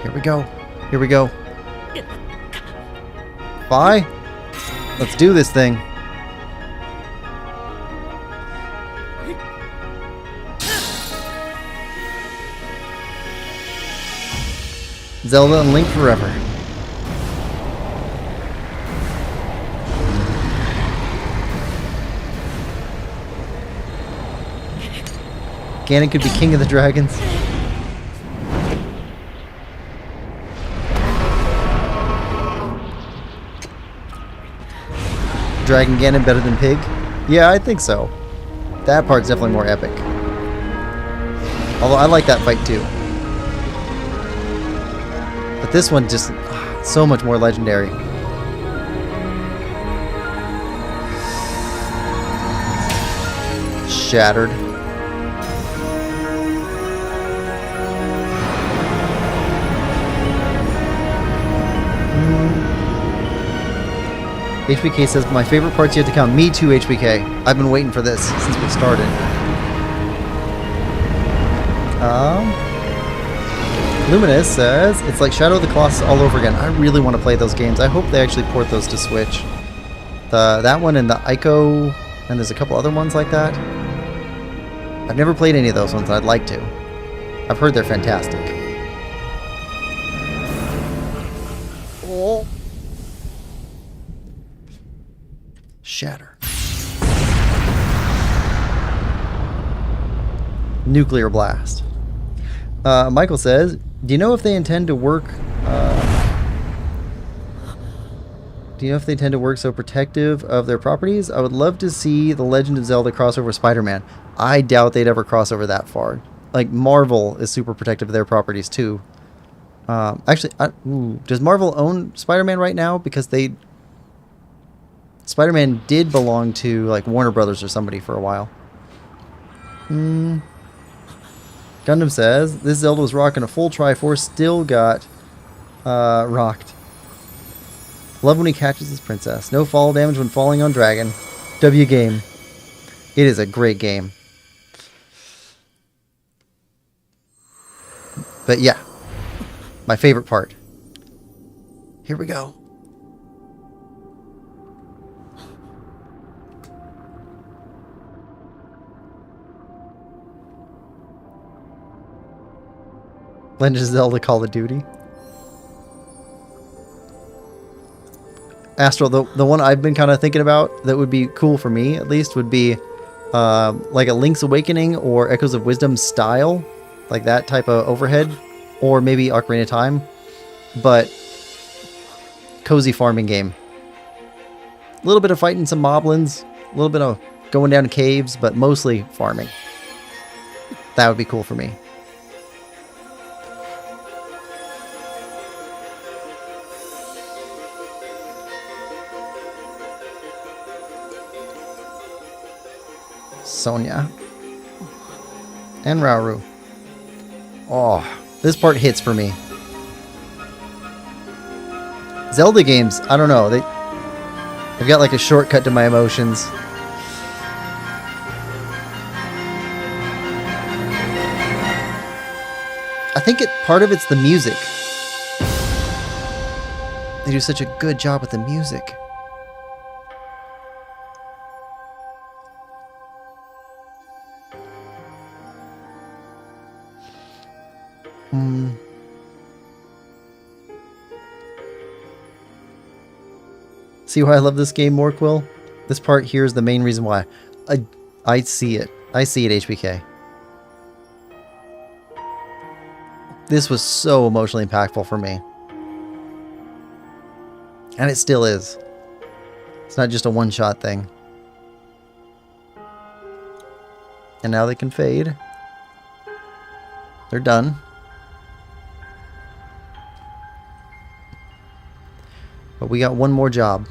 Here we go. Here we go. Bye. Let's do this thing. Zelda and Link forever. Ganon could be king of the dragons. Dragon Ganon better than Pig? Yeah, I think so. That part's definitely more epic. Although I like that fight too. But this one just so much more legendary. Shattered. HBK says, my favorite part's yet to come. Me too, HBK. I've been waiting for this since we started. Luminous says, it's like Shadow of the Colossus all over again. I really want to play those games. I hope they actually port those to Switch. That one and the Ico, and there's a couple other ones like that. I've never played any of those ones, and I'd like to. I've heard they're fantastic. Oh. Shatter. Nuclear blast. Michael says, do you know if they intend to work so protective of their properties? I would love to see the Legend of Zelda crossover with Spider-Man. I doubt they'd ever cross over that far. Like, Marvel is super protective of their properties too. Actually, does Marvel own Spider-Man right now? Because Spider-Man did belong to like Warner Brothers or somebody for a while. Gundam says, this Zelda was rocking a full Triforce, still got rocked. Love when he catches his princess. No fall damage when falling on dragon. W game. It is a great game. But yeah, my favorite part. Here we go. Legend of Zelda Call of Duty. Astral, the one I've been kind of thinking about that would be cool for me, at least, would be like a Link's Awakening or Echoes of Wisdom style. Like that type of overhead. Or maybe Ocarina of Time. But cozy farming game. A little bit of fighting some moblins. A little bit of going down caves, but mostly farming. That would be cool for me. Sonia. And Rauru. Oh, this part hits for me. Zelda games, I don't know. They've got like a shortcut to my emotions. I think part of it's the music. They do such a good job with the music. See why I love this game more, Quill? This part here is the main reason why. I see it. I see it, HBK. This was so emotionally impactful for me. And it still is. It's not just a one-shot thing. And now they can fade. They're done. But we got one more job.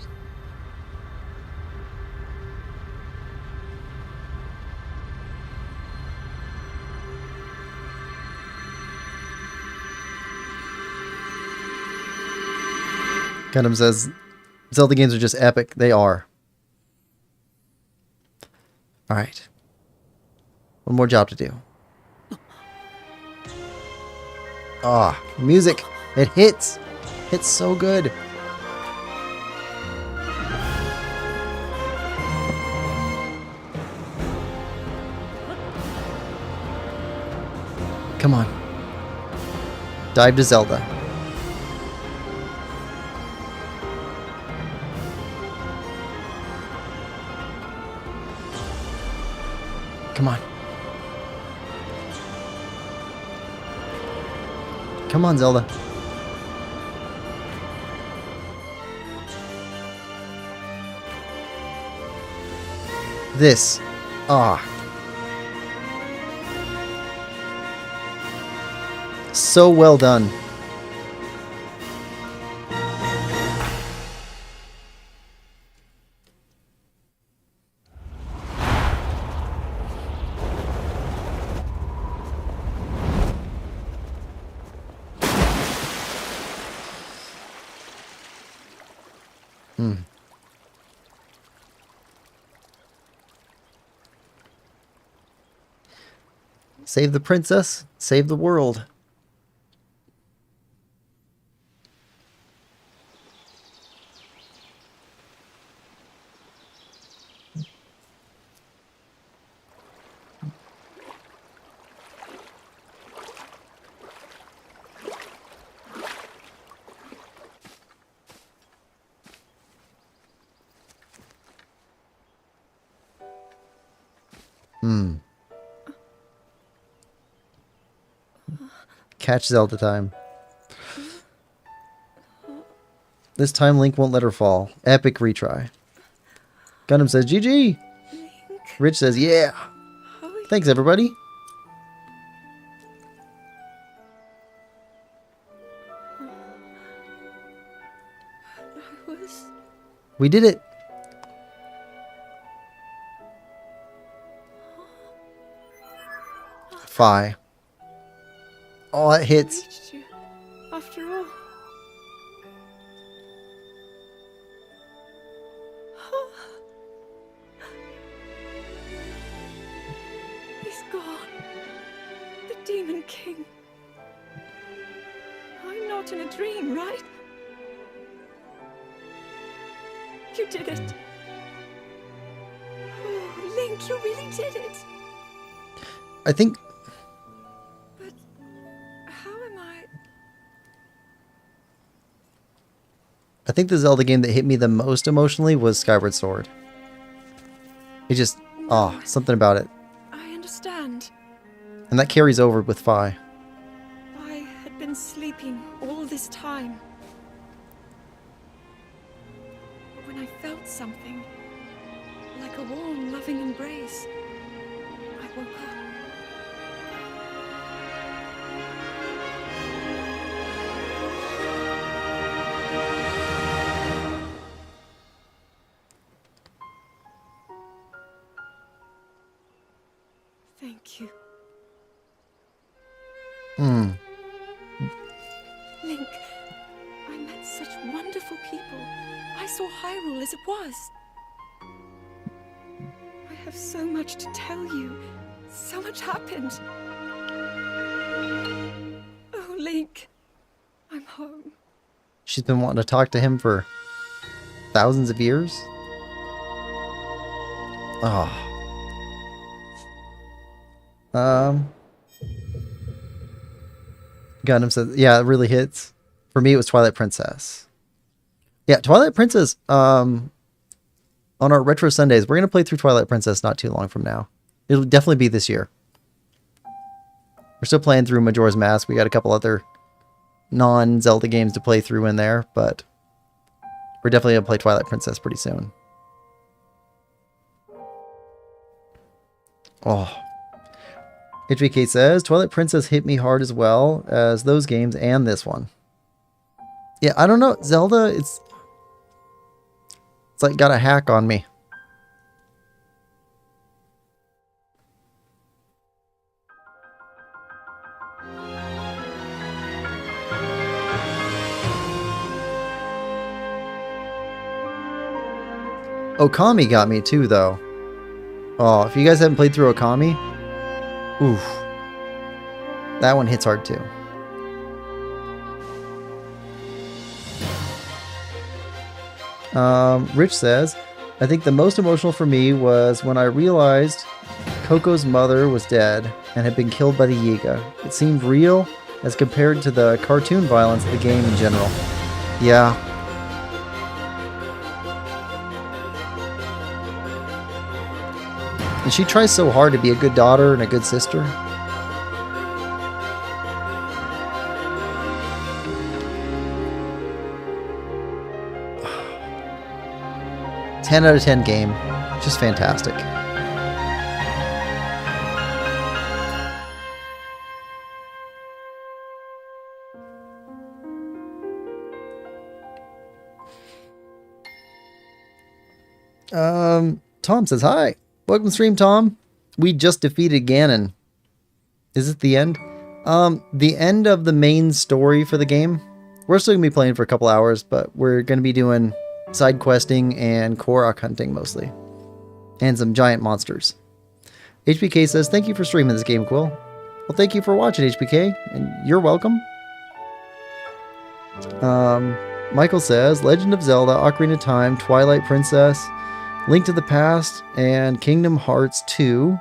Gundam says, Zelda games are just epic. They are. Alright. One more job to do. Ah, music. It hits. It's so good. Come on. Dive to Zelda. Come on. Come on, Zelda. This. Ah. So well done. Save the princess, save the world. Catch Zelda time. This time Link won't let her fall. Epic retry. Gundam says GG. Rich says yeah. Thanks everybody. We did it. Fi. Oh, it hits. Reached you, after all. He's gone. The Demon King. I'm not in a dream, right? You did it. Oh, Link, you really did it. I think But how am I? the Zelda game that hit me the most emotionally was Skyward Sword. It just, something about it. I understand. And that carries over with Fi. I had been sleeping all this time. But when I felt something, like a warm, loving embrace, I woke up. Thank you. Hmm. Link, I met such wonderful people. I saw Hyrule as it was. I have so much to tell you. So much happened. Oh, Link, I'm home. She's been wanting to talk to him for thousands of years. Oh. Gundam says, yeah, it really hits. For me, it was Twilight Princess. Yeah, Twilight Princess, on our Retro Sundays, we're going to play through Twilight Princess not too long from now. It'll definitely be this year. We're still playing through Majora's Mask. We got a couple other non-Zelda games to play through in there, but we're definitely going to play Twilight Princess pretty soon. Oh. HBK says, Twilight Princess hit me hard as well as those games and this one. Yeah, I don't know. Zelda, it's like got a hack on me. Okami got me too, though. Oh, if you guys haven't played through Okami, oof. That one hits hard too. Rich says, I think the most emotional for me was when I realized Coco's mother was dead and had been killed by the Yiga. It seemed real as compared to the cartoon violence of the game in general. Yeah. And she tries so hard to be a good daughter and a good sister. Ten out of 10 game. Just fantastic. Tom says, hi. Welcome to stream, Tom. We just defeated Ganon. Is it the end? The end of the main story for the game. We're still going to be playing for a couple hours, but we're going to be doing side questing and Korok hunting mostly. And some giant monsters. HBK says, thank you for streaming this game, Quill. Well, thank you for watching, HBK. And you're welcome. Michael says, Legend of Zelda, Ocarina of Time, Twilight Princess, Link to the Past, and Kingdom Hearts 2,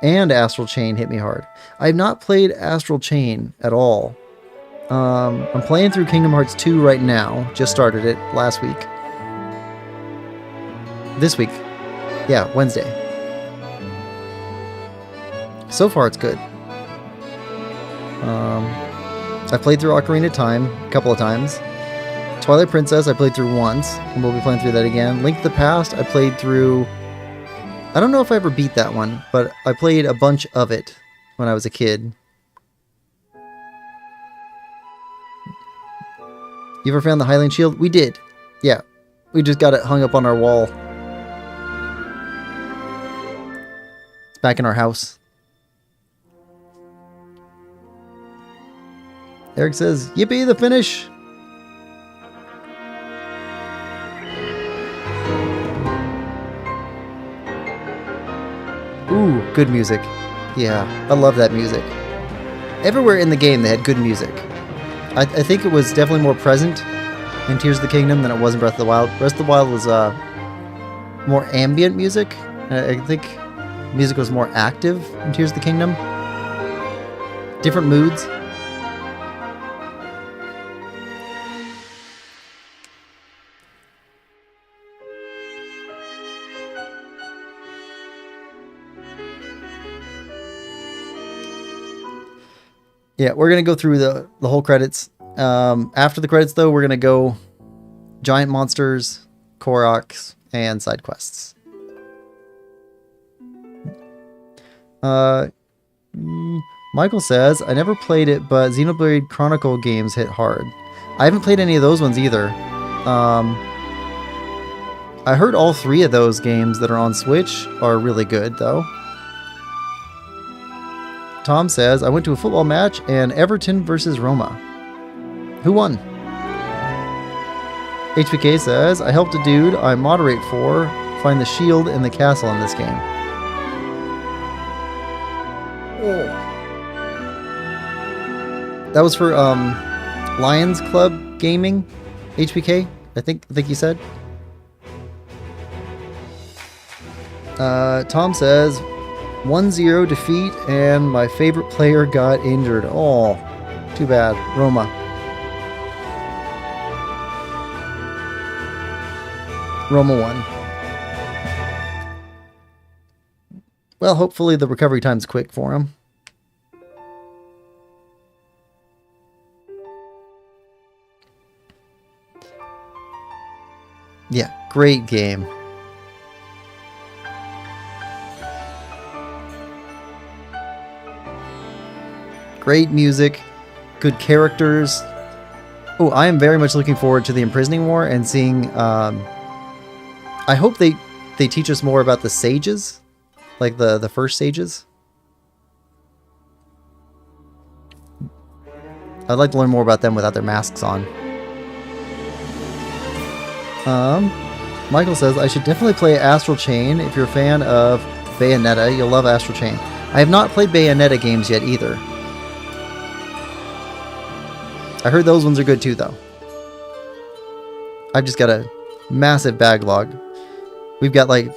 and Astral Chain hit me hard. I have not played Astral Chain at all. I'm playing through Kingdom Hearts 2 right now. Just started it last week. This week. Yeah, Wednesday. So far, it's good. I've played through Ocarina of Time a couple of times. Twilight Princess I played through once, and we'll be playing through that again. Link to the Past I played through... I don't know if I ever beat that one, but I played a bunch of it when I was a kid. You ever found the Hylian Shield? We did. Yeah. We just got it hung up on our wall. It's back in our house. Eric says, yippee, the finish! Ooh, good music. Yeah, I love that music. Everywhere in the game they had good music. I think it was definitely more present in Tears of the Kingdom than it was in Breath of the Wild. Breath of the Wild was more ambient music. I think music was more active in Tears of the Kingdom. Different moods. Yeah, we're going to go through the whole credits. After the credits, though, we're going to go giant monsters, Koroks, and side quests. Michael says, I never played it, but Xenoblade Chronicle games hit hard. I haven't played any of those ones either. I heard all three of those games that are on Switch are really good, though. Tom says, I went to a football match and Everton versus Roma. Who won? HPK says, I helped a dude I moderate for find the shield in the castle in this game. Oh. That was for Lions Club Gaming, HPK, I think you said. Tom says, 1-0 defeat and my favorite player got injured. Oh, too bad. Roma. Roma won. Well, hopefully the recovery time's quick for him. Yeah, great game. Great music, good characters. Oh, I am very much looking forward to the Imprisoning War and seeing... I hope they teach us more about the sages, like the first sages. I'd like to learn more about them without their masks on. Michael says, I should definitely play Astral Chain. If you're a fan of Bayonetta, you'll love Astral Chain. I have not played Bayonetta games yet either. I heard those ones are good too, though. I've just got a massive backlog. We've got like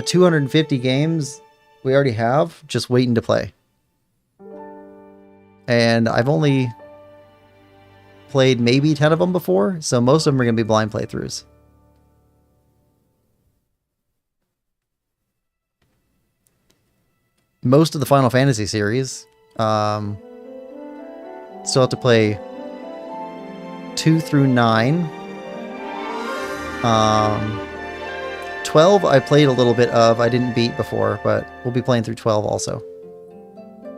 250 games we already have just waiting to play. And I've only played maybe 10 of them before, so most of them are going to be blind playthroughs. Most of the Final Fantasy series. Still have to play 2 through 9. 12 I played a little bit of. I didn't beat before, but we'll be playing through 12 also.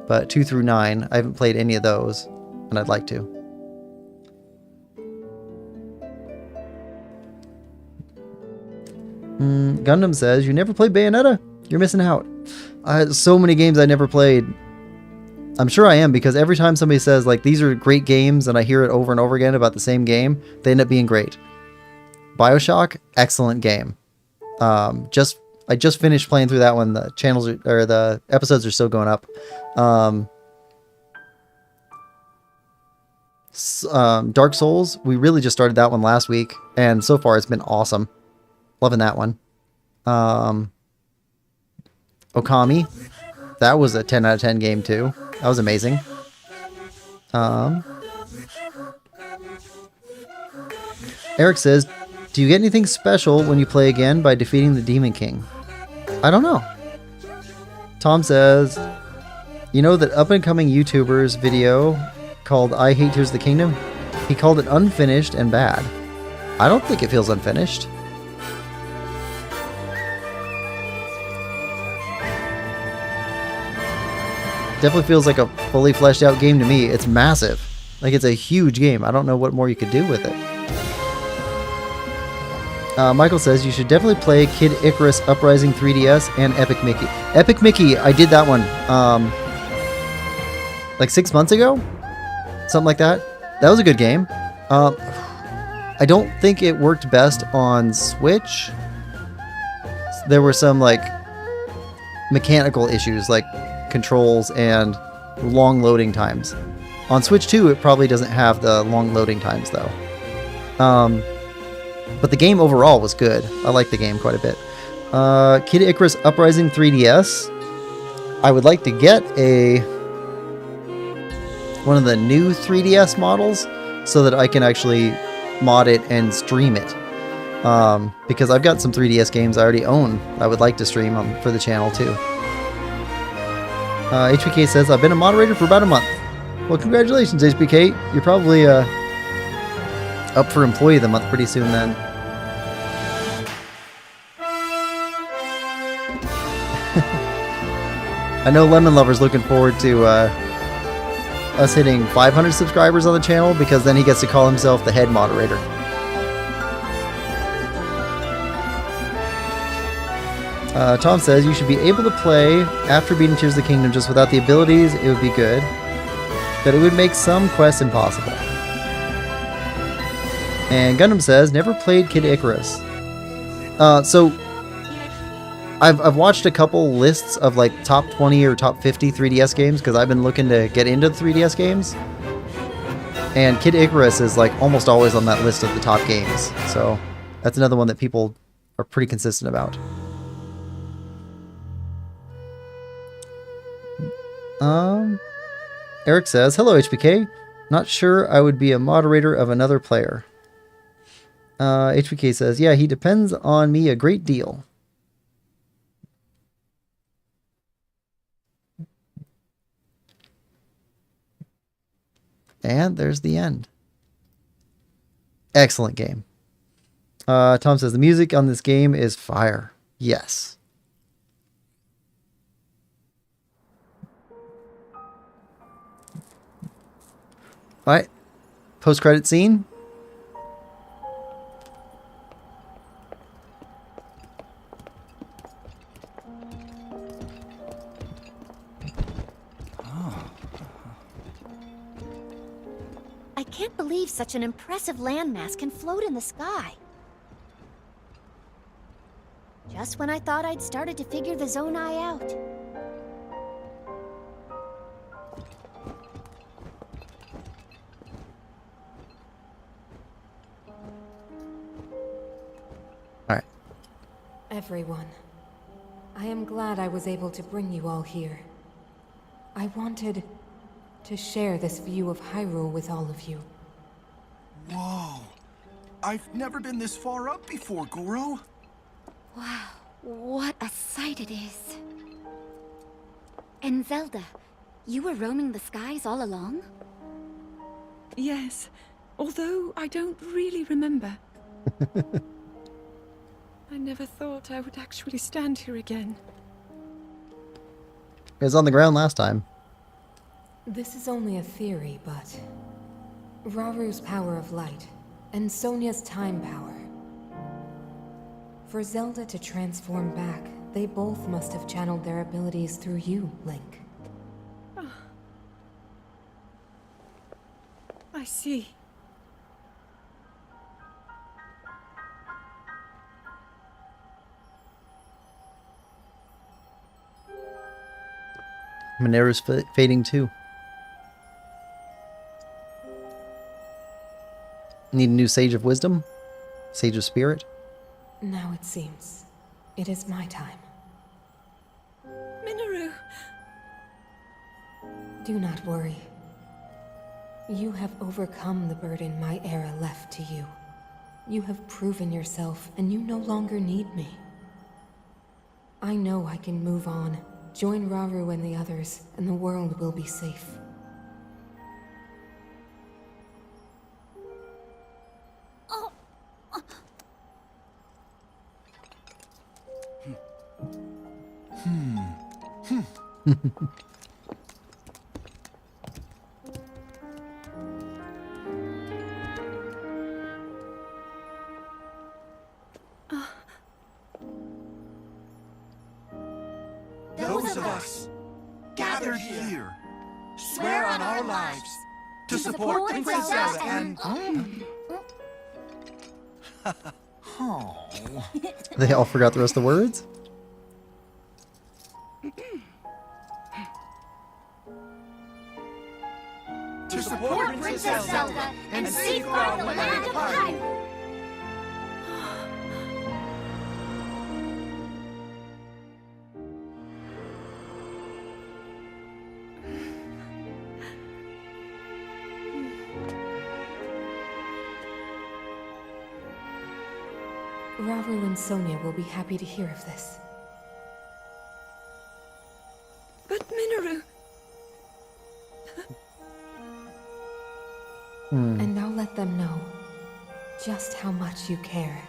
But 2 through 9, I haven't played any of those, and I'd like to. Gundam says, you never played Bayonetta? You're missing out. So many games I never played. I'm sure I am, because every time somebody says, like, these are great games, and I hear it over and over again about the same game, they end up being great. BioShock, excellent game. I just finished playing through that one. The channels or the episodes are still going up. Dark Souls, we really just started that one last week, and so far it's been awesome. Loving that one. Okami, that was a 10 out of 10 game too. That was amazing. Eric says, do you get anything special when you play again by defeating the Demon King? I don't know. Tom says, you know that up-and-coming YouTuber's video called I Hate Tears of the Kingdom? He called it unfinished and bad. I don't think it feels unfinished. Definitely feels like a fully fleshed out game to me. It's massive. Like, it's a huge game. I don't know what more you could do with it. Michael says you should definitely play Kid Icarus Uprising 3DS and Epic Mickey. Epic Mickey, I did that one like 6 months ago? Something like that. That was a good game. I don't think it worked best on Switch. There were some like mechanical issues like controls and long loading times. On Switch 2, it probably doesn't have the long loading times though. But the game overall was good. I like the game quite a bit. Kid Icarus Uprising 3DS. I would like to get one of the new 3DS models so that I can actually mod it and stream it. Because I've got some 3DS games I already own. I would like to stream them for the channel too. HBK says, I've been a moderator for about a month. Well, congratulations, HBK. You're probably up for Employee of the Month pretty soon then. I know Lemon Lover's looking forward to us hitting 500 subscribers on the channel, because then he gets to call himself the head moderator. Tom says you should be able to play after beating Tears of the Kingdom just without the abilities. It would be good, but it would make some quests impossible. And Gundam says never played Kid Icarus. So I've watched a couple lists of like top 20 or top 50 3DS games because I've been looking to get into the 3DS games. And Kid Icarus is like almost always on that list of the top games. So that's another one that people are pretty consistent about. Eric says, hello HBK. Not sure I would be a moderator of another player. HBK says, yeah, he depends on me a great deal. And there's the end. Excellent game. Tom says, the music on this game is fire. Yes. Alright. Post-credit scene. I can't believe such an impressive landmass can float in the sky. Just when I thought I'd started to figure the Zonai out. Alright. Everyone, I am glad I was able to bring you all here. I wanted to share this view of Hyrule with all of you. Whoa. I've never been this far up before, Goro. Wow, what a sight it is. And Zelda, you were roaming the skies all along? Yes, although I don't really remember. I never thought I would actually stand here again. It was on the ground last time. This is only a theory, but Raru's power of light and Sonia's time power. For Zelda to transform back, they both must have channeled their abilities through you, Link. I see. Mineru's fading too. Need a new Sage of Wisdom? Sage of Spirit? Now it seems it is my time. Minoru! Do not worry. You have overcome the burden my era left to you. You have proven yourself, and you no longer need me. I know I can move on, join Raru and the others, and the world will be safe. Those of us gathered here swear on our lives to support Princess Zelda and... Oh. They all forgot the rest of the words? To support Princess Zelda and safeguard the land of Hyrule. Raru and Sonia will be happy to hear of this. But Minoru! And I'll let them know just how much you care.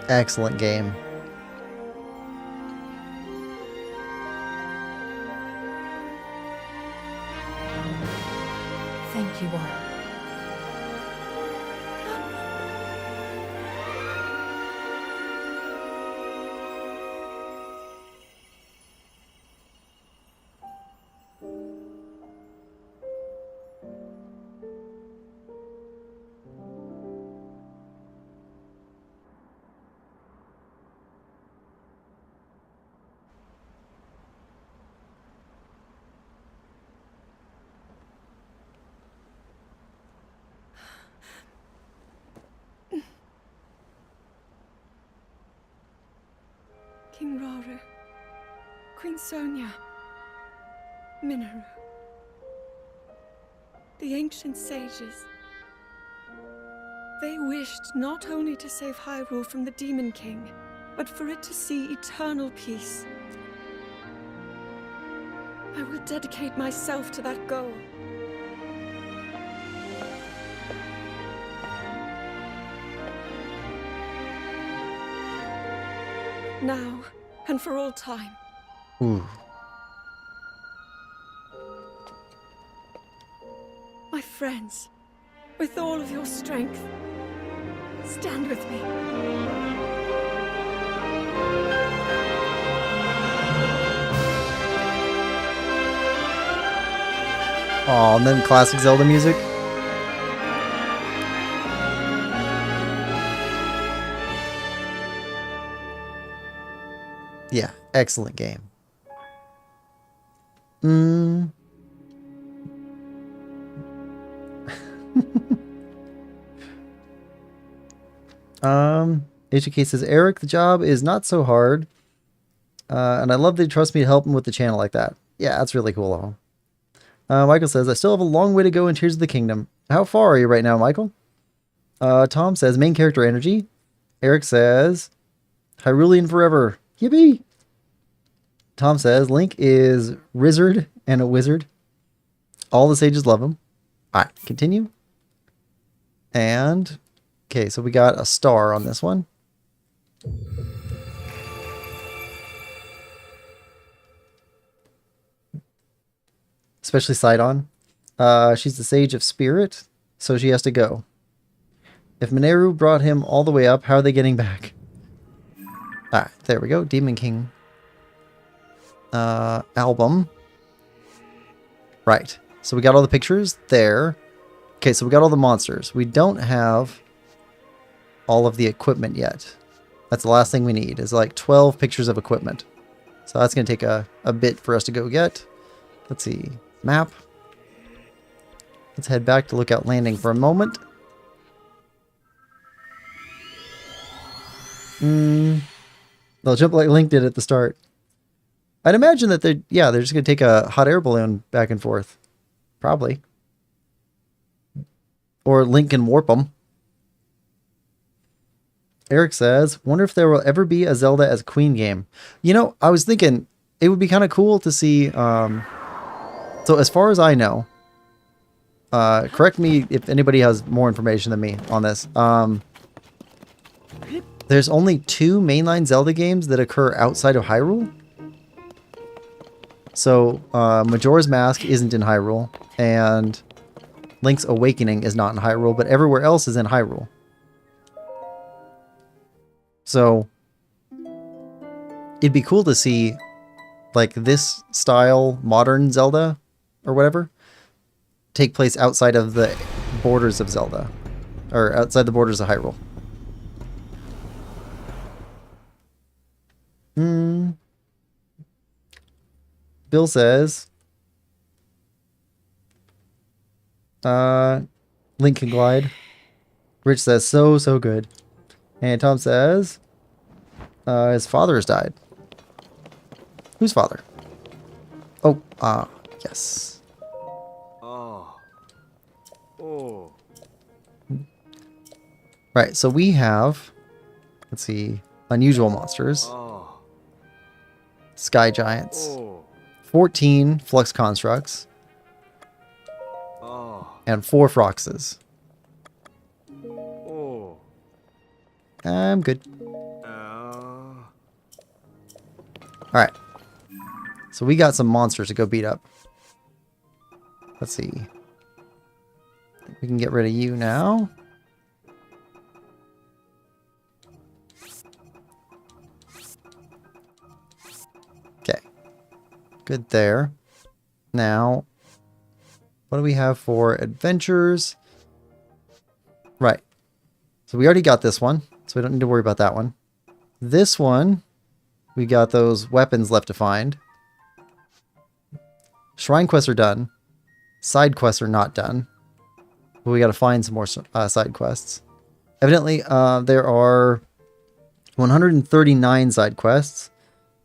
Excellent game. think you are. King Raru, Queen Sonia, Minoru. The ancient sages. They wished not only to save Hyrule from the Demon King, but for it to see eternal peace. I will dedicate myself to that goal. Now, and for all time. Ooh. My friends, with all of your strength, stand with me. Oh, and then classic Zelda music. Yeah, excellent game. HK says, Eric, the job is not so hard. And I love that you trust me to help him with the channel like that. Yeah, that's really cool of him. Michael says, I still have a long way to go in Tears of the Kingdom. How far are you right now, Michael? Tom says, main character energy. Eric says, Hyrulean forever. Yippee! Tom says, Link is Rizzard and a wizard. All the sages love him. Alright, continue. And, okay, so we got a star on this one. Especially Sidon. She's the Sage of Spirit, so she has to go. If Mineru brought him all the way up, how are they getting back? Alright, there we go. Demon King. Album. Right. So we got all the pictures there. Okay, so we got all the monsters. We don't have all of the equipment yet. That's the last thing we need, is like 12 pictures of equipment. So that's going to take a bit for us to go get. Let's see. Map. Let's head back to Lookout Landing for a moment. They'll jump like Link did at the start. I'd imagine that they're just going to take a hot air balloon back and forth. Probably. Or Link can warp them. Eric says, wonder if there will ever be a Zelda as Queen game. You know, I was thinking it would be kind of cool to see. So as far as I know, correct me if anybody has more information than me on this. There's only 2 mainline Zelda games that occur outside of Hyrule. So Majora's Mask isn't in Hyrule, and Link's Awakening is not in Hyrule, but everywhere else is in Hyrule. So it'd be cool to see like this style modern Zelda or whatever take place outside of the borders of Zelda, or outside the borders of Hyrule. Bill says Link can glide. Rich says so good. And Tom says his father has died. Whose father? Oh, yes. Right, so we have, let's see, unusual monsters. Sky Giants. 14 Flux Constructs. And 4 Froxes. I'm good. Alright. So we got some monsters to go beat up. Let's see. We can get rid of you now. Okay. Good there. Now, what do we have for adventures? Right. So we already got this one, so we don't need to worry about that one. This one, we got those weapons left to find. Shrine quests are done. Side quests are not done. But we got to find some more side quests. Evidently, there are 139 side quests.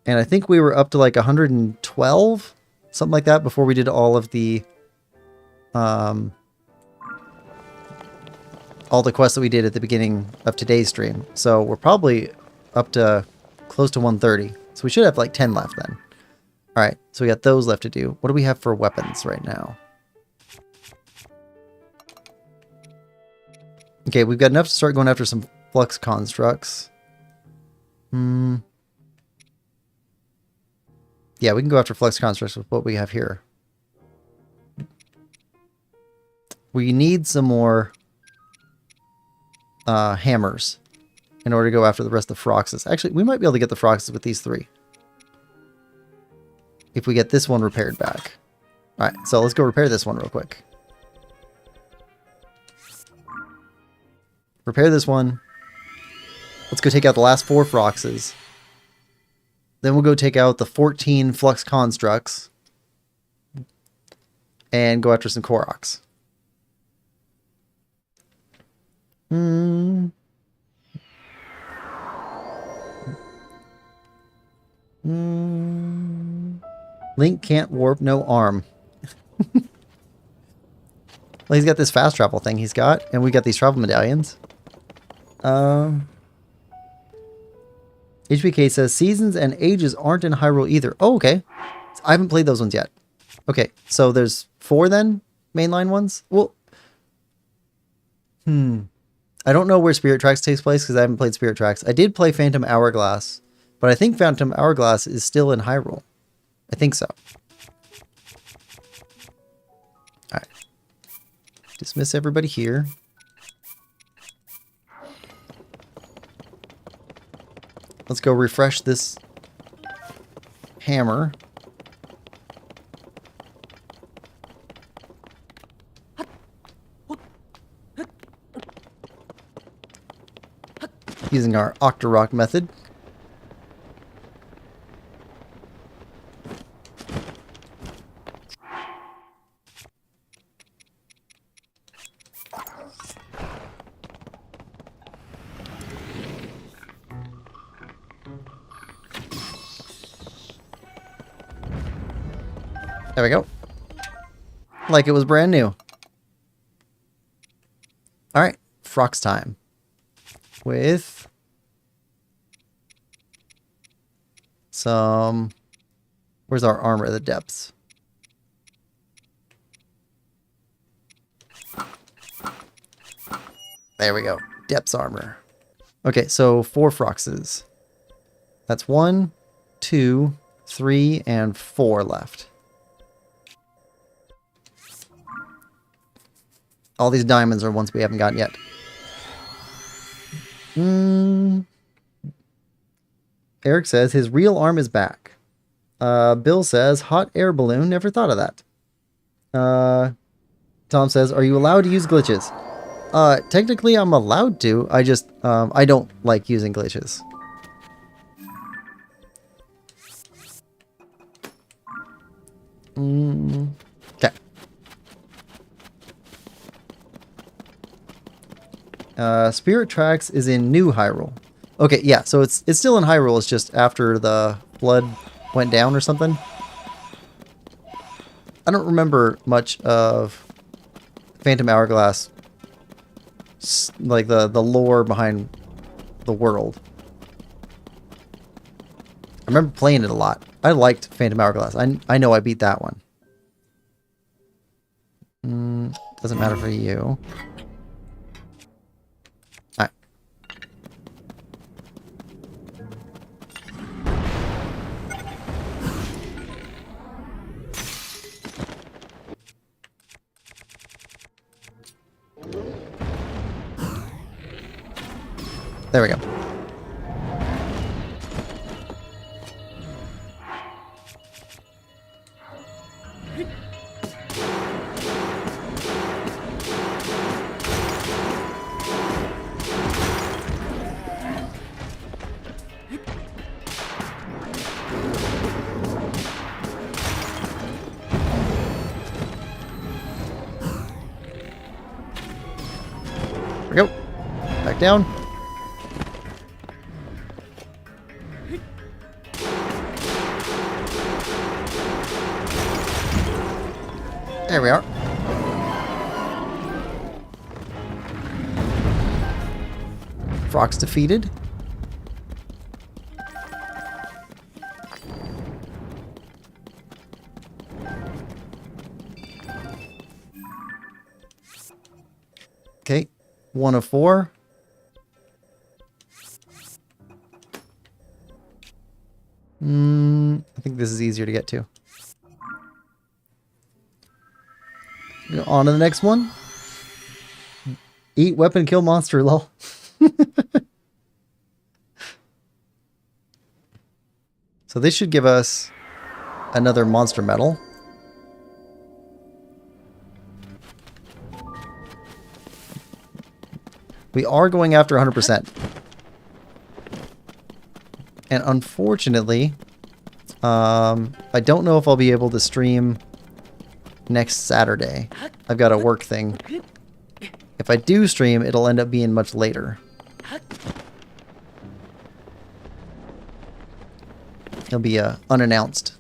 And I think we were up to like 112, something like that, before we did all of the quests that we did at the beginning of today's stream. So we're probably up to close to 130. So we should have like 10 left then. All right, so we got those left to do. What do we have for weapons right now? Okay, we've got enough to start going after some flux constructs. Yeah, we can go after flux constructs with what we have here. We need some more hammers in order to go after the rest of the Froxes. Actually, we might be able to get the Froxes with these 3. If we get this one repaired back. Alright, so let's go repair this one real quick. Repair this one. Let's go take out the last 4 Froxes. Then we'll go take out the 14 Flux Constructs. And go after some Koroks. Link can't warp, no arm. Well, he's got this fast travel thing he's got, and we got these travel medallions. HBK says seasons and ages aren't in Hyrule either. Oh, okay. I haven't played those ones yet. Okay, so there's 4 then? Mainline ones? Well, I don't know where Spirit Tracks takes place because I haven't played Spirit Tracks. I did play Phantom Hourglass, but I think Phantom Hourglass is still in Hyrule. I think so. Alright. Dismiss everybody here. Let's go refresh this hammer. Using our Octorock method. There we go. Like it was brand new. Alright, Frox time. With some... Where's our armor at the depths? There we go. Depths armor. Okay, so 4 Froxes. That's 1, 2, 3, and 4 left. All these diamonds are ones we haven't gotten yet. Eric says his real arm is back. Bill says hot air balloon. Never thought of that. Tom says, are you allowed to use glitches? Technically I'm allowed to. I just, I don't like using glitches. Okay. Spirit Tracks is in New Hyrule. Okay, yeah, so it's still in Hyrule, it's just after the flood went down or something. I don't remember much of Phantom Hourglass, like the lore behind the world. I remember playing it a lot. I liked Phantom Hourglass. I know I beat that one. Doesn't matter for you. Alright. There we go. There we go. Back down. There we are. Frog's defeated. Okay, 1 of 4. I think this is easier to get to. Go on to the next one. Eat weapon, kill monster, lol. So this should give us another monster medal. We are going after 100%. And unfortunately, I don't know if I'll be able to stream next Saturday. I've got a work thing. If I do stream, it'll end up being much later. It'll be unannounced.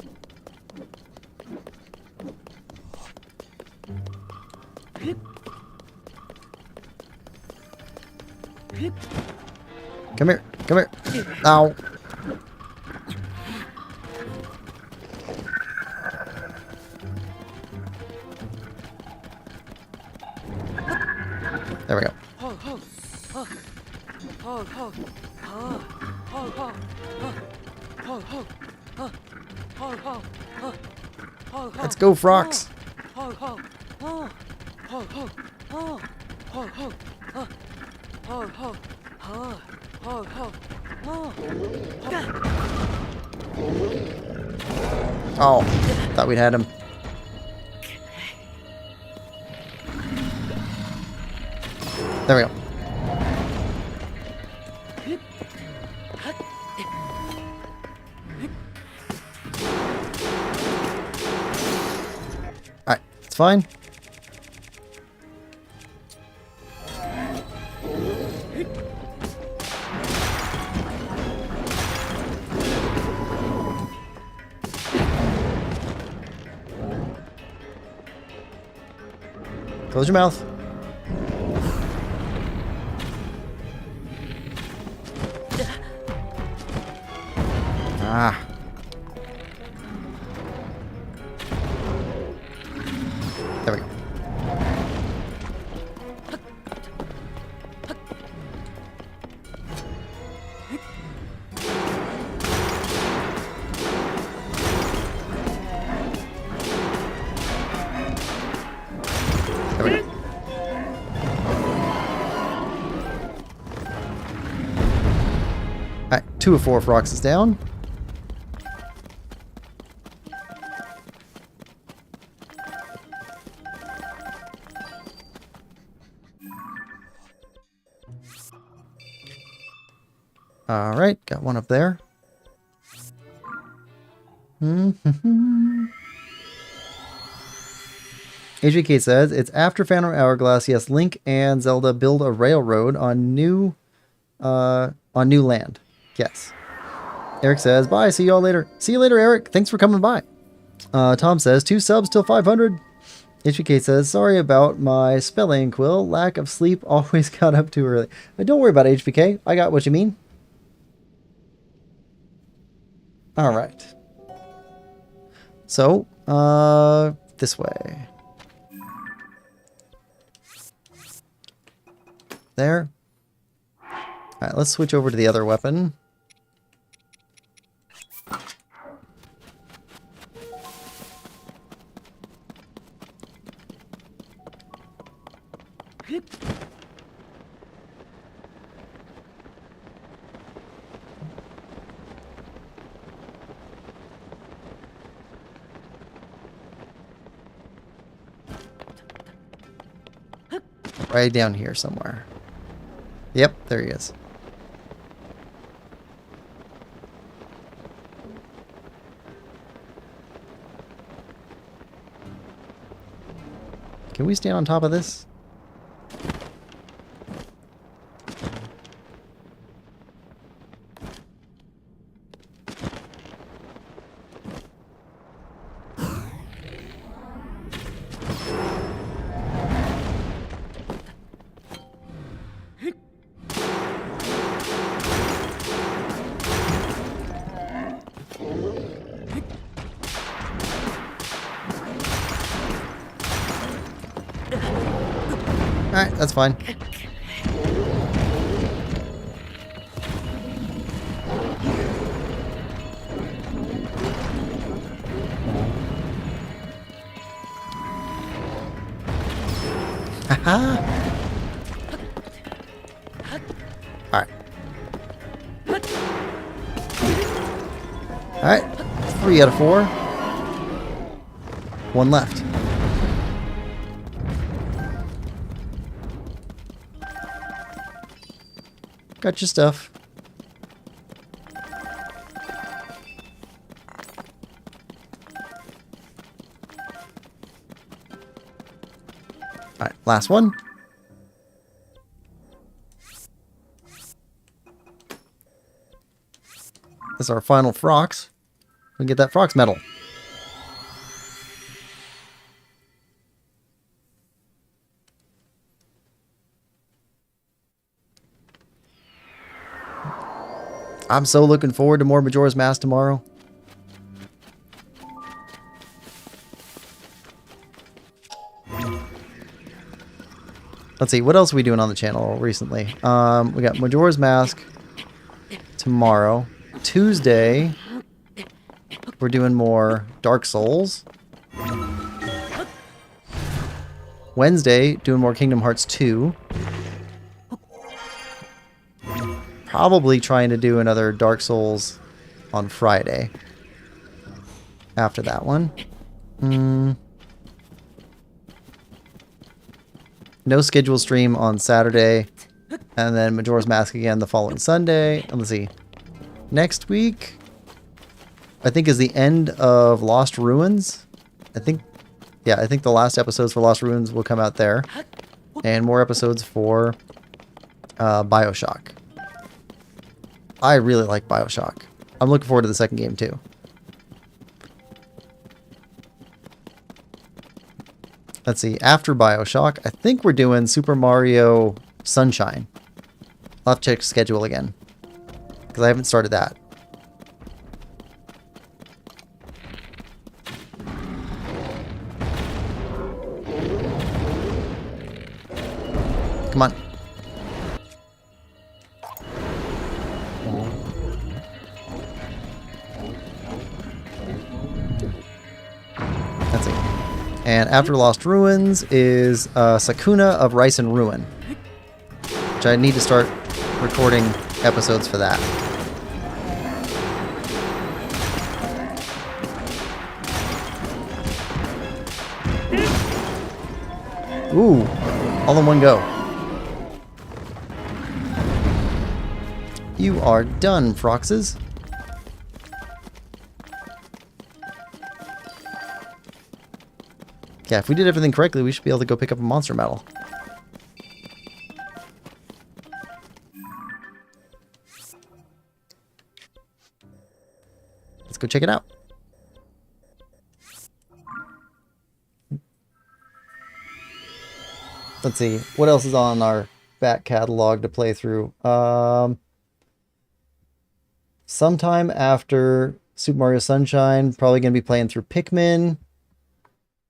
Come here. Come here. Ow. There we go. Let's go, frogs. Oh, thought we'd had him. There we go. Alright, it's fine. Close your mouth. Ah. There we go. There we go. Alright, 2 of 4 frogs is down. Alright, got one up there. HBK says, it's after Phantom Hourglass. Yes, Link and Zelda build a railroad on new land. Yes. Eric says, bye, see y'all later. See you later, Eric. Thanks for coming by. Tom says, 2 subs till 500. HBK says, sorry about my spelling, Quill. Lack of sleep, always got up too early. But don't worry about it, HBK. I got what you mean. Alright. So, this way. There. Alright, let's switch over to the other weapon. Right down here somewhere. Yep, there he is. Can we stand on top of this? Alright, that's fine. Haha! Alright. Alright. 3 out of 4. 1 left. Got your stuff. Alright, last one. This is our final Frox. We can get that Frox medal. I'm so looking forward to more Majora's Mask tomorrow. Let's see, what else are we doing on the channel recently? We got Majora's Mask tomorrow. Tuesday, we're doing more Dark Souls. Wednesday, doing more Kingdom Hearts 2. Probably trying to do another Dark Souls on Friday. After that one. No scheduled stream on Saturday. And then Majora's Mask again the following Sunday. And let's see. Next week, I think, is the end of Lost Ruins. I think the last episodes for Lost Ruins will come out there. And more episodes for BioShock. I really like BioShock. I'm looking forward to the second game too. Let's see, after BioShock, I think we're doing Super Mario Sunshine. I'll have to check schedule again, because I haven't started that. Come on. Let's see. And after Lost Ruins is Sakuna of Rice and Ruin, which I need to start recording episodes for that. Ooh, all in one go. You are done, Froxes. Yeah, if we did everything correctly, we should be able to go pick up a monster medal. Let's go check it out. Let's see, what else is on our back catalog to play through? Sometime after Super Mario Sunshine, probably going to be playing through Pikmin.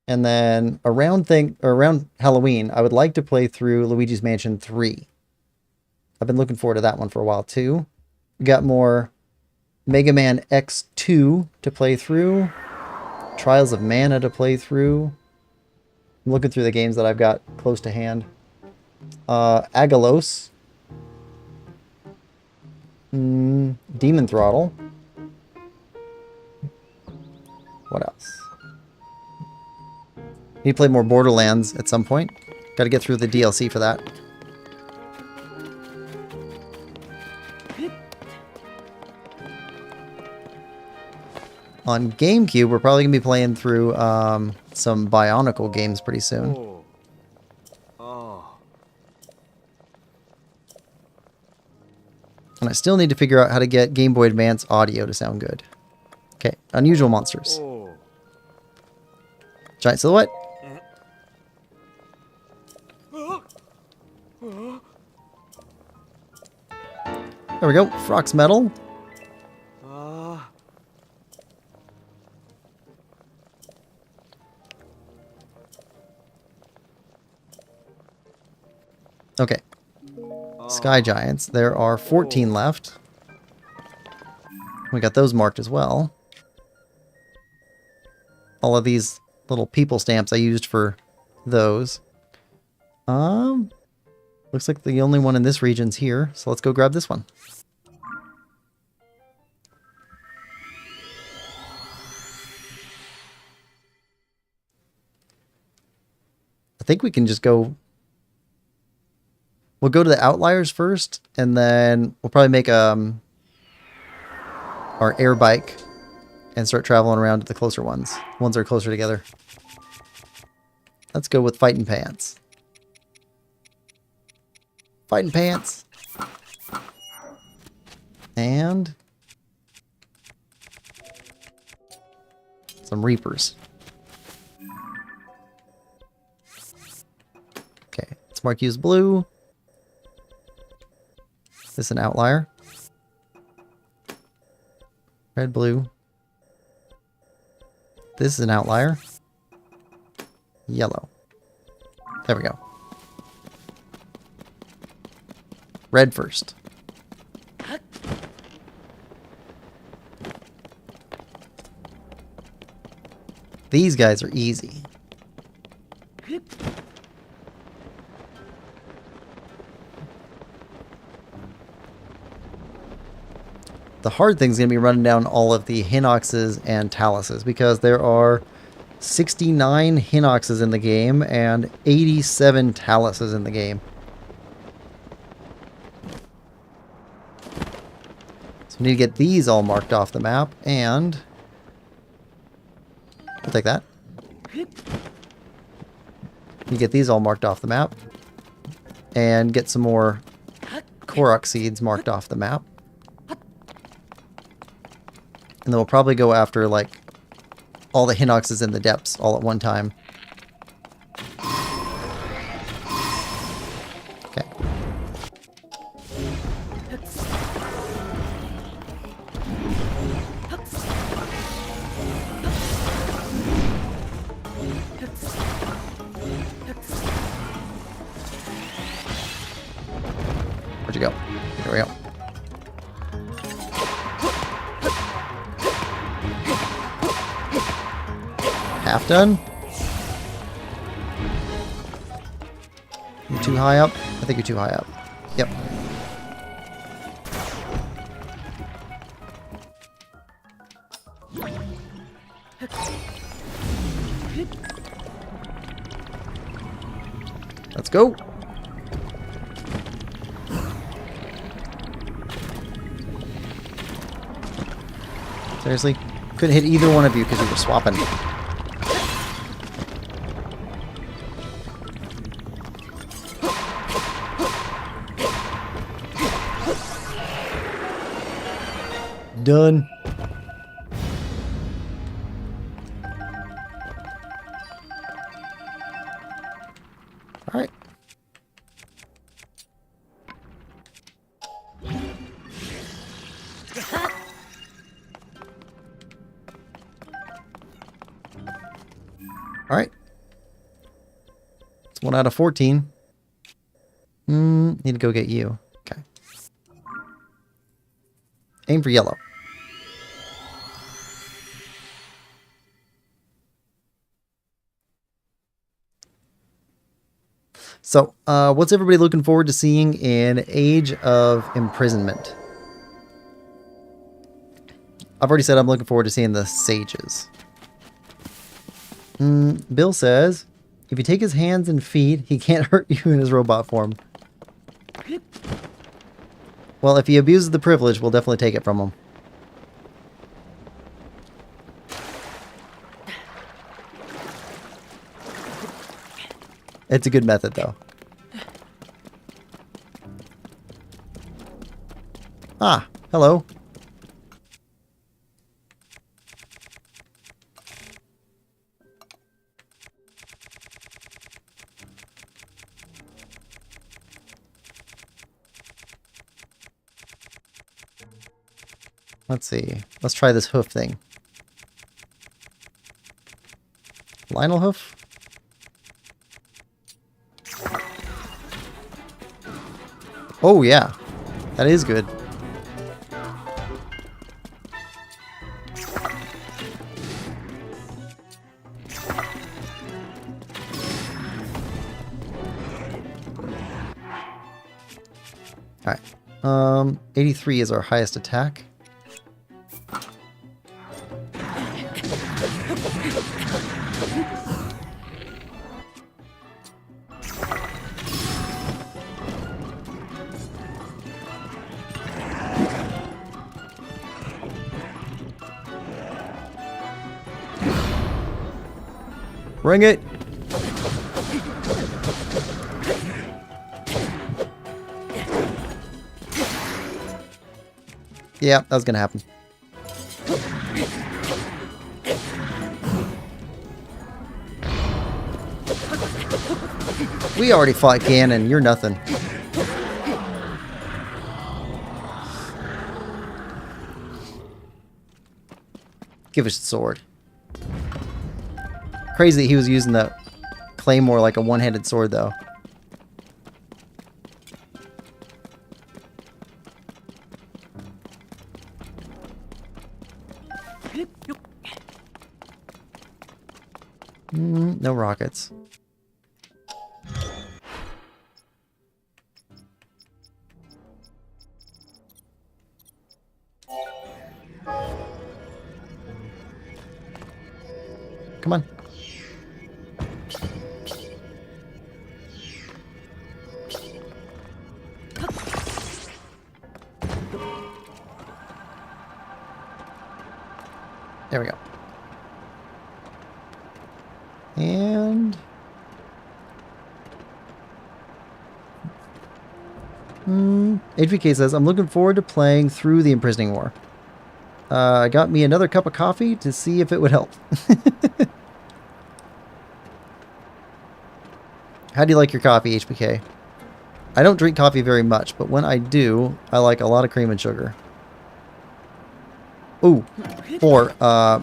And then around Halloween, I would like to play through Luigi's Mansion 3. I've been looking forward to that one for a while too. We got more Mega Man X2 to play through. Trials of Mana to play through. I'm looking through the games that I've got close to hand. Agalos. Demon Throttle. What else? Need to play more Borderlands at some point. Got to get through the DLC for that. On GameCube, we're probably going to be playing through some Bionicle games pretty soon. Oh. Oh. And I still need to figure out how to get Game Boy Advance audio to sound good. Okay, unusual monsters. Oh. Giant silhouette. There we go. Frox metal. Okay. Sky Giants. There are 14 left. We got those marked as well. All of these little people stamps I used for those. Looks like the only one in this region's here, so let's go grab this one. I think we can just go... We'll go to the outliers first, and then we'll probably make our air bike and start traveling around to the closer ones. Ones that are closer together. Let's go with Fighting Pants. Fighting Pants. And some Reapers. Okay, let's mark use blue. This is an outlier. Red, blue. This is an outlier. Yellow. There we go. Red first. These guys are easy. The hard thing is going to be running down all of the Hinoxes and Taluses, because there are 69 Hinoxes in the game and 87 Taluses in the game. So we need to get these all marked off the map, and I'll take that. You get these all marked off the map, and get some more Korok seeds marked off the map. And then we'll probably go after, like, all the Hinoxes in the depths all at one time. Okay. Where'd you go? There we go. Half done. You're too high up? I think you're too high up. Yep. Let's go. Seriously? Couldn't hit either one of you because you were swapping. Done. All right. All right. It's 1 out of 14. Need to go get you. Okay. Aim for yellow. So, what's everybody looking forward to seeing in Age of Imprisonment? I've already said I'm looking forward to seeing the sages. Bill says, If you take his hands and feet, he can't hurt you in his robot form. Well, if he abuses the privilege, we'll definitely take it from him. It's a good method, though. Ah, hello. Let's see. Let's try this hoof thing. Lionel hoof? Oh, yeah. That is good. Alright. 83 is our highest attack. Bring it! Yeah, that was gonna happen. We already fought Ganon, you're nothing. Give us the sword. Crazy that he was using the claymore like a one-handed sword, though. No rockets. Come on. There we go. And HVK says, I'm looking forward to playing through the Imprisoning War. I got me another cup of coffee to see if it would help. How do you like your coffee, HBK? I don't drink coffee very much, but when I do, I like a lot of cream and sugar. Ooh, or I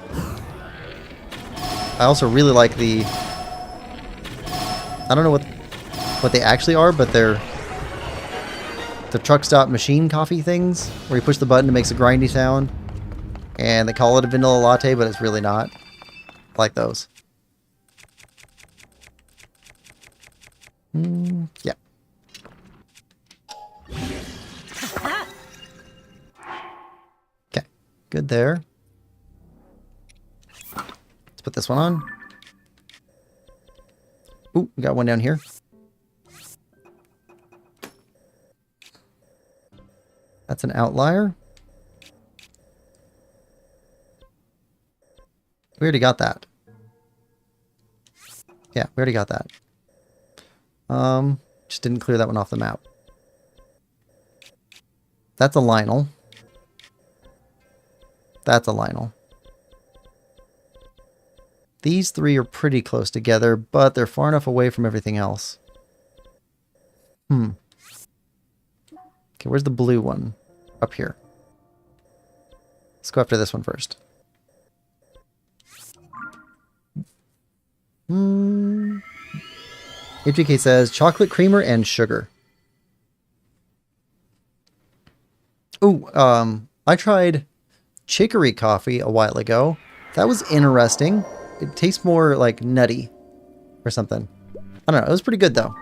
also really like the, I don't know what they actually are, but they're the truck stop machine coffee things, where you push the button, it makes a grindy sound, and they call it a vanilla latte, but it's really not. I like those. Yeah. Okay, good there. Let's put this one on. Ooh, we got one down here. That's an outlier. We already got that. Yeah, we already got that. Just didn't clear that one off the map. That's a Lionel. That's a Lionel. These three are pretty close together, but they're far enough away from everything else. Okay, where's the blue one? Up here. Let's go after this one first. HGK says chocolate creamer and sugar. Ooh, I tried chicory coffee a while ago. That was interesting. It tastes more like nutty or something. I don't know. It was pretty good though.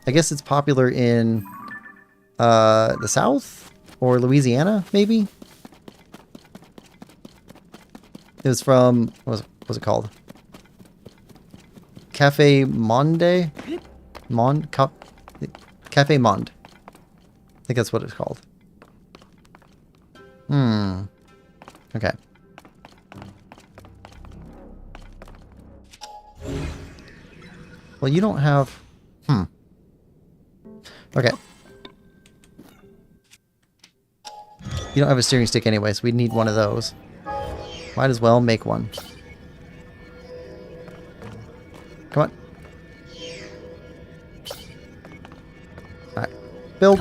I guess it's popular in the South or Louisiana, maybe. It was from, what was it called? Cafe Monde? Cafe Monde. I think that's what it's called. Okay. Well, you don't have... Okay. You don't have a steering stick anyway, so we'd need one of those. Might as well make one. Come on. Alright. Build.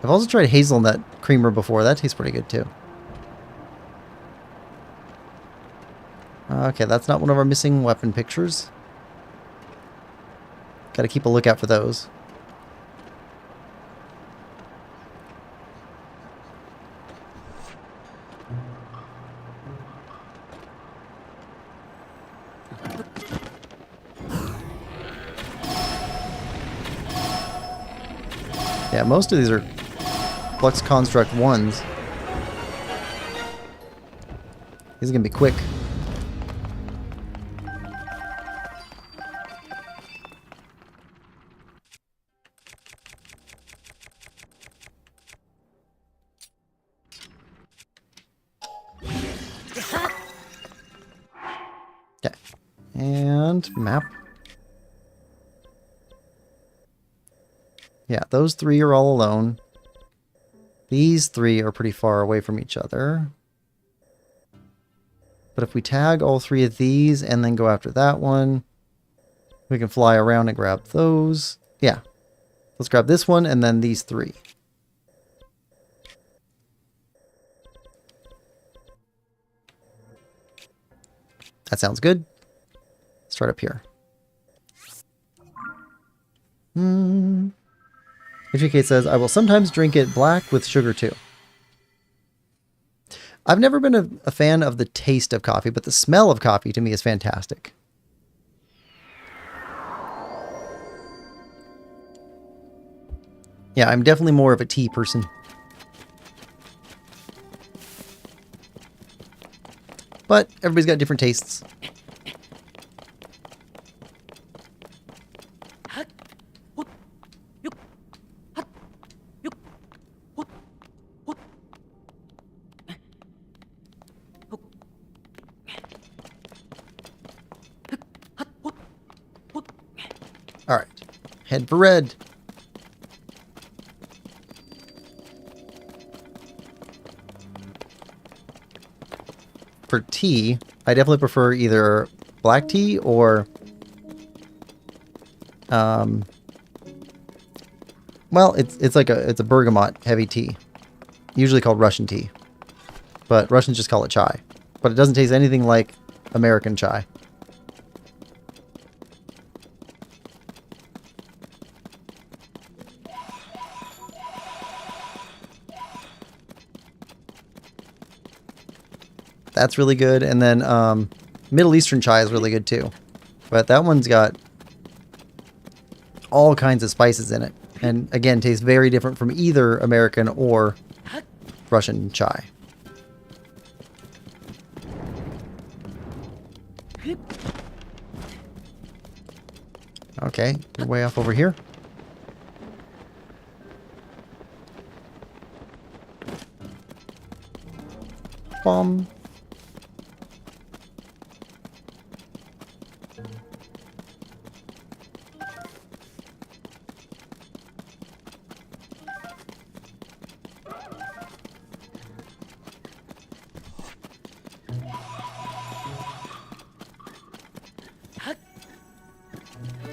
I've also tried hazelnut creamer before. That tastes pretty good too. Okay, that's not one of our missing weapon pictures. Gotta keep a lookout for those. Yeah, most of these are Flux Construct 1s. These are gonna be quick. Okay. And map. Yeah, those three are all alone. These three are pretty far away from each other. But if we tag all three of these and then go after that one, we can fly around and grab those. Yeah. Let's grab this one and then these three. That sounds good. Start up here. HK says, I will sometimes drink it black with sugar too. I've never been a fan of the taste of coffee, but the smell of coffee to me is fantastic. Yeah, I'm definitely more of a tea person. But everybody's got different tastes. Alright, head for red. For tea, I definitely prefer either black tea or well, it's a bergamot heavy tea. Usually called Russian tea. But Russians just call it chai. But it doesn't taste anything like American chai. That's really good. And then Middle Eastern chai is really good too. But that one's got all kinds of spices in it. And again, tastes very different from either American or Russian chai. Okay, you're way off over here. Bomb.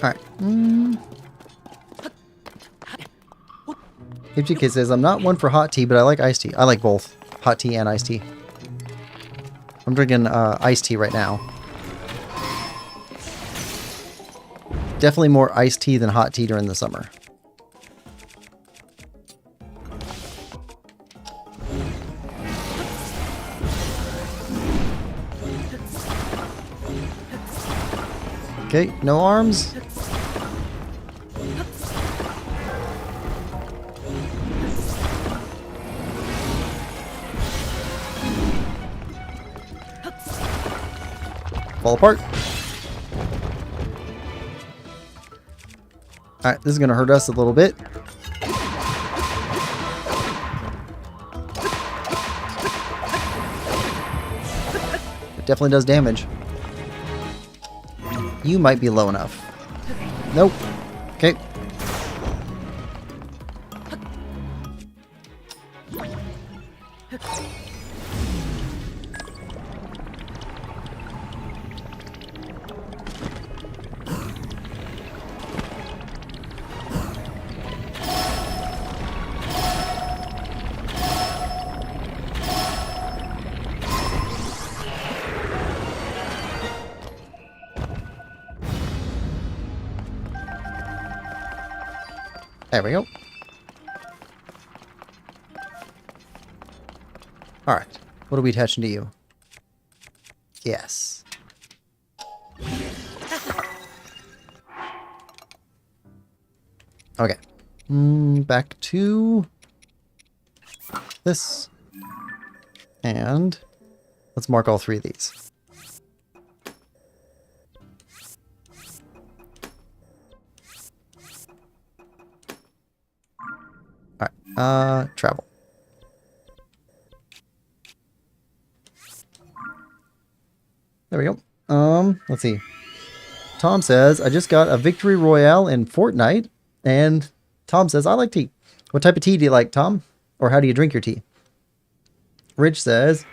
Alright. HGK says, I'm not one for hot tea, but I like iced tea. I like both hot tea and iced tea. I'm drinking iced tea right now. Definitely more iced tea than hot tea during the summer. Okay, no arms. fall apart. Alright, this is going to hurt us a little bit. It definitely does damage. You might be low enough. Nope. Okay. There we go. Alright. What are we attaching to you? Yes. Okay. Back to this. And let's mark all three of these. Travel. There we go. Let's see. Tom says, I just got a victory royale in Fortnite, and Tom says, I like tea. What type of tea do you like, Tom? Or how do you drink your tea? Rich says,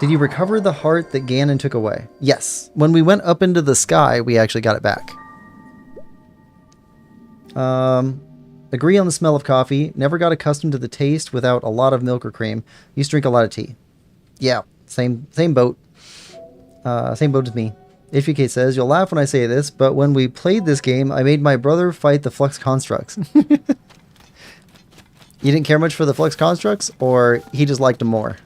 did you recover the heart that Ganon took away? Yes. When we went up into the sky, we actually got it back. Agree on the smell of coffee. Never got accustomed to the taste without a lot of milk or cream. Used to drink a lot of tea. Yeah, same boat. Same boat as me. HVK says, you'll laugh when I say this, but when we played this game, I made my brother fight the Flux Constructs. You didn't care much for the Flux Constructs, or he just liked them more?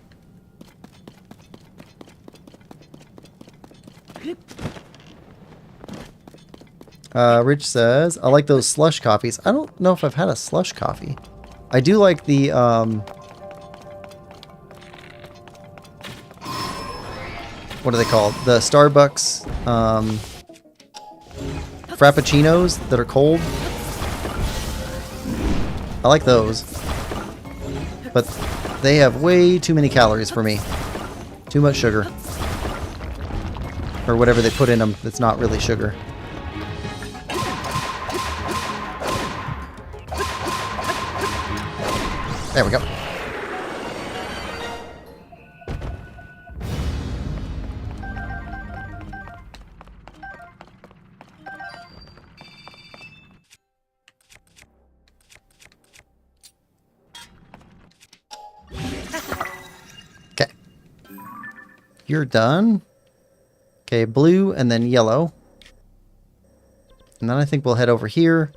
Rich says, I like those slush coffees. I don't know if I've had a slush coffee. I do like the, what are they called? The Starbucks, Frappuccinos that are cold. I like those. But they have way too many calories for me. Too much sugar. Or whatever they put in them that's not really sugar. There we go. Okay. You're done. Okay, blue and then yellow. And then I think we'll head over here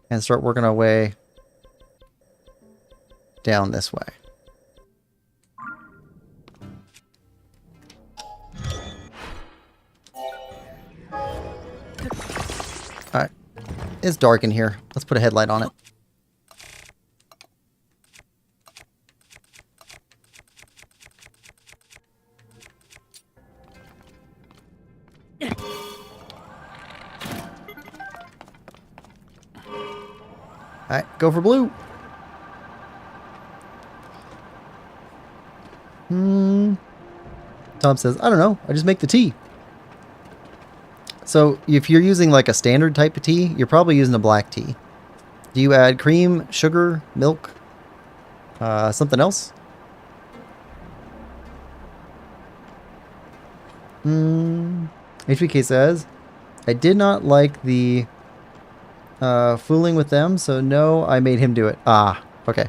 and start working our way down this way. Alright. It's dark in here. Let's put a headlight on it. Alright, go for blue. Tom says, I don't know. I just make the tea. So if you're using like a standard type of tea, you're probably using a black tea. Do you add cream, sugar, milk, something else? HVK says, I did not like the fooling with them, so no, I made him do it. Ah, okay.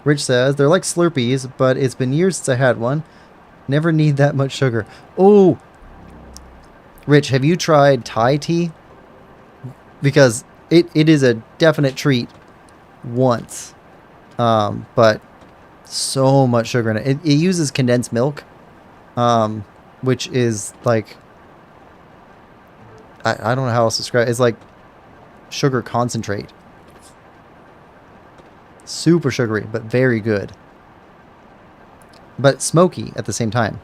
Rich says, they're like Slurpees, but it's been years since I had one. Never need that much sugar. Oh! Rich, have you tried Thai tea? Because it is a definite treat once. But so much sugar in it. It uses condensed milk, which is like... I don't know how else to describe it. It's like sugar concentrate. Super sugary, but very good. But smoky at the same time.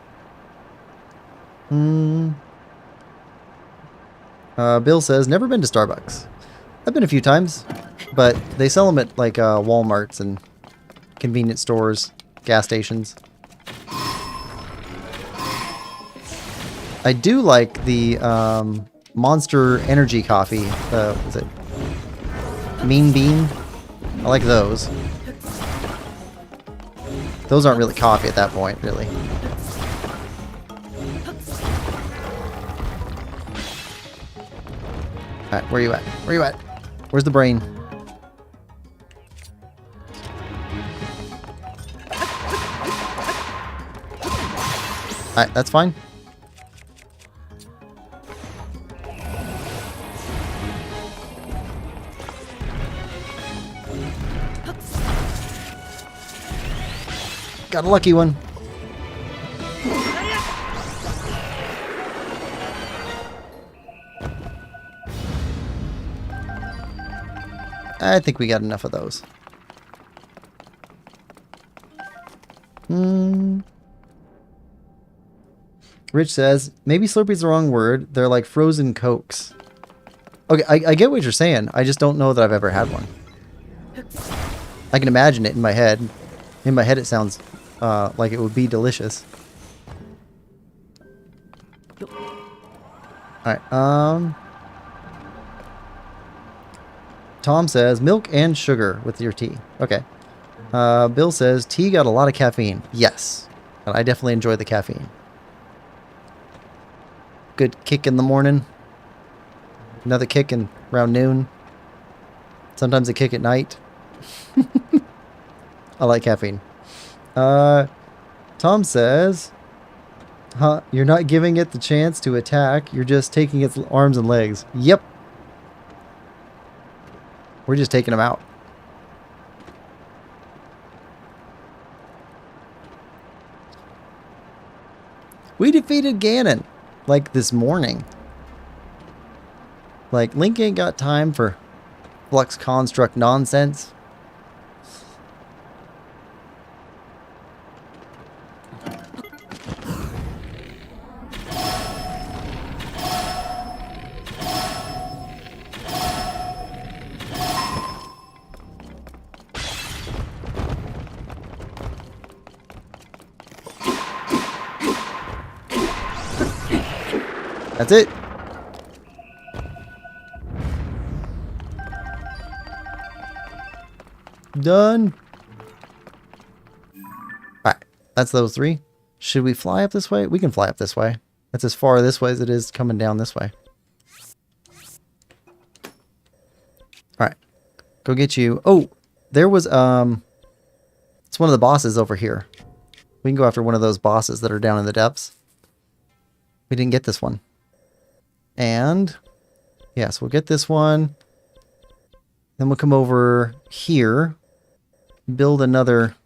Bill says, never been to Starbucks. I've been a few times, but they sell them at like Walmarts and convenience stores, gas stations. I do like the Monster Energy coffee. Is it Mean Bean? I like those. Those aren't really coffee at that point, really. Alright, where you at? Where you at? Where's the brain? Alright, that's fine. Got a lucky one. I think we got enough of those. Rich says, maybe Slurpee's the wrong word. They're like frozen Cokes. Okay, I get what you're saying. I just don't know that I've ever had one. I can imagine it in my head. In my head it sounds like it would be delicious. Alright, Tom says, milk and sugar with your tea. Okay. Bill says, tea got a lot of caffeine. Yes. And I definitely enjoy the caffeine. Good kick in the morning. Another kick in around noon. Sometimes a kick at night. I like caffeine. Tom says, huh, you're not giving it the chance to attack. You're just taking its arms and legs. Yep. We're just taking them out. We defeated Ganon, like, this morning. Like, Link ain't got time for Flux Construct nonsense. That's it. Done. Alright, that's those three. Should we fly up this way? We can fly up this way. That's as far this way as it is coming down this way. Alright. Go get you. Oh, there was, it's one of the bosses over here. We can go after one of those bosses that are down in the depths. We didn't get this one. And, yes, we'll get this one. Then we'll come over here. Build another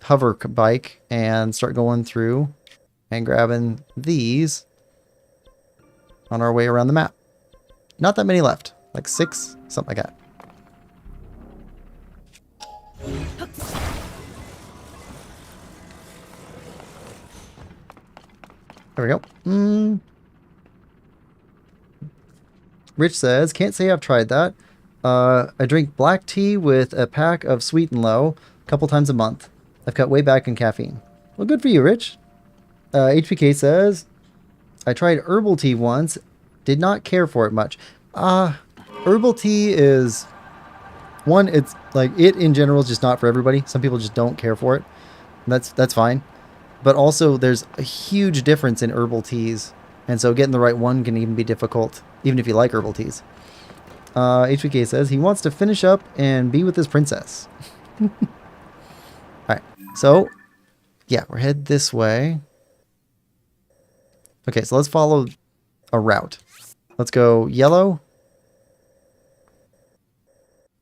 hover bike and start going through and grabbing these on our way around the map. Not that many left. Like 6, something like that. There we go. Rich says, can't say I've tried that. I drink black tea with a pack of Sweet and Low a couple times a month. I've cut way back in caffeine. Well, good for you, Rich. HPK says, I tried herbal tea once. Did not care for it much. Herbal tea is... One, it's like, it in general is just not for everybody. Some people just don't care for it. That's fine. But also, there's a huge difference in herbal teas. And so getting the right one can even be difficult, even if you like herbal teas. HBK says he wants to finish up and be with his princess. Alright, so, yeah, we're headed this way. Okay, so let's follow a route. Let's go yellow.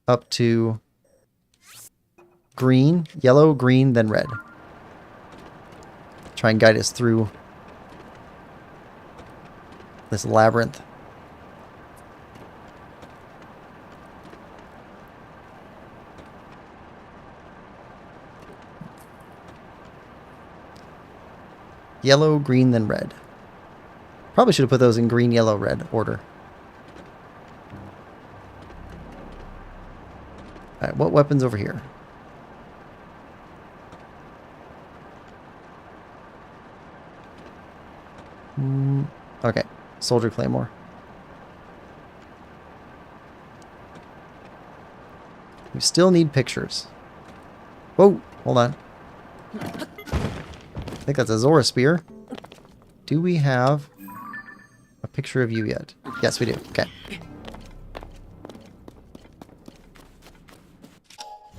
Up to green. Yellow, green, then red. Try and guide us through this labyrinth. Yellow, green, then red. Probably should have put those in green, yellow, red order. Alright, what weapons over here? Okay, Soldier Claymore. We still need pictures. Whoa, hold on. I think that's a Zora Spear. Do we have a picture of you yet? Yes, we do. Okay.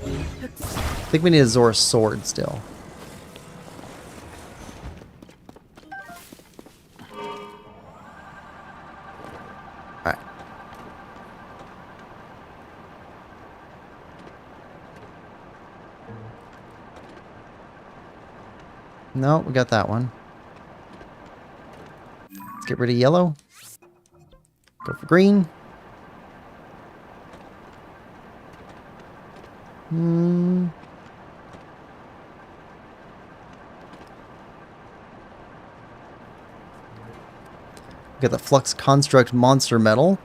I think we need a Zora Sword still. Alright. No, we got that one. Let's get rid of yellow. Go for green. Get the Flux Construct Monster Medal.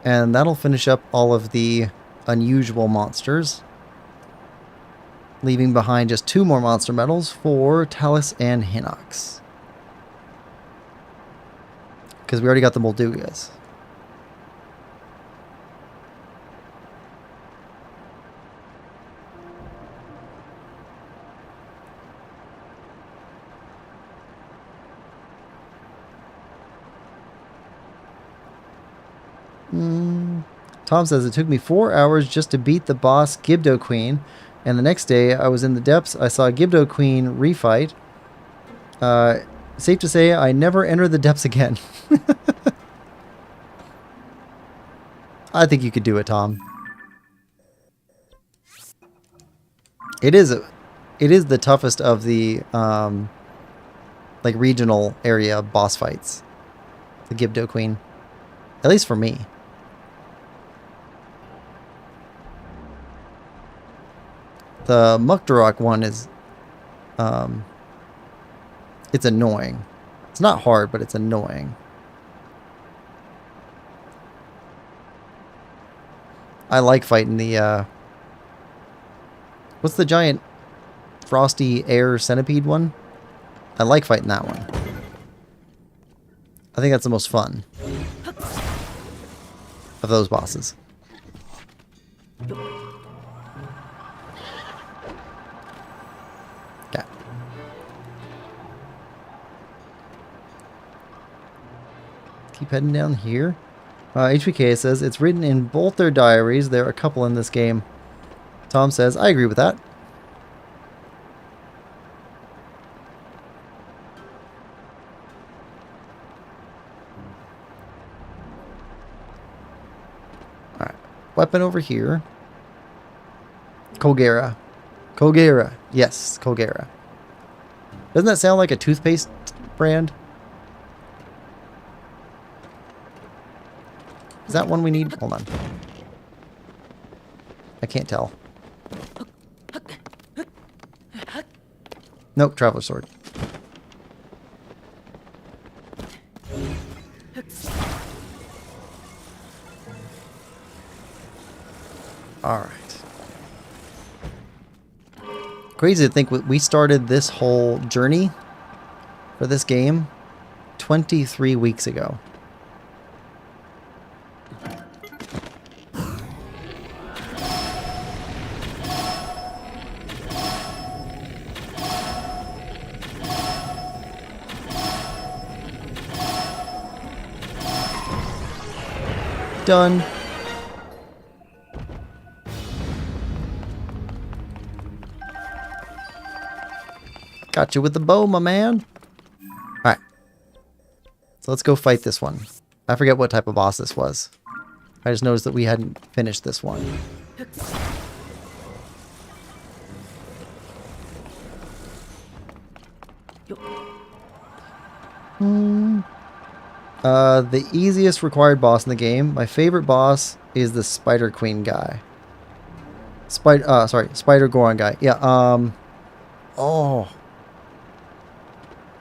And that'll finish up all of the unusual monsters. Leaving behind just 2 more monster medals for Talus and Hinox. Because we already got the Moldugas. Tom says, it took me 4 hours just to beat the boss Gibdo Queen, and the next day I was in the depths. I saw Gibdo Queen refight. Safe to say, I never entered the depths again. I think you could do it, Tom. It is the toughest of the like regional area boss fights. The Gibdo Queen, at least for me. The Mukdarok one is, it's annoying. It's not hard, but it's annoying. I like fighting the, what's the giant frosty air centipede one? I like fighting that one. I think that's the most fun of those bosses. Okay. Keep heading down here. HBK says, it's written in both their diaries. There are a couple in this game. Tom says, I agree with that. Alright. Weapon over here. Kogera. Kogera. Yes, Kogera. Doesn't that sound like a toothpaste brand? Is that one we need? Hold on. I can't tell. Nope, Traveler Sword. Alright. Crazy to think we started this whole journey for this game 23 weeks ago. Done. Got you with the bow, my man. Alright. So let's go fight this one. I forget what type of boss this was. I just noticed that we hadn't finished this one. The easiest required boss in the game. My favorite boss is the Spider Queen guy. Spider Goron guy. Yeah, oh.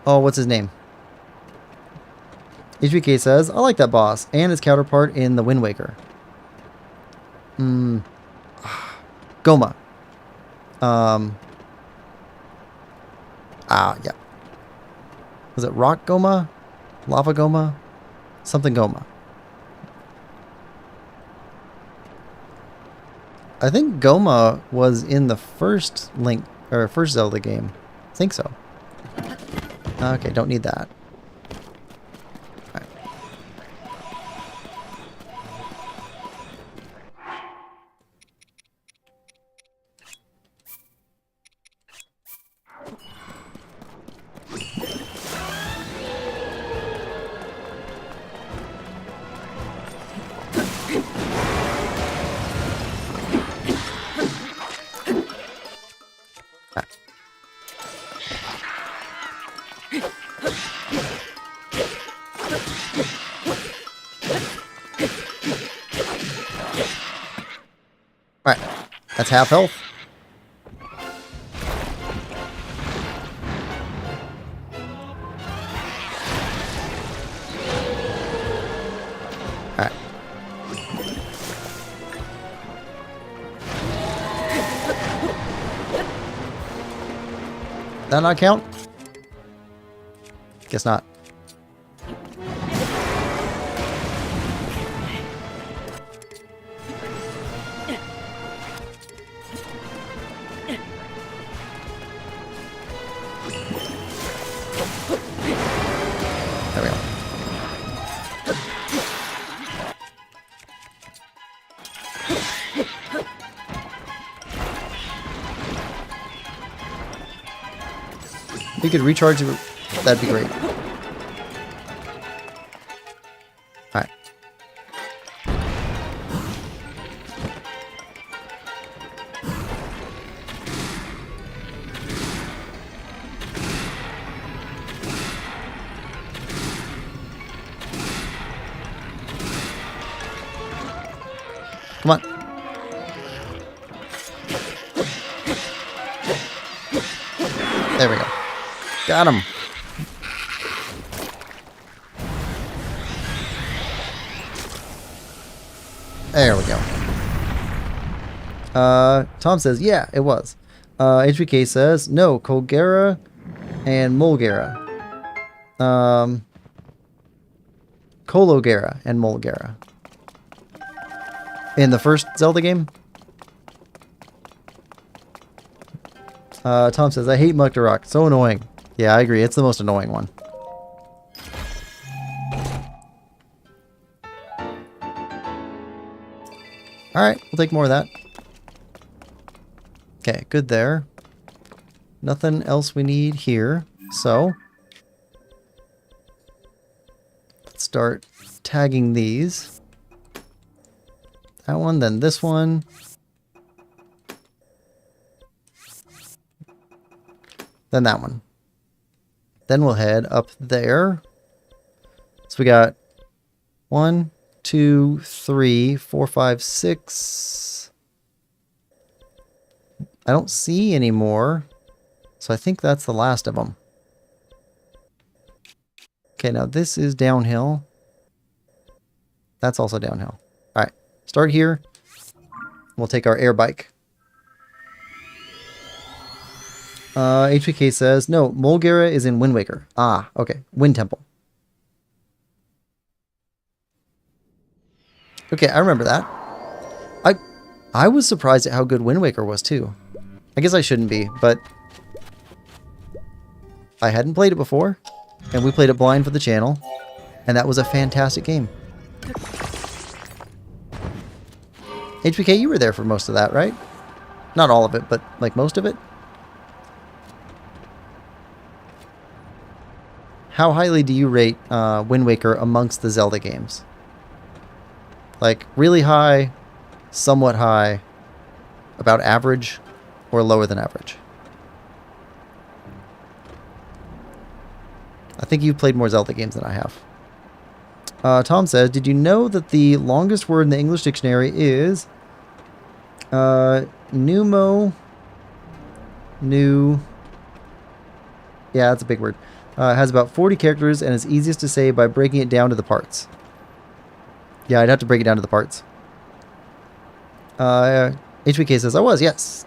Oh, what's his name? HBK says, I like that boss and its counterpart in the Wind Waker. Goma. Yeah. Was it Rock Goma? Lava Goma? Something Goma. I think Goma was in the first Link, or first Zelda game. I think so. Okay, don't need that. Alright. Alright, that's half health. Alright. That not count? Guess not. There we go. If you could recharge, that'd be great. Alright. Come on. There we go. Got him. There we go. Tom says, yeah, it was. HBK says, no, Colgera and Mulgera. Cologera and Mulgera. In the first Zelda game? Tom says, I hate Muktarok. So annoying. Yeah, I agree. It's the most annoying one. Alright, we'll take more of that. Okay, good there. Nothing else we need here. So, let's start tagging these. That one, then this one. Then that one. Then we'll head up there. So we got 1, 2, 3, 4, 5, 6. I don't see any more. So I think that's the last of them. Okay, now this is downhill. That's also downhill. Alright, start here. We'll take our air bike. HPK says, no, Mulgera is in Wind Waker. Ah, okay. Wind Temple. Okay, I remember that. I was surprised at how good Wind Waker was, too. I guess I shouldn't be, but I hadn't played it before, and we played it blind for the channel, and that was a fantastic game. HPK, you were there for most of that, right? Not all of it, but like most of it? How highly do you rate Wind Waker amongst the Zelda games? Like, really high, somewhat high, about average, or lower than average? I think you've played more Zelda games than I have. Tom says, did you know that the longest word in the English dictionary is pneumo... Yeah, that's a big word. It has about 40 characters and is easiest to say by breaking it down to the parts. Yeah, I'd have to break it down to the parts. HBK says, I was, yes.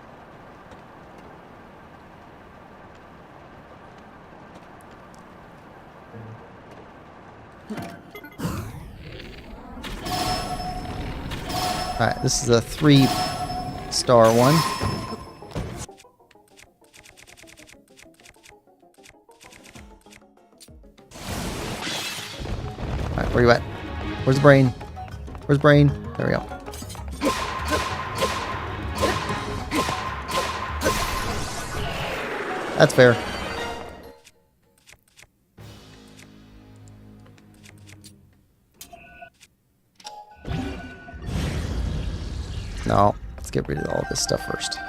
Alright, this is a 3-star one. Alright, where you at? Where's the brain? Where's brain? There we go. That's fair. No, let's get rid of all this stuff first.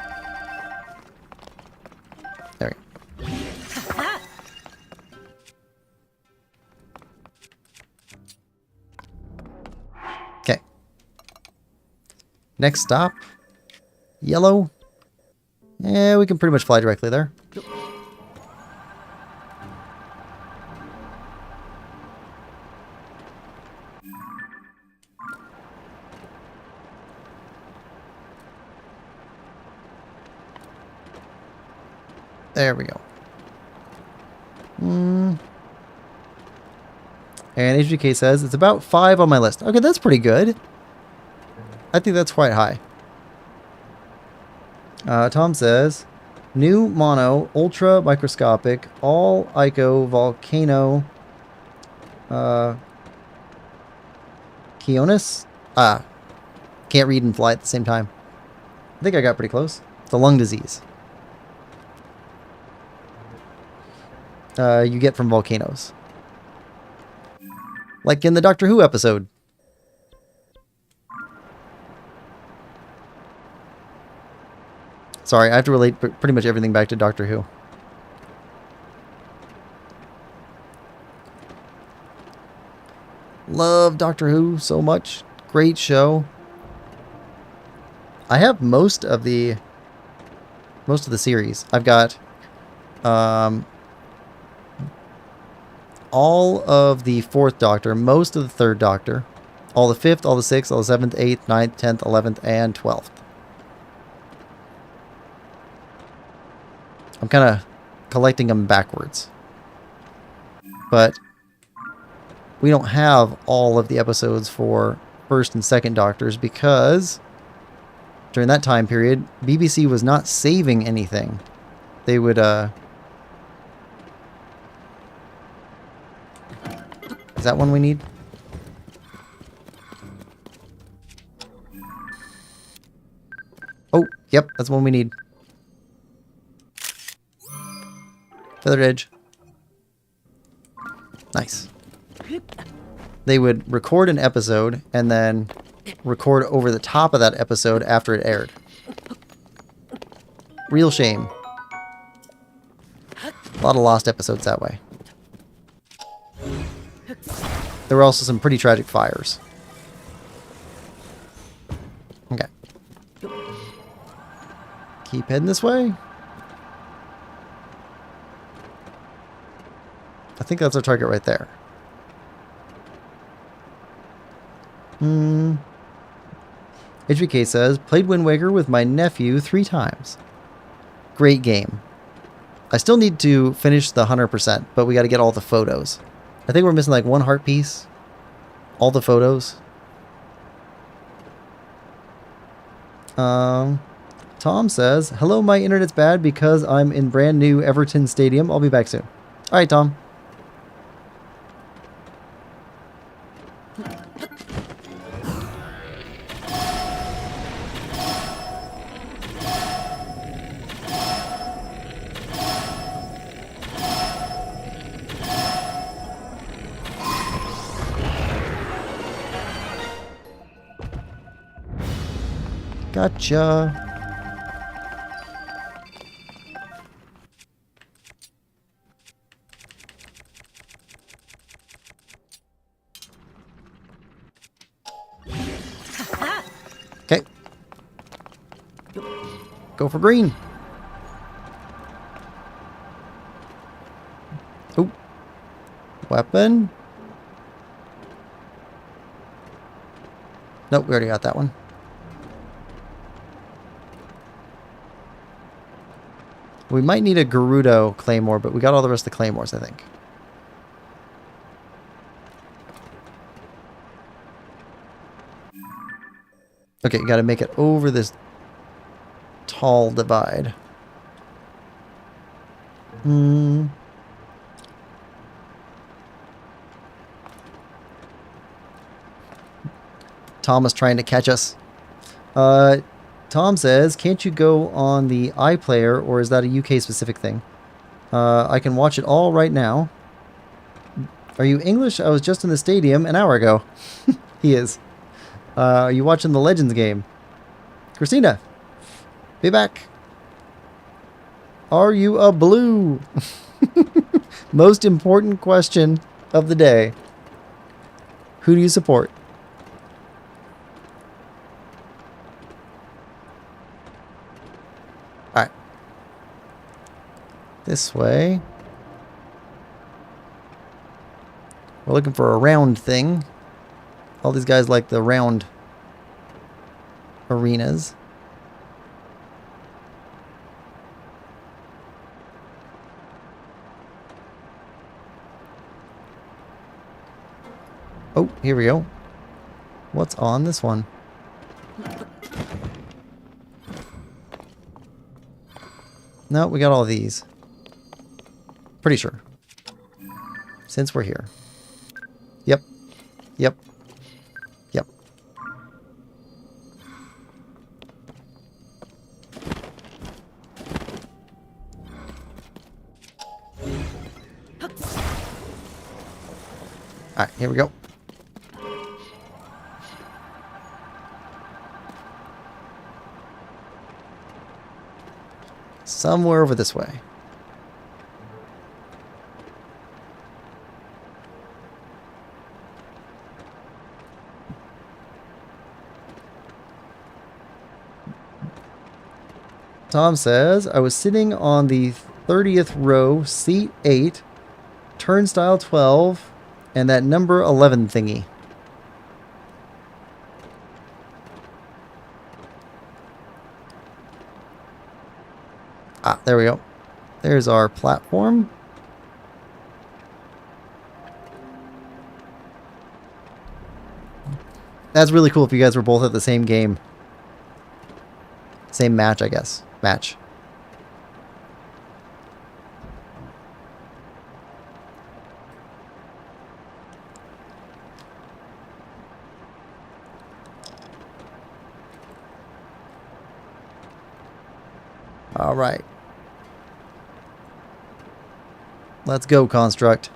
There we go. Okay. Next stop. Yellow. Yeah, we can pretty much fly directly there. There we go. And HGK says it's about 5 on my list. Okay, that's pretty good. I think that's quite high. Tom says, new mono, ultra microscopic, all Ico, volcano, Keonis? Can't read and fly at the same time. I think I got pretty close. It's a lung disease. You get from volcanoes. Like in the Doctor Who episode. Sorry, I have to relate pretty much everything back to Doctor Who. Love Doctor Who so much. Great show. I have most of the series. I've got all of the 4th Doctor, most of the 3rd Doctor, all the 5th, all the 6th, all the 7th, 8th, 9th, 10th, 11th, and 12th. I'm kind of collecting them backwards. But we don't have all of the episodes for 1st and 2nd Doctors because during that time period, BBC was not saving anything. They would, Is that one we need? Oh, yep, that's one we need. Feathered edge. Nice. They would record an episode and then record over the top of that episode after it aired. Real shame. A lot of lost episodes that way. There were also some pretty tragic fires. Okay. Keep heading this way. I think that's our target right there. HBK says, played Wind Waker with my nephew 3 times. Great game. I still need to finish the 100%, but we got to get all the photos. I think we're missing like 1 heart piece. All the photos. Tom says, hello, my internet's bad because I'm in brand new Everton Stadium. I'll be back soon. Alright, Tom. Gotcha. Okay. Go for green. Oh, weapon. Nope, we already got that one. We might need a Gerudo Claymore, but we got all the rest of the Claymores, I think. Okay, you gotta make it over this tall divide. Tom is trying to catch us. Tom says, can't you go on the iPlayer, or is that a UK specific thing? I can watch it all right now. Are you English? I was just in the stadium an hour ago. He is. Are you watching the Legends game? Christina, be back. Are you a blue? Most important question of the day. Who do you support? Alright. This way. We're looking for a round thing. All these guys like the round arenas. Oh, here we go. What's on this one? No, we got all these. Pretty sure. Since we're here. Yep. Yep. Yep. Alright, here we go. Somewhere over this way. Tom says, I was sitting on the 30th row, seat 8, turnstile 12, and that number 11 thingy. Ah, there we go. There's our platform. That's really cool if you guys were both at the same game. Same match, I guess. Match. All right. Let's go, Construct.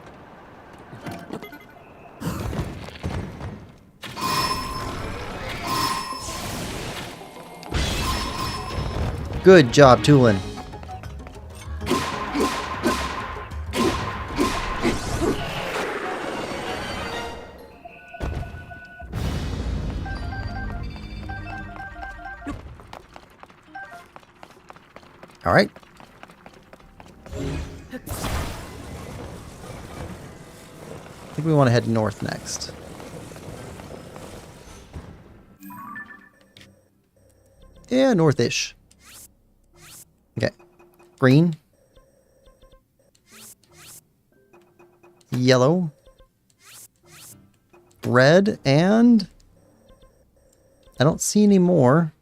Good job, Tulin. All right. I think we want to head north next. Yeah, northish. Okay. Green. Yellow. Red, and I don't see any more.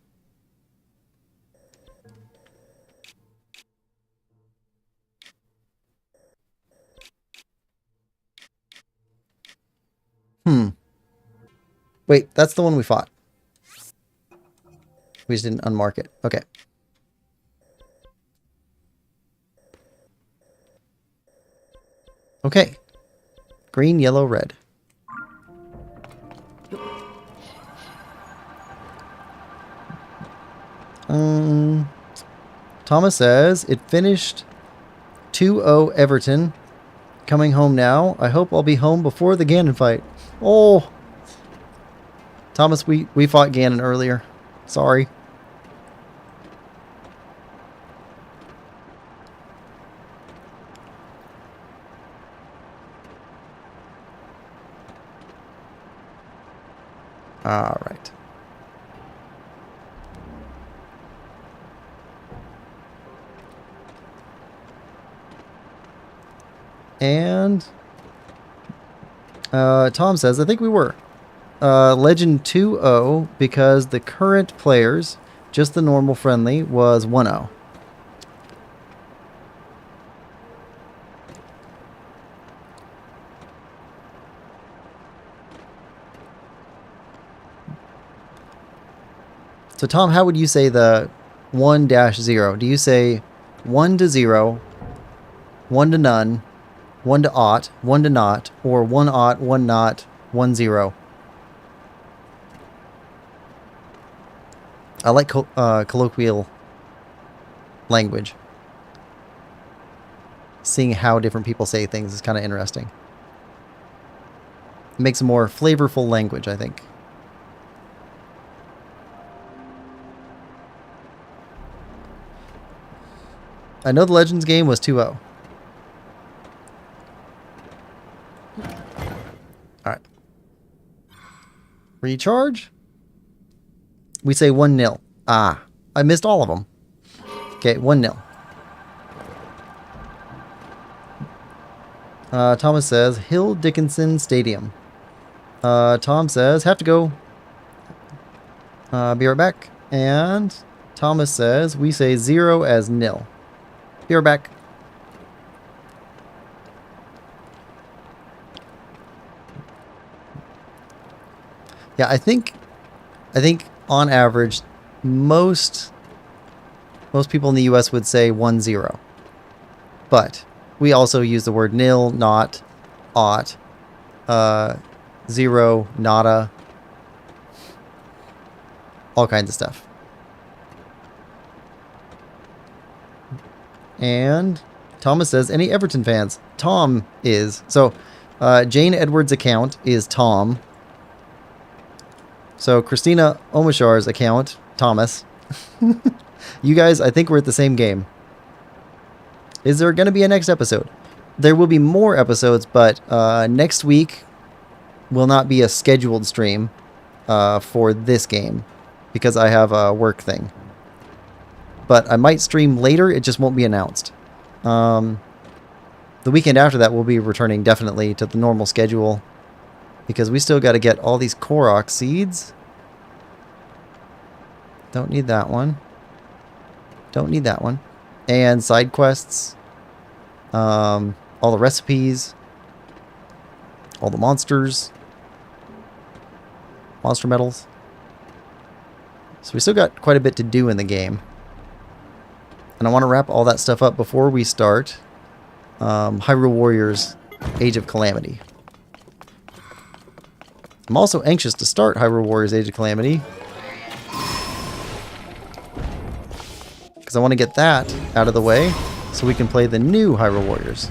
Wait, that's the one we fought. We just didn't unmark it. Okay. Okay. Green, yellow, red. Thomas says, it finished 2-0 Everton. Coming home now. I hope I'll be home before the Ganon fight. Oh. Thomas, we fought Ganon earlier. Sorry. All right. And Tom says, I think we were. Legend 2-0 because the current players, just the normal friendly, was 1-0. So Tom, how would you say the 1-0? Do you say 1 to 0, 1 to none, 1 to ought, 1 to not, or 1 ought, 1 not, 1 0? I like colloquial language. Seeing how different people say things is kind of interesting. It makes a more flavorful language, I think. I know the Legends game was 2-0. Alright. Recharge? We say 1-0. Ah, I missed all of them. Okay, 1-0. Thomas says, Hill Dickinson Stadium. Tom says, have to go. Be right back. And Thomas says, we say 0 as nil. Be right back. Yeah, I think on average, most people in the US would say 1-0. But we also use the word nil, not, ought, 0, nada, all kinds of stuff. And Thomas says, any Everton fans? Tom is. So, Jane Edwards' account is Tom. So, Christina Omashar's account, Thomas. You guys, I think we're at the same game. Is there going to be a next episode? There will be more episodes, but next week will not be a scheduled stream for this game because I have a work thing. But I might stream later, it just won't be announced. The weekend after that, we'll be returning definitely to the normal schedule because we still got to get all these Korok seeds. Don't need that one. Don't need that one. And side quests. All the recipes. All the monsters. Monster medals. So we still got quite a bit to do in the game. And I want to wrap all that stuff up before we start Hyrule Warriors Age of Calamity. I'm also anxious to start Hyrule Warriors Age of Calamity because I want to get that out of the way so we can play the new Hyrule Warriors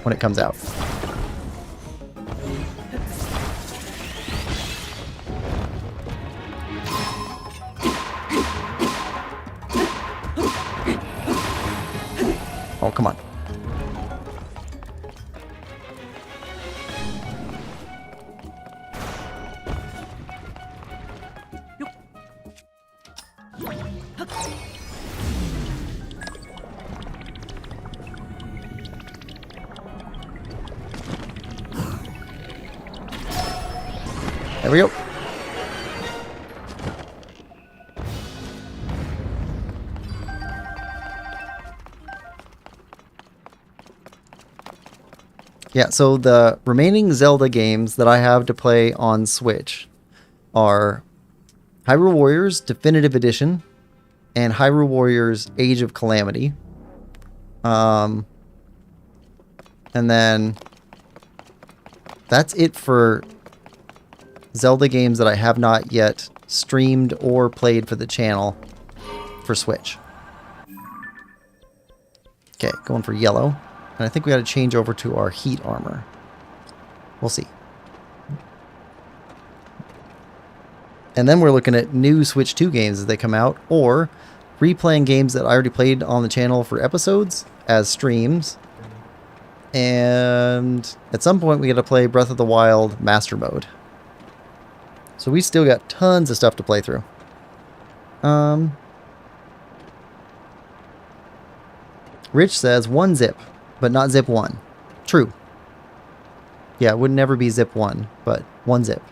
when it comes out. Oh, come on. There we go. Yeah, so the remaining Zelda games that I have to play on Switch are Hyrule Warriors Definitive Edition and Hyrule Warriors Age of Calamity. And then that's it for Zelda games that I have not yet streamed or played for the channel for Switch. Okay, going for yellow. And I think we got to change over to our heat armor. We'll see. And then we're looking at new Switch 2 games as they come out, or replaying games that I already played on the channel for episodes as streams. And at some point we got to play Breath of the Wild Master Mode. So So we still got tons of stuff to play through. Rich says 1 zip, but not zip 1. True. Yeah, it would never be zip 1, but 1 zip.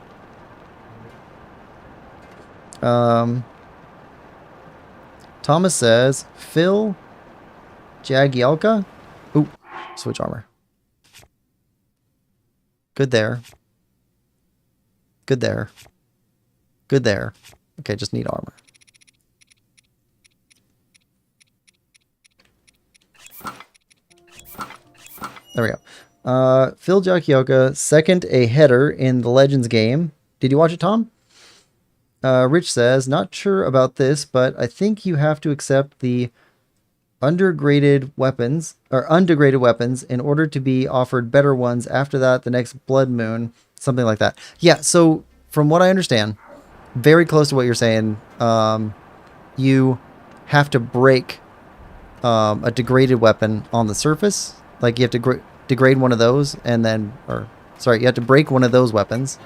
Thomas says Phil Jagielka. Ooh, switch armor. Good there. Good there. Good there. Okay, just need armor. There we go. Phil Jagielka, second a header in the Legends game. Did you watch it, Tom? Rich says, not sure about this, but I think you have to accept the undegraded weapons in order to be offered better ones after that, the next blood moon, something like that. Yeah, so from what I understand, very close to what you're saying, you have to break a degraded weapon on the surface. Like you have to degrade one of those and then, you have to break one of those weapons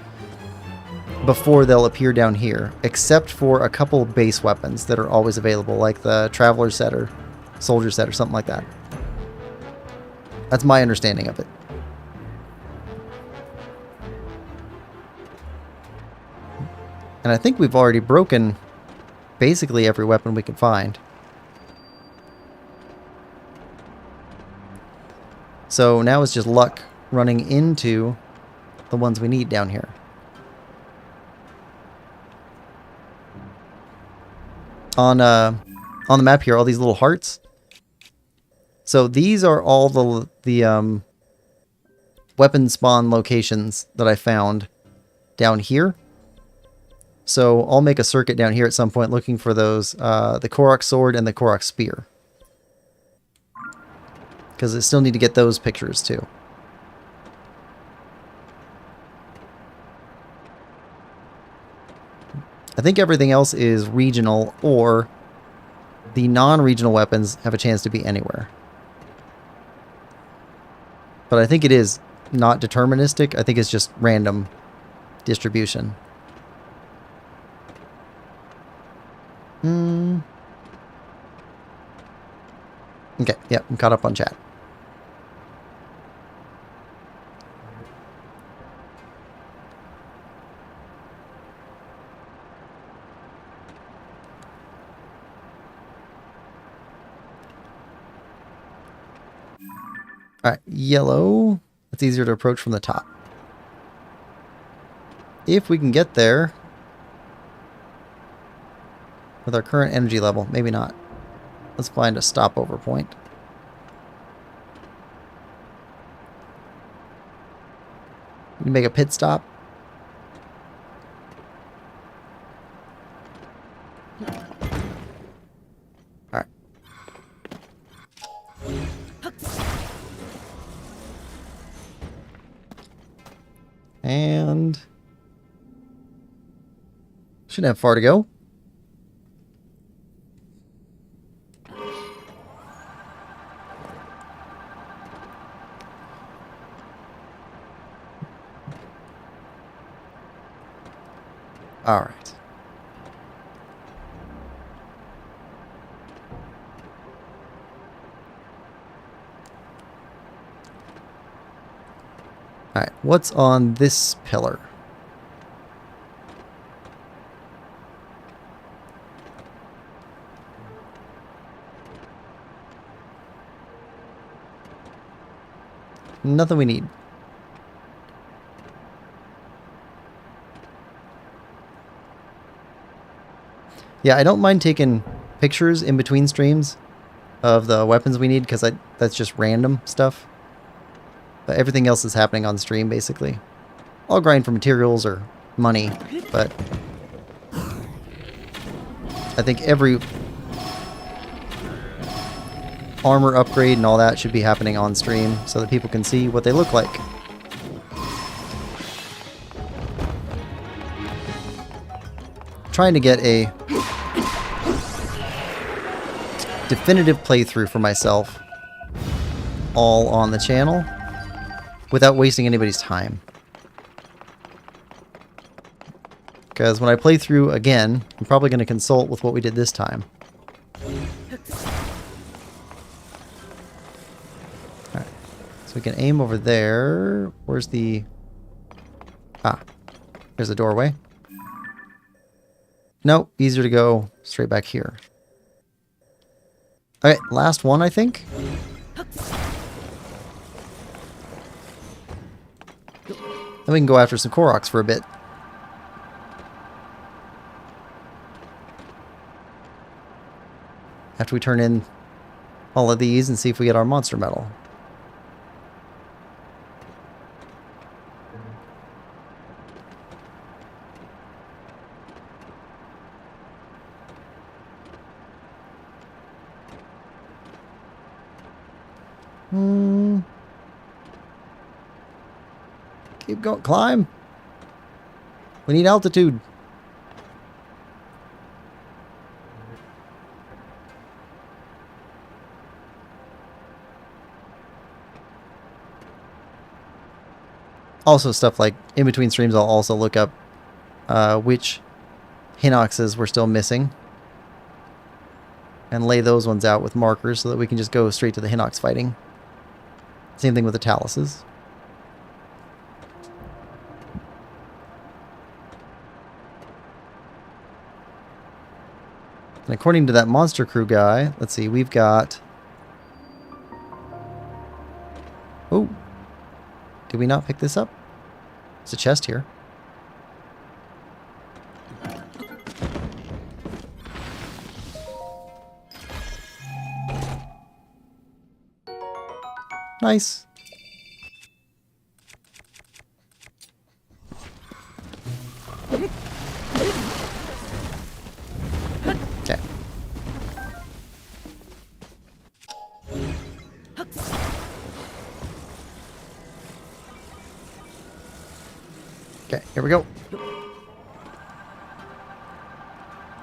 before they'll appear down here, except for a couple base weapons that are always available, like the Traveler set or Soldier set or something like that. That's my understanding of it. And I think we've already broken basically every weapon we could find. So now it's just luck running into the ones we need down here. On the map here, all these little hearts. So these are all the weapon spawn locations that I found down here. So I'll make a circuit down here at some point looking for those, the Korok sword and the Korok spear. Because I still need to get those pictures too. I think everything else is regional, or the non-regional weapons have a chance to be anywhere. But I think it is not deterministic. I think it's just random distribution. Okay, yep, I'm caught up on chat. Alright, yellow. It's easier to approach from the top. If we can get there with our current energy level, maybe not. Let's find a stopover point. You make a pit stop. Alright. And shouldn't have far to go. All right. All right, what's on this pillar? Nothing we need. Yeah, I don't mind taking pictures in between streams of the weapons we need, because that's just random stuff. But everything else is happening on stream, basically. I'll grind for materials or money, but I think every armor upgrade and all that should be happening on stream so that people can see what they look like. Trying to get a definitive playthrough for myself all on the channel without wasting anybody's time. Because when I play through again, I'm probably going to consult with what we did this time. Alright, so we can aim over there. Where's the... Ah, there's a doorway. Nope, easier to go straight back here. Okay, last one, I think. Then we can go after some Koroks for a bit. After we turn in all of these and see if we get our monster medal. Keep going. Climb. We need altitude. Also stuff like in between streams, I'll also look up which Hinoxes we're still missing. And lay those ones out with markers so that we can just go straight to the Hinox fighting. Same thing with the Taluses. And according to that Monster Crew guy, let's see, we've got... Oh. Did we not pick this up? There's a chest here. Nice. Okay. Okay, here we go.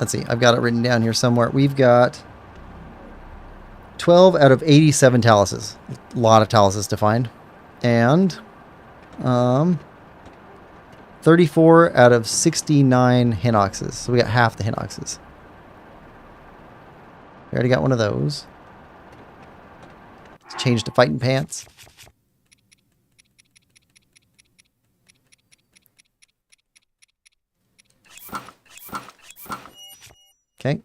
Let's see, I've got it written down here somewhere. We've got 12 out of 87 Taluses. A lot of Taluses to find. And 34 out of 69 Hinoxes. So we got half the Hinoxes. We already got one of those. Let's change to fighting pants. Okay.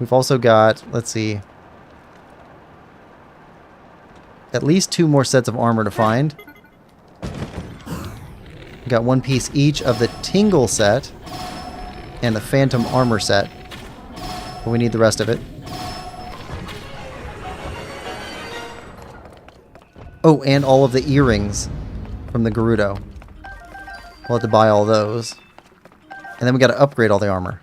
We've also got, let's see, at least 2 more sets of armor to find. We've got 1 piece each of the Tingle set and the Phantom armor set. But we need the rest of it. Oh, and all of the earrings from the Gerudo. We'll have to buy all those. And then we got to upgrade all the armor.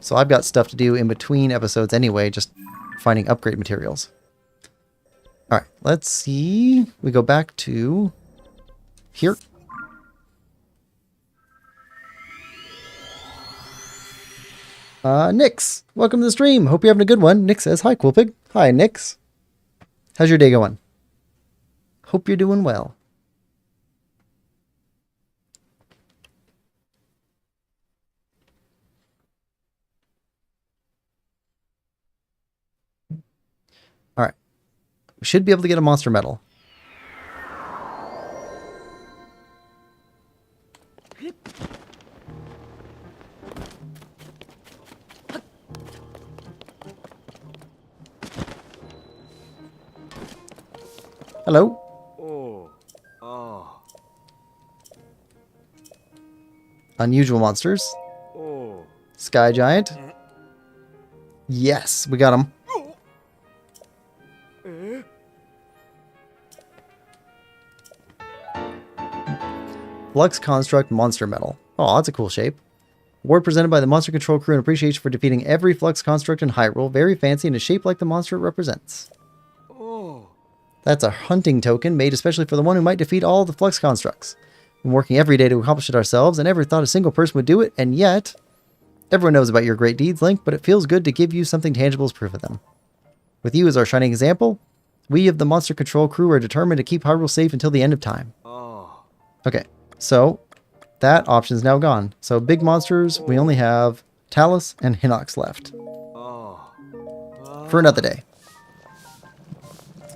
So I've got stuff to do in between episodes anyway, just finding upgrade materials. Alright, let's see. We go back to here. Nix, welcome to the stream. Hope you're having a good one. Nix says, hi, Quillpig. Hi, Nix. How's your day going? Hope you're doing well. Alright. We should be able to get a monster medal. Hello? Unusual monsters. Sky Giant. Yes, we got him. Flux Construct Monster Medal. Oh, that's a cool shape. Award presented by the Monster Control Crew in appreciation for defeating every Flux Construct in Hyrule. Very fancy and is shaped like the monster it represents. That's a hunting token made especially for the one who might defeat all the Flux Constructs. We're working every day to accomplish it ourselves and never thought a single person would do it, and yet... Everyone knows about your great deeds, Link, but it feels good to give you something tangible as proof of them. With you as our shining example, we of the Monster Control crew are determined to keep Hyrule safe until the end of time. Oh. Okay, so that option's now gone. So big monsters, we only have Talus and Hinox left. Oh. For another day.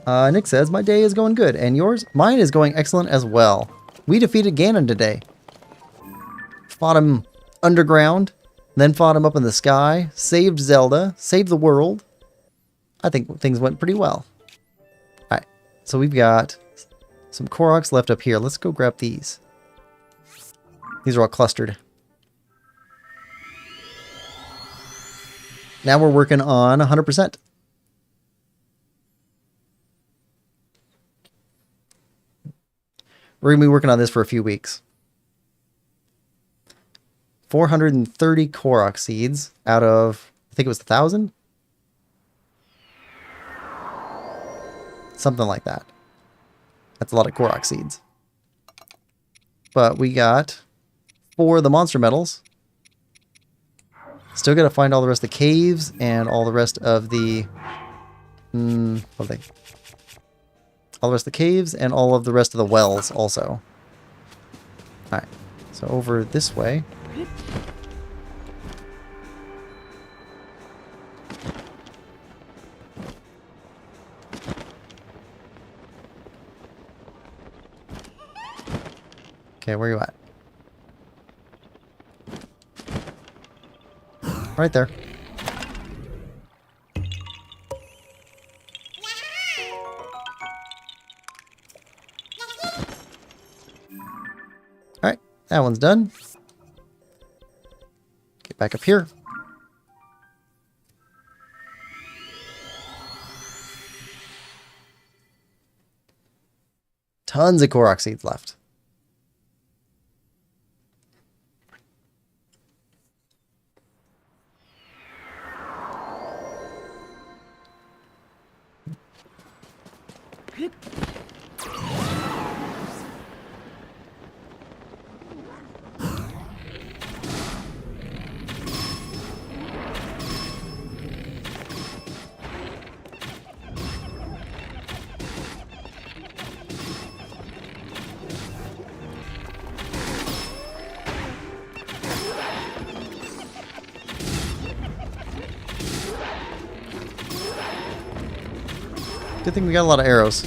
Nick says, my day is going good. And yours? Mine is going excellent as well. We defeated Ganon today. Fought him underground. Then fought him up in the sky. Saved Zelda. Saved the world. I think things went pretty well. Alright. So we've got some Koroks left up here. Let's go grab these. These are all clustered. Now we're working on 100%. We're going to be working on this for a few weeks. 430 Korok seeds out of, I think it was 1,000? Something like that. That's a lot of Korok seeds. But we got 4 of the monster medals. Still got to find all the rest of the caves and all the rest of the... what are they? All the rest of the caves and all of the rest of the wells also. Alright, so over this way. Okay, where are you at? Right there. Alright, that one's done. Get back up here. Tons of Korok seeds left. Good thing we got a lot of arrows.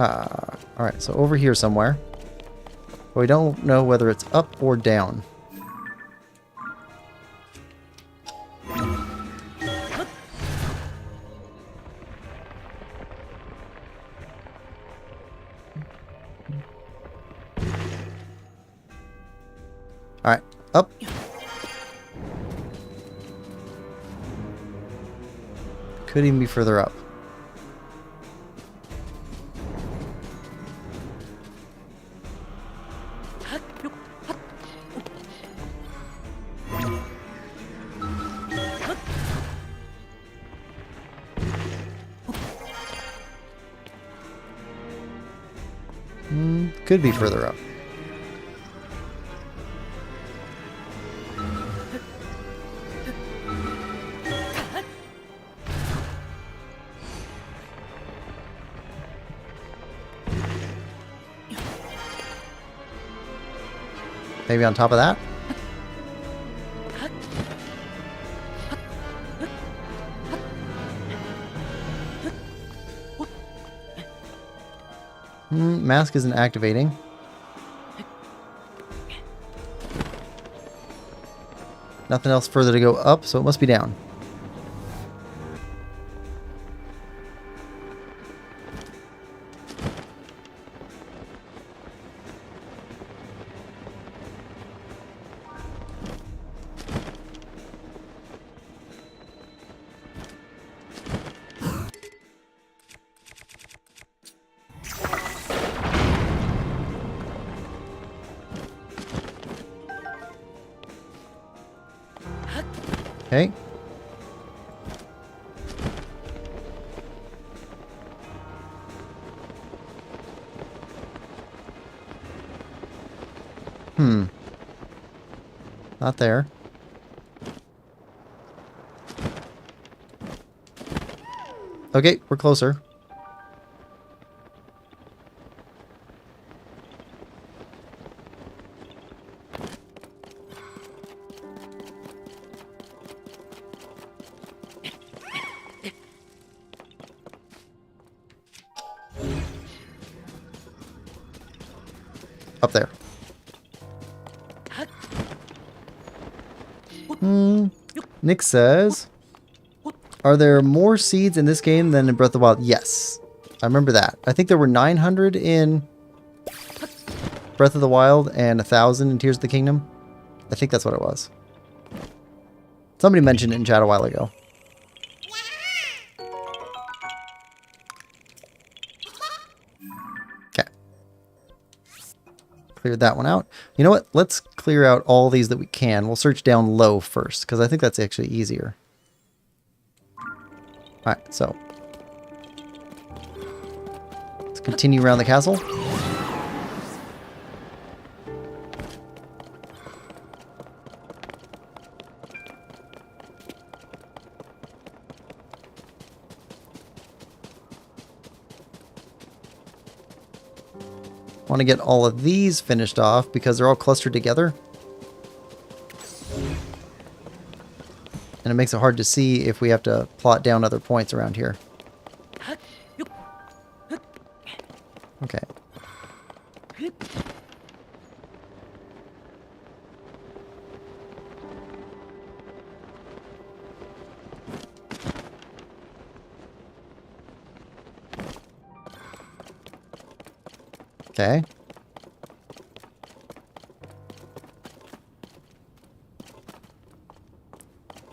Alright, so over here somewhere. But we don't know whether it's up or down. Alright, up. Could even be further up. Could be further up. Maybe on top of that? Mask isn't activating. Nothing else further to go up, so it must be down. Okay. Not there. Okay, we're closer. Up there. Nick says, are there more seeds in this game than in Breath of the Wild? Yes. I remember that. I think there were 900 in Breath of the Wild and 1,000 in Tears of the Kingdom. I think that's what it was. Somebody mentioned it in chat a while ago. Okay. Cleared that one out. You know what? Let's clear out all these that we can. We'll search down low first, because I think that's actually easier. Alright, so let's continue around the castle. Want to get all of these finished off because they're all clustered together. And it makes it hard to see if we have to plot down other points around here. Okay. Okay.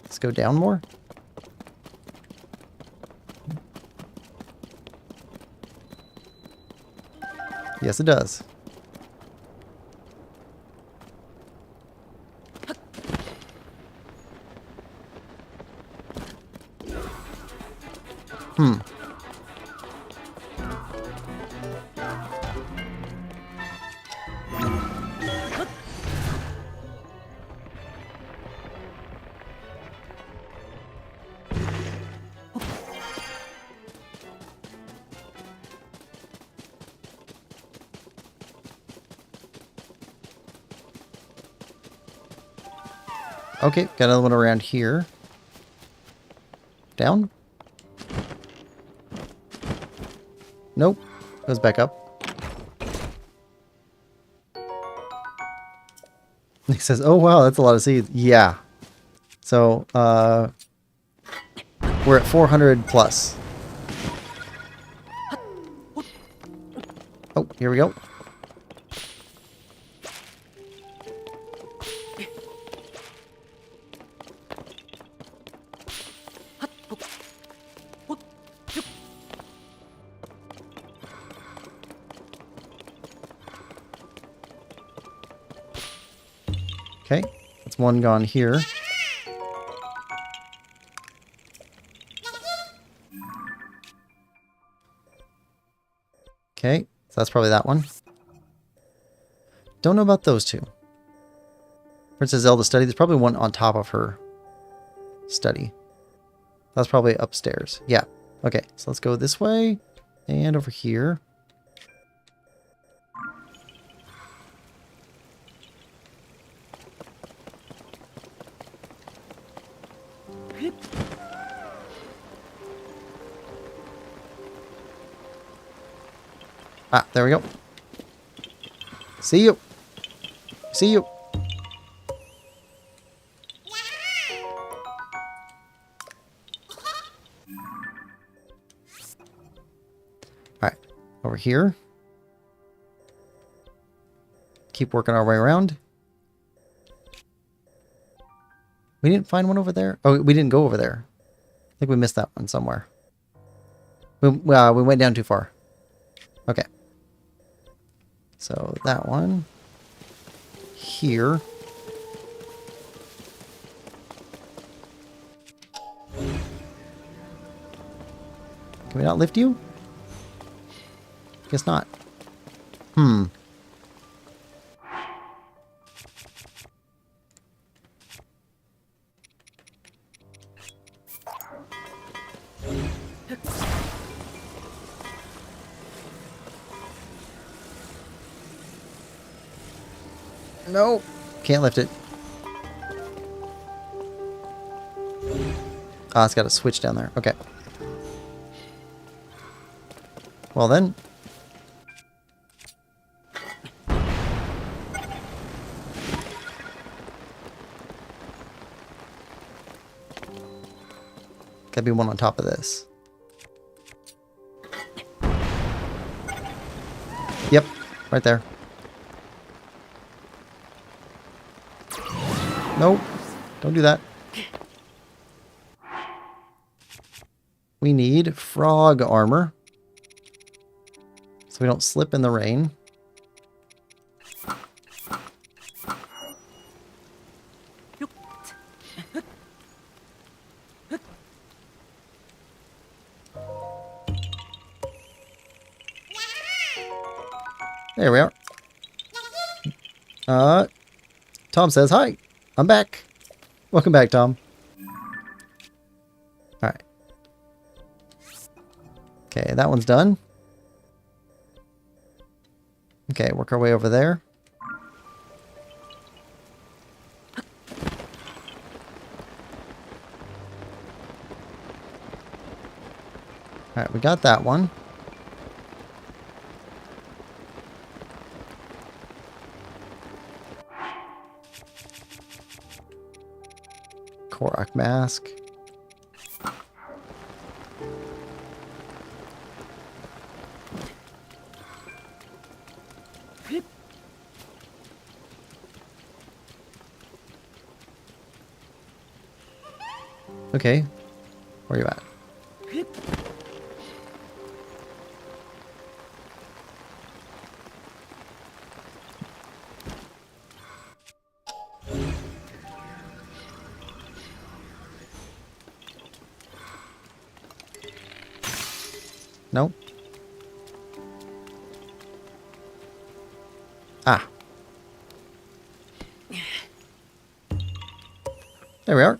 Let's go down more. Yes, it does. Okay, got another one around here. Down? Nope. Goes back up. He says, oh wow, that's a lot of seeds. Yeah. So, we're at 400 plus. Oh, here we go. Okay, that's one gone here. Okay, so that's probably that one. Don't know about those two. Princess Zelda study. There's probably one on top of her study. That's probably upstairs. Yeah. Okay, so let's go this way and over here. Ah, there we go. See you. See you. Alright, over here. Keep working our way around. We didn't find one over there? Oh, we didn't go over there. I think we missed that one somewhere. We went down too far. Okay. So that one. Here. Can we not lift you? Guess not. No, can't lift it. Ah, it's got a switch down there. Okay. Well then. Gotta be one on top of this. Yep, right there. Nope, don't do that. We need frog armor, so we don't slip in the rain. There we are. Tom says, hi, I'm back. Welcome back, Tom. Alright. Okay, that one's done. Okay, work our way over there. Alright, we got that one. Korok mask. Okay, where are you at? Nope. Ah. There we are.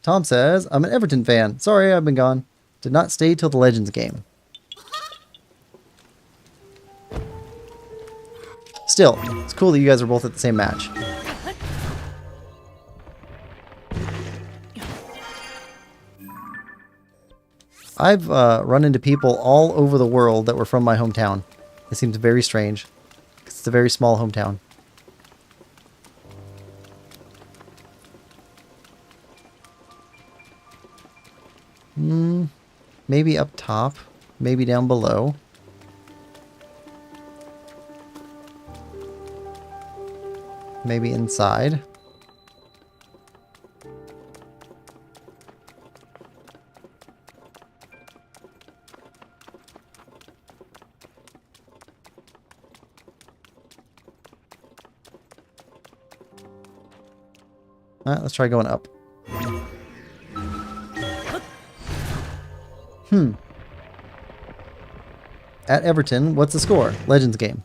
Tom says, I'm an Everton fan. Sorry, I've been gone. Did not stay till the Legends game. Still, it's cool that you guys are both at the same match. I've run into people all over the world that were from my hometown. It seems very strange. It's a very small hometown. Maybe up top. Maybe down below. Maybe inside. Alright, let's try going up. At Everton, what's the score? Legends game.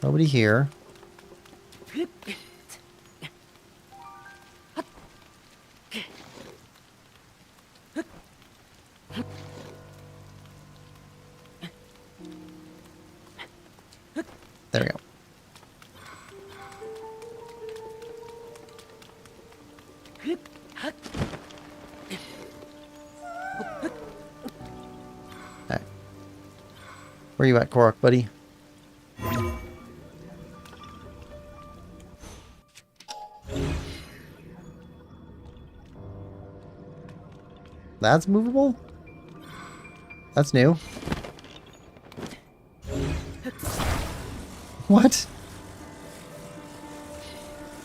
Nobody here. There we go. Right. Where you at, Korok, buddy? That's movable? That's new. What?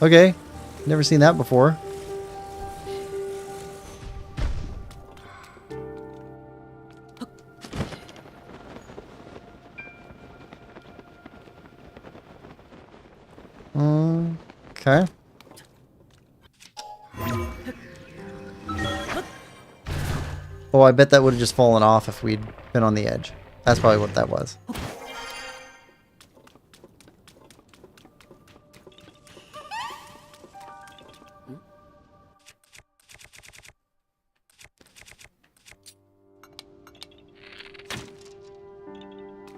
Okay. Never seen that before. Okay. Oh, I bet that would have just fallen off if we'd been on the edge. That's probably what that was.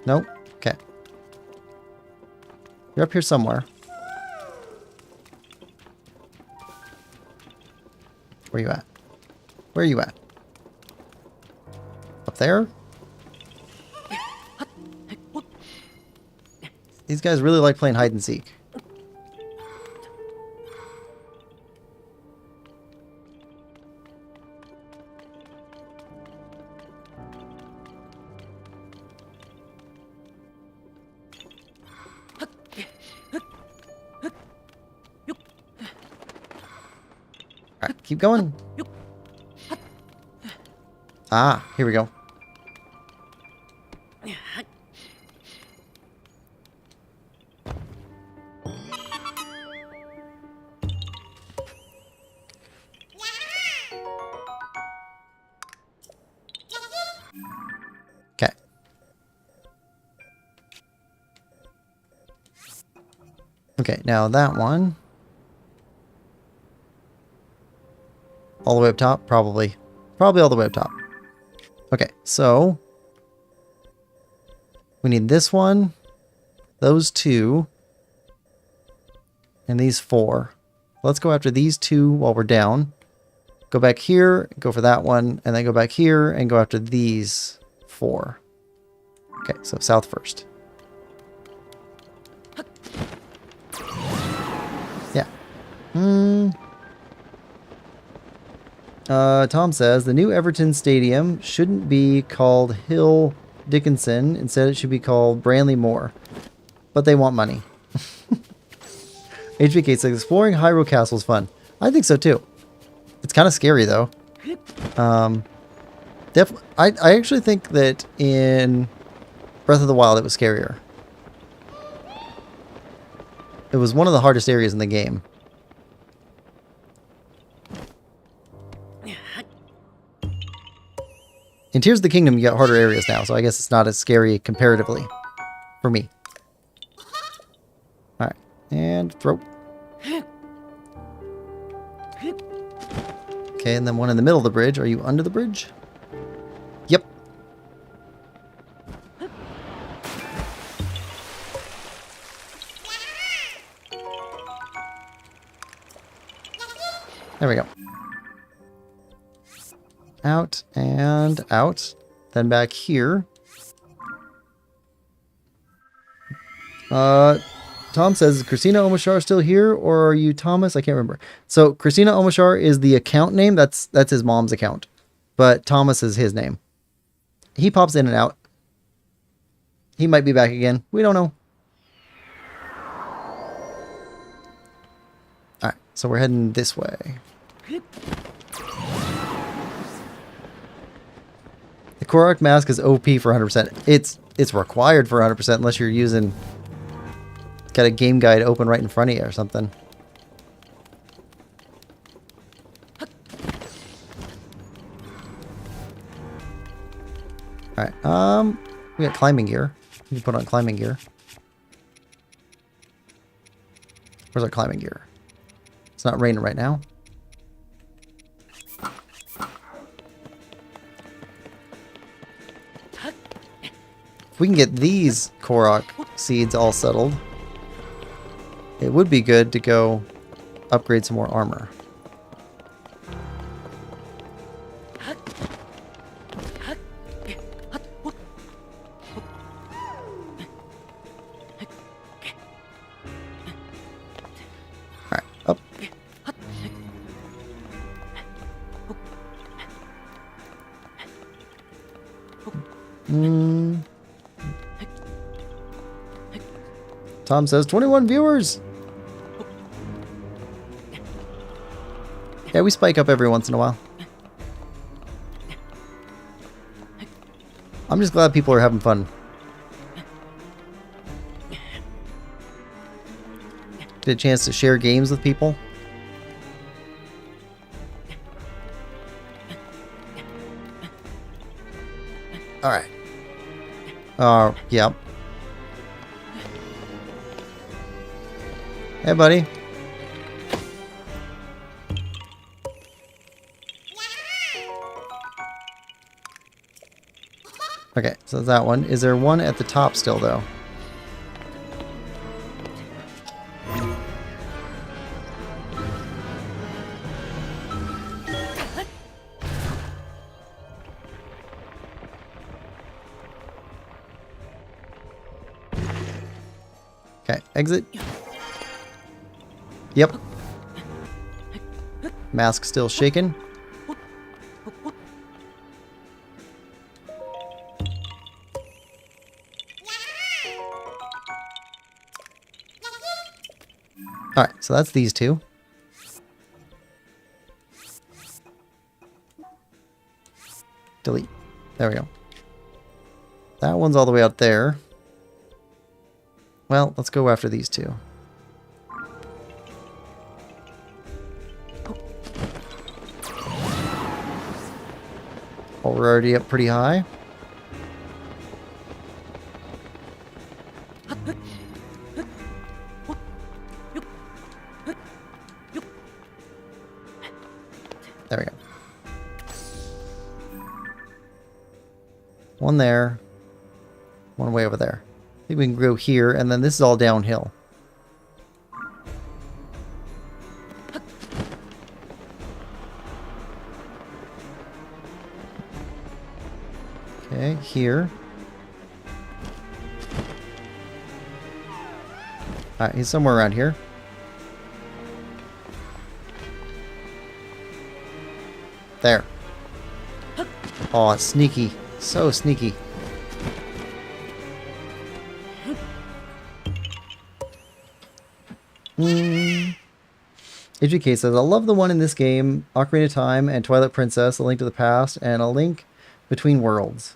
Nope. Okay. You're up here somewhere. Where you at? Where are you at? Up there? These guys really like playing hide and seek. Alright, keep going. Ah, here we go. Okay. Okay, now that one. All the way up top? Probably. Probably all the way up top. Okay, so we need this one, those two, and these four. Let's go after these two while we're down. Go back here, go for that one, and then go back here and go after these four. Okay, so south first. Yeah. Tom says, the new Everton Stadium shouldn't be called Hill Dickinson. Instead, it should be called Branley Moore. But they want money. HBK says, exploring Hyrule Castle is fun. I think so, too. It's kind of scary, though. I actually think that in Breath of the Wild, it was scarier. It was one of the hardest areas in the game. In Tears of the Kingdom, you got harder areas now, so I guess it's not as scary comparatively for me. Alright, and throw. Okay, and then one in the middle of the bridge. Are you under the bridge? Yep. There we go. Out and out. Then back here. Tom says, is Christina Omashar still here, or are you Thomas? I can't remember. So Christina Omashar is the account name. That's his mom's account. But Thomas is his name. He pops in and out. He might be back again. We don't know. Alright, so we're heading this way. The Korok mask is OP for 100%. It's required for 100% unless you're using... Got a game guide open right in front of you or something. Alright, we got climbing gear. We can put on climbing gear. Where's our climbing gear? It's not raining right now. If we can get these Korok seeds all settled, it would be good to go upgrade some more armor. Alright, up. Tom says 21 viewers. Yeah, we spike up every once in a while. I'm just glad people are having fun. Get a chance to share games with people. Alright. Yep. Hey, buddy. Okay, so that's that one. Is there one at the top still, though? Okay, exit. Yep. Mask still shaking. Alright, so that's these two. Delete. There we go. That one's all the way out there. Well, let's go after these two. Oh, we're already up pretty high. There we go. One there. One way over there. I think we can go here, and then this is all downhill. Okay, here. Alright, he's somewhere around here. There. Oh, it's sneaky. So sneaky. HBK says, I love the one in this game, Ocarina of Time and Twilight Princess, A Link to the Past, and A Link Between Worlds.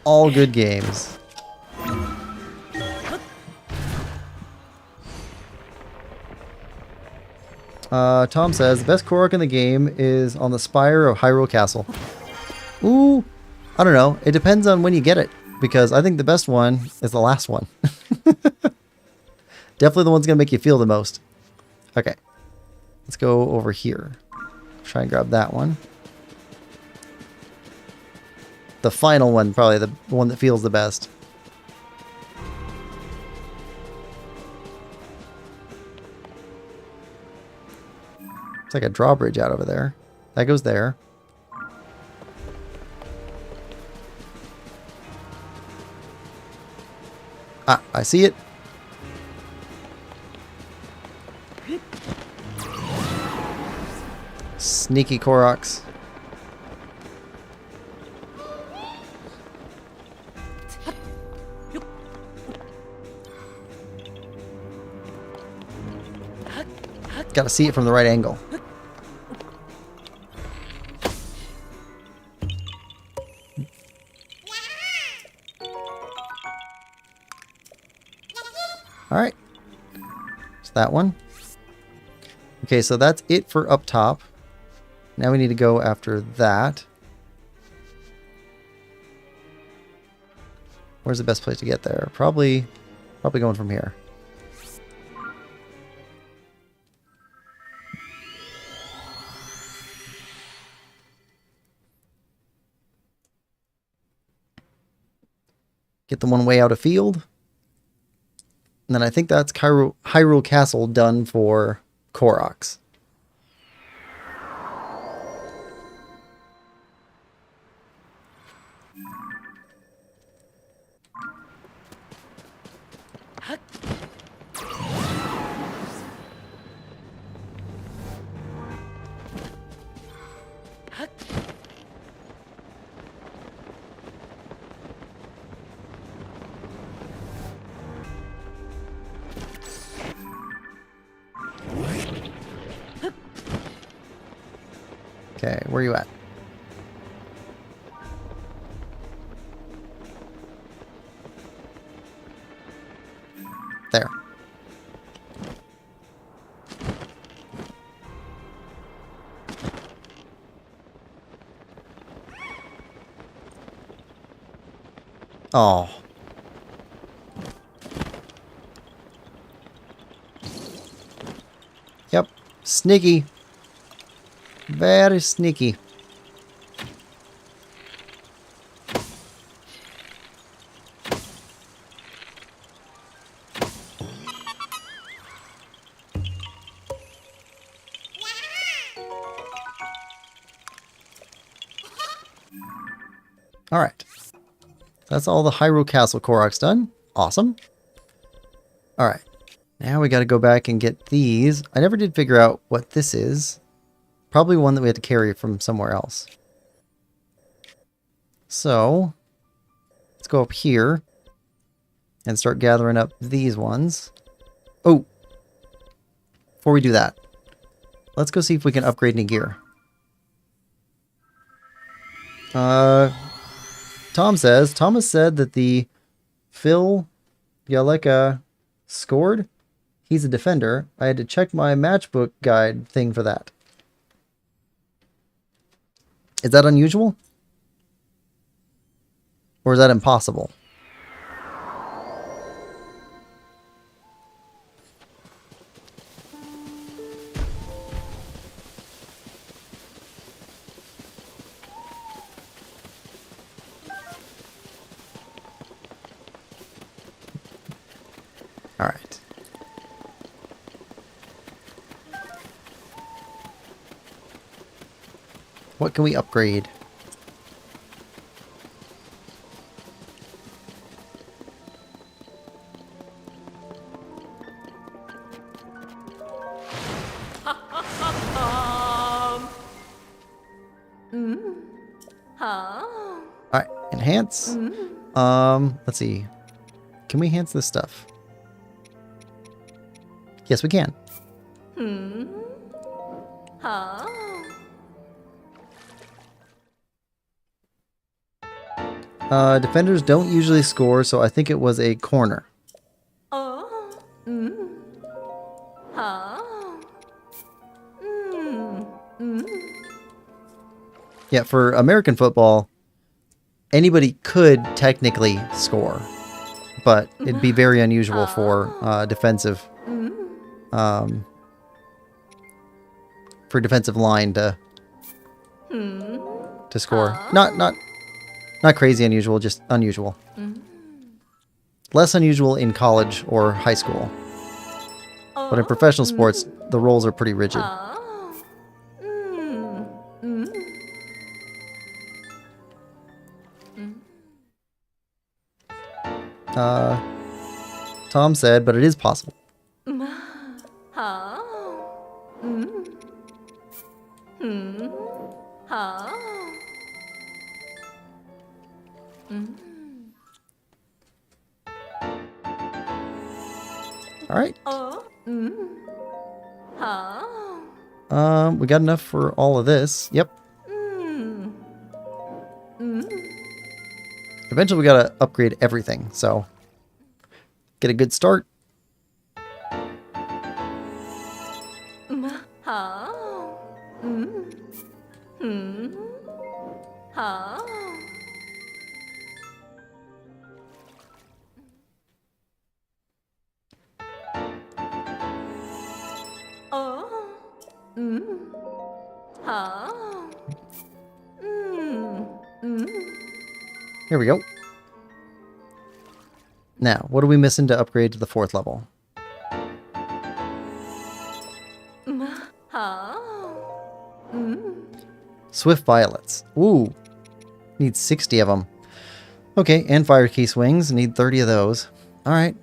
All good games. Tom says, the best Korok in the game is on the spire of Hyrule Castle. Ooh, I don't know. It depends on when you get it, because I think the best one is the last one. Definitely the one's going to make you feel the most. Okay, let's go over here. Try and grab that one. The final one, probably the one that feels the best. It's like a drawbridge out over there. That goes there. Ah, I see it. Sneaky Koroks. Gotta see it from the right angle. Alright. It's that one. Okay, so that's it for up top. Now we need to go after that. Where's the best place to get there? Probably going from here. Get the one way out of field. And then I think that's Hyrule Castle done for Koroks. Okay, where are you at? There. Oh. Yep. Sneaky. Very sneaky. Alright. That's all the Hyrule Castle Koroks done. Awesome. Alright. Now we gotta go back and get these. I never did figure out what this is. Probably one that we had to carry from somewhere else. So, let's go up here and start gathering up these ones. Oh! Before we do that, let's go see if we can upgrade any gear. Thomas said that the Phil Yaleka scored. He's a defender. I had to check my matchbook guide thing for that. Is that unusual? Or is that impossible? All right. What can we upgrade? Alright, enhance. Let's see. Can we enhance this stuff? Yes, we can. Defenders don't usually score, so I think it was a corner. Yeah, for American football, anybody could technically score, but it'd be very unusual for defensive line to score. Not crazy unusual, just unusual. Less unusual in college or high school. But in professional sports, the rules are pretty rigid. Tom said, but it is possible. All right. We got enough for all of this. Yep. Eventually we gotta upgrade everything, so get a good start. Here we go. Now, what are we missing to upgrade to the 4th level? Swift Violets. Ooh. Need 60 of them. Okay, and Fire Key Swings. Need 30 of those. Alright.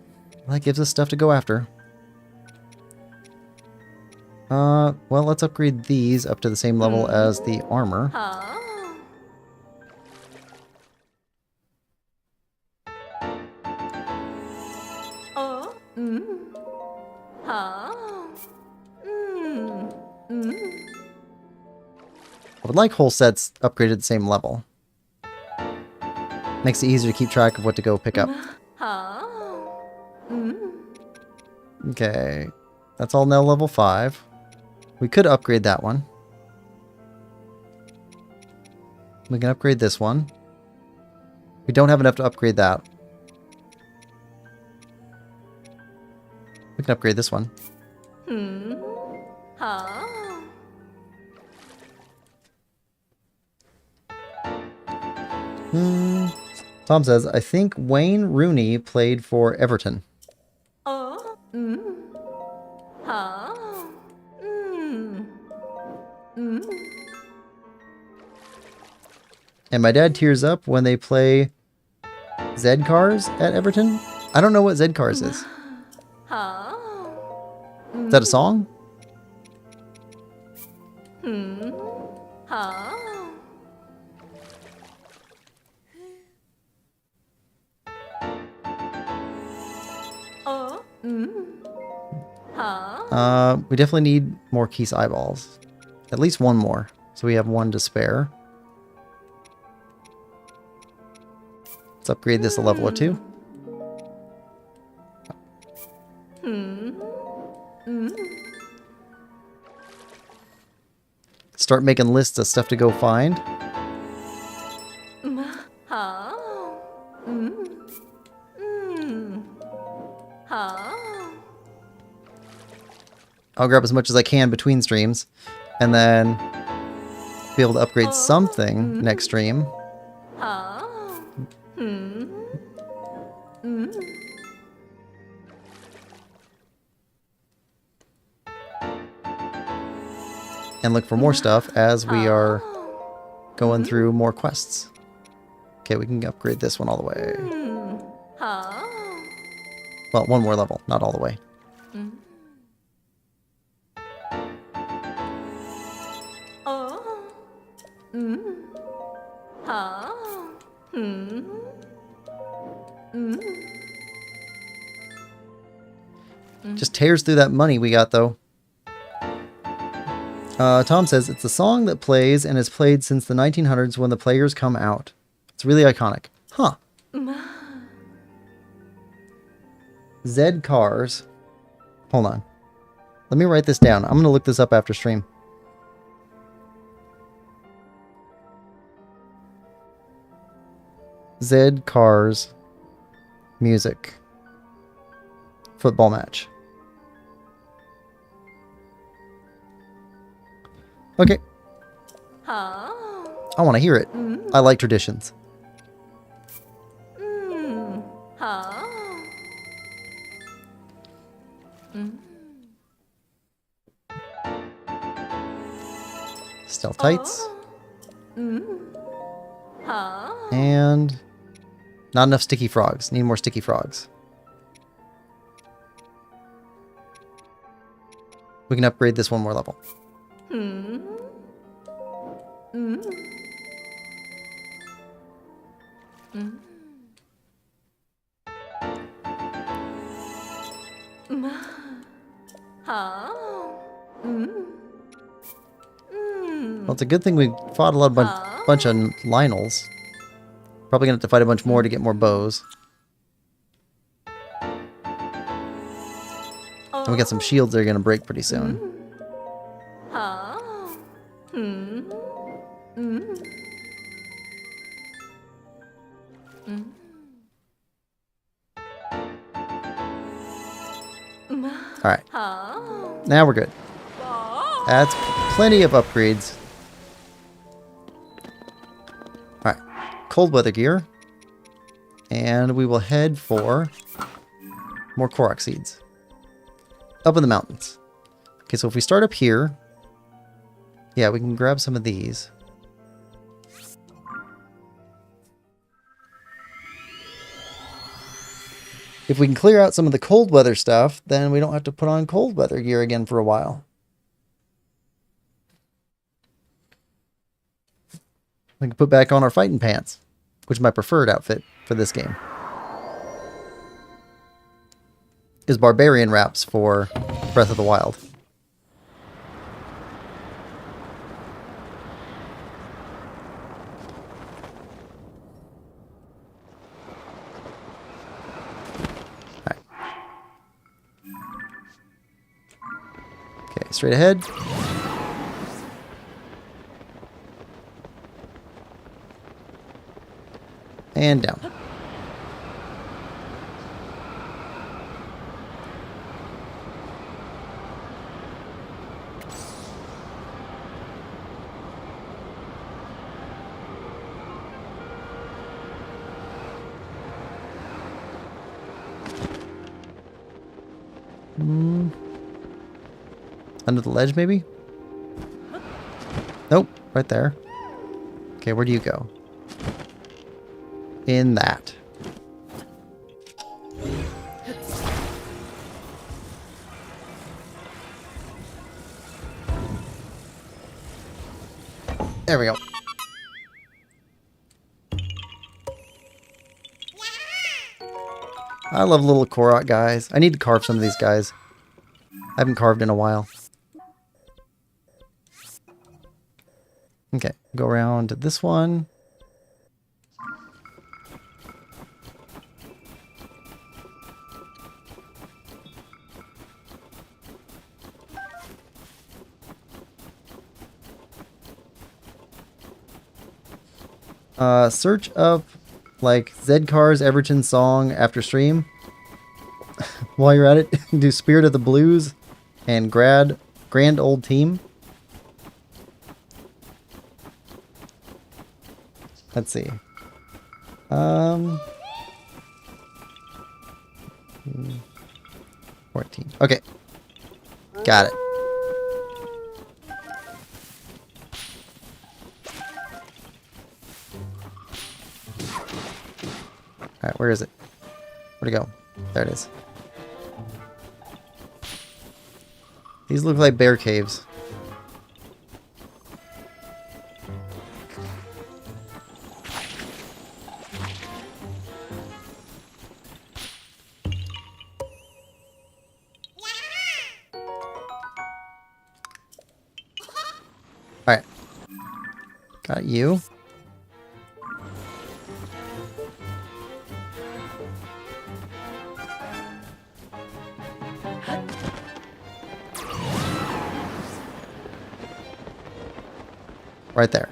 That gives us stuff to go after. Well, let's upgrade these up to the same level as the armor. I would like whole sets upgraded at the same level. Makes it easier to keep track of what to go pick up. Okay. That's all now level 5. We could upgrade that one. We can upgrade this one. We don't have enough to upgrade that. We can upgrade this one. Tom says, I think Wayne Rooney played for Everton. And my dad tears up when they play Z Cars at Everton. I don't know what Z Cars is. Is that a song? We definitely need more Keese eyeballs. At least one more. So we have one to spare. Let's upgrade this a level or 2. Start making lists of stuff to go find. I'll grab as much as I can between streams, and then be able to upgrade something next stream. And look for more stuff as we are going through more quests. Okay, we can upgrade this one all the way. Well, one more level, not all the way. Just tears through that money we got, though. Tom says, it's a song that plays and has played since the 1900s when the players come out. It's really iconic. Huh. Z Cars. Hold on. Let me write this down. I'm going to look this up after stream. Z Cars music. Football match. Okay. I want to hear it. I like traditions. Stealth tights. And not enough sticky frogs. Need more sticky frogs. We can upgrade this one more level. Well, it's a good thing we fought a bunch of Lionels. Probably gonna have to fight a bunch more to get more bows. And we got some shields that are gonna break pretty soon. Alright. Now we're good. That's plenty of upgrades. Alright. Cold weather gear. And we will head for more Korok seeds. Up in the mountains. Okay, so if we start up here, yeah, we can grab some of these. If we can clear out some of the cold weather stuff, then we don't have to put on cold weather gear again for a while. We can put back on our fighting pants, which is my preferred outfit for this game. Is barbarian wraps for Breath of the Wild. Alright. Okay, straight ahead. And down. Under the ledge, maybe? Nope, right there. Okay, where do you go? In that. There we go. I love little Korok guys. I need to carve some of these guys. I haven't carved in a while. Okay, go around to this one. Search up like Zedkar's Everton song after stream. While you're at it, do Spirit of the Blues and Grand Old Team. Let's see. 14. Okay. Got it. Alright, where is it? Where'd it go? There it is. These look like bear caves. Alright. Got you. Right there.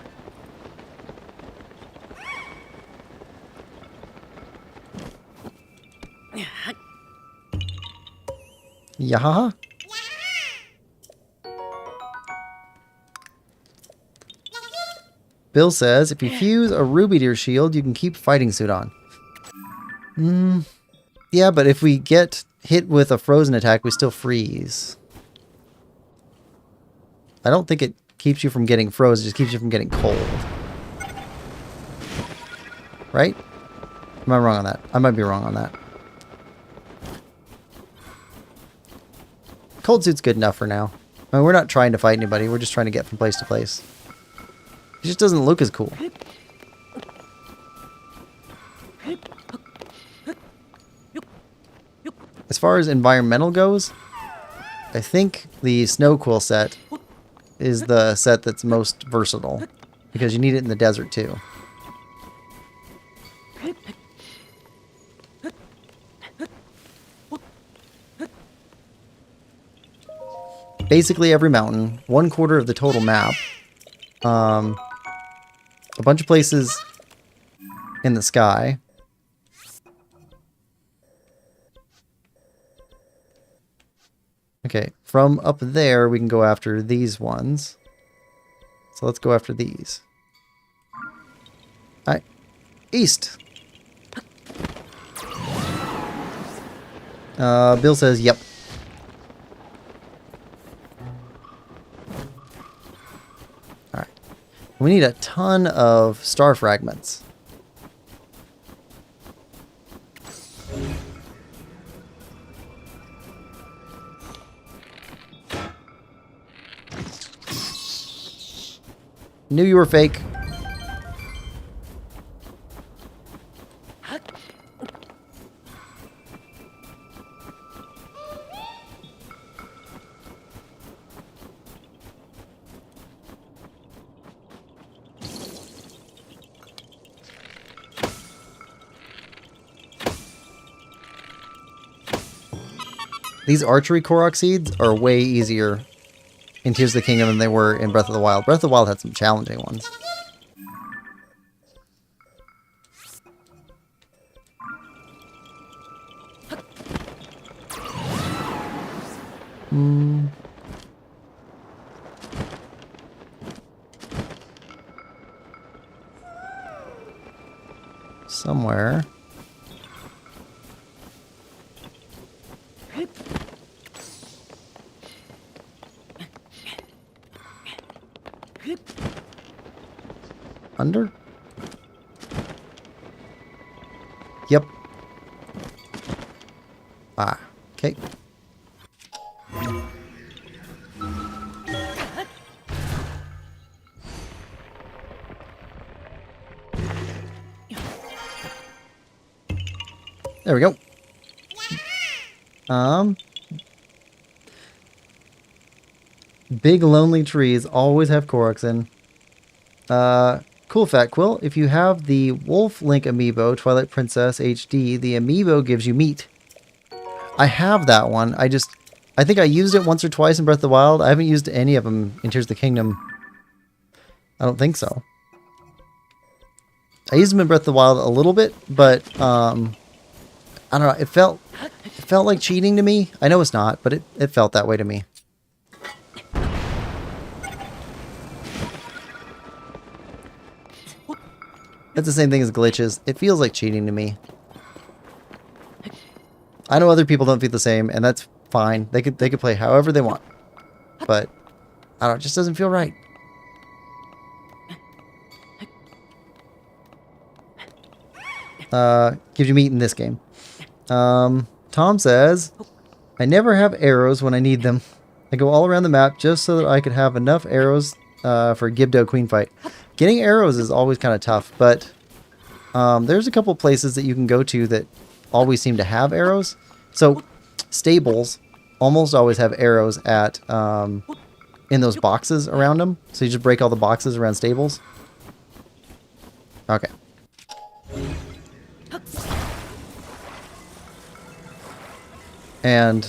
Yeah. Bill says, if you fuse a ruby to your shield, you can keep fighting suit on. Yeah, but if we get hit with a frozen attack, we still freeze. I don't think it keeps you from getting frozen, it just keeps you from getting cold. Right? Am I wrong on that? I might be wrong on that. Cold suit's good enough for now. I mean, we're not trying to fight anybody, we're just trying to get from place to place. It just doesn't look as cool. As far as environmental goes, I think the Snow Quill set is the set that's most versatile, because you need it in the desert too. Basically every mountain, 1/4 of the total map, a bunch of places in the sky. Okay, from up there we can go after these ones. So let's go after these. Alright, east. Bill says, yep. Alright. We need a ton of star fragments. Knew you were fake. These archery Korok seeds are way easier in Tears of the Kingdom than they were in Breath of the Wild. Breath of the Wild had some challenging ones. Somewhere. Under? Yep. Ah, okay. There we go. Big lonely trees always have Koroks in. Cool fact, Quill. If you have the Wolf Link amiibo, Twilight Princess HD, the amiibo gives you meat. I have that one. I think I used it once or twice in Breath of the Wild. I haven't used any of them in Tears of the Kingdom. I don't think so. I used them in Breath of the Wild a little bit, but I don't know. It felt like cheating to me. I know it's not, but it felt that way to me. It's the same thing as glitches. It feels like cheating to me. I know other people don't feel the same, and that's fine. They could play however they want. But I don't know, it just doesn't feel right. Gives you meat in this game. Tom says, I never have arrows when I need them. I go all around the map just so that I could have enough arrows for a Gibdo Queen fight. Getting arrows is always kind of tough, but there's a couple places that you can go to that always seem to have arrows. So stables almost always have arrows at in those boxes around them. So you just break all the boxes around stables. Okay. And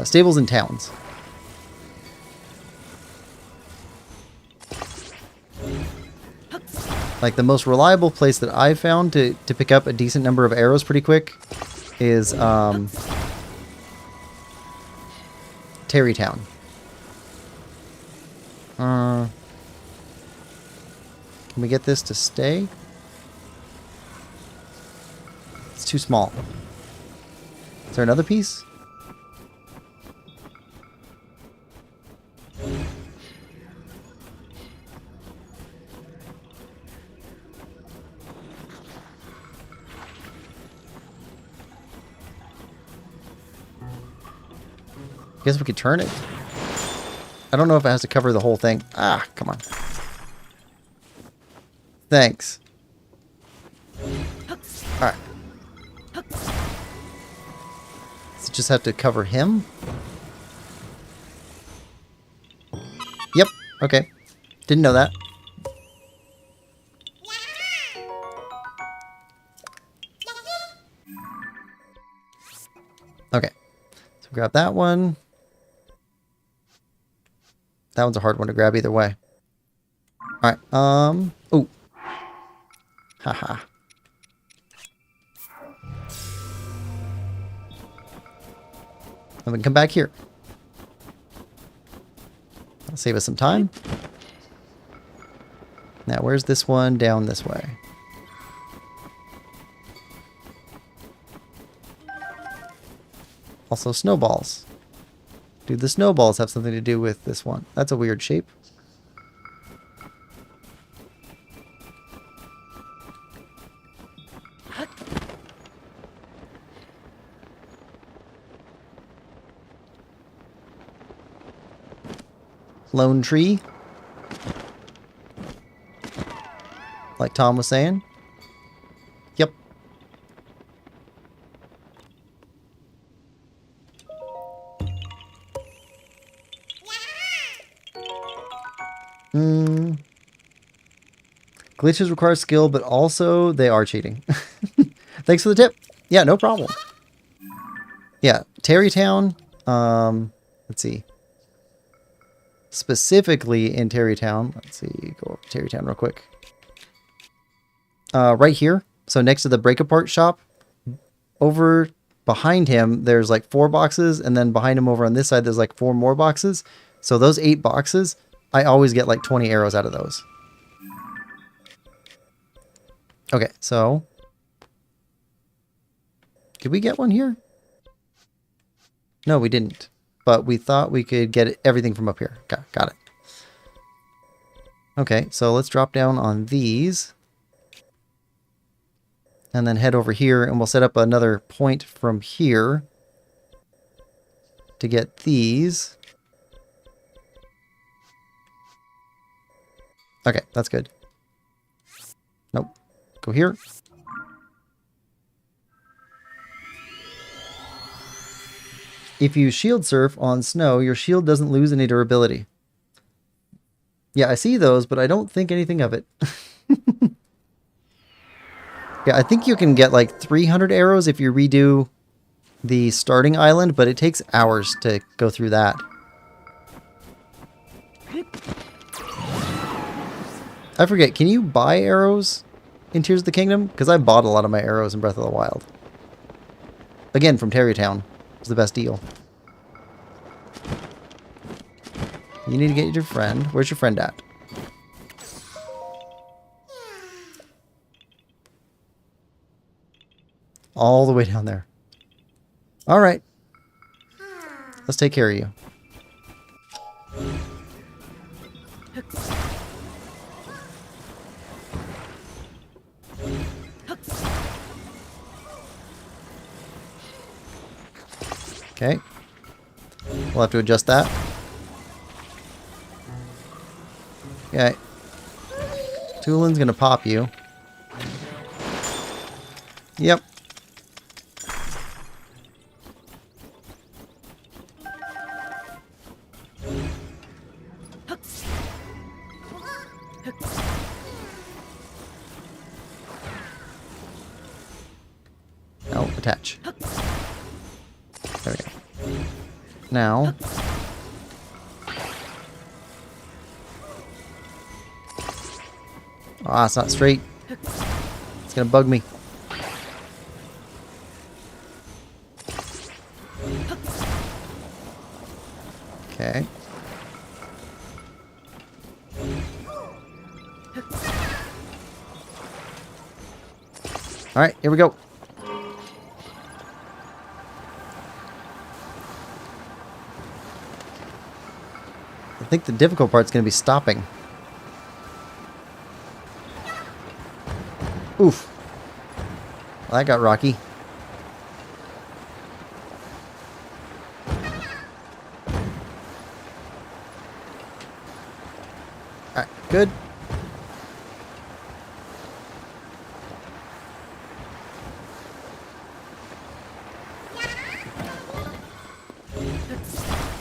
stables in towns. Like the most reliable place that I've found to pick up a decent number of arrows pretty quick is Terrytown. Can we get this to stay? It's too small. Is there another piece? I guess we could turn it. I don't know if it has to cover the whole thing. Ah, come on. Thanks. Alright. Does it just have to cover him? Yep. Okay. Didn't know that. Okay. So grab that one. That one's a hard one to grab either way. Alright, ooh. Haha. And we can come back here. That'll save us some time. Now, where's this one? Down this way. Also, snowballs. Do the snowballs have something to do with this one? That's a weird shape. Lone tree. Like Tom was saying. Yep. Glitches require skill, but also they are cheating. Thanks for the tip. Yeah, no problem. Yeah, Terrytown. Let's see. Specifically in Terrytown. Let's see. Go up to Terrytown real quick. Right here. So next to the break apart shop. Over behind him, there's like 4 boxes. And then behind him over on this side, there's like 4 more boxes. So those 8 boxes, I always get like 20 arrows out of those. Okay, so did we get one here? No, we didn't. But we thought we could get everything from up here. Got it. Okay, so let's drop down on these. And then head over here, and we'll set up another point from here to get these. Okay, that's good. Nope. Go here. If you shield surf on snow, your shield doesn't lose any durability. Yeah, I see those, but I don't think anything of it. Yeah, I think you can get like 300 arrows if you redo the starting island, but it takes hours to go through that. I forget, can you buy arrows in Tears of the Kingdom? Because I bought a lot of my arrows in Breath of the Wild. Again, from Tarrytown. It's the best deal. You need to get your friend. Where's your friend at? All the way down there. Alright. Let's take care of you. Okay. We'll have to adjust that. Okay. Tulin's gonna pop you. Yep. Oh, attach. There we go. Now. Ah, it's not straight. It's gonna bug me. Okay. Alright, here we go. I think the difficult part's going to be stopping. Oof. Well, that got rocky. Alright, good.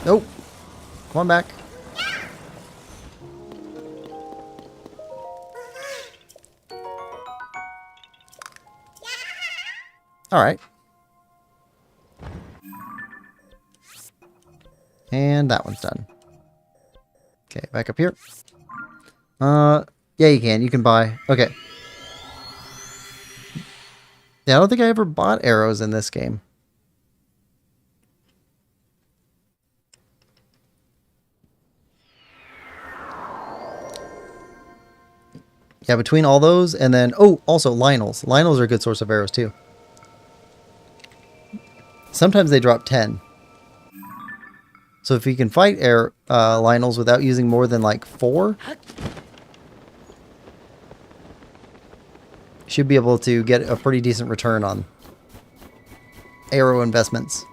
Nope. Come on back. Alright. And that one's done. Okay, back up here. Yeah, you can. You can buy. Okay. Yeah, I don't think I ever bought arrows in this game. Yeah, between all those and then... Oh, also Lionels. Lionels are a good source of arrows too. Sometimes they drop 10. So if you can fight Lionels without using more than like 4, you should be able to get a pretty decent return on arrow investments.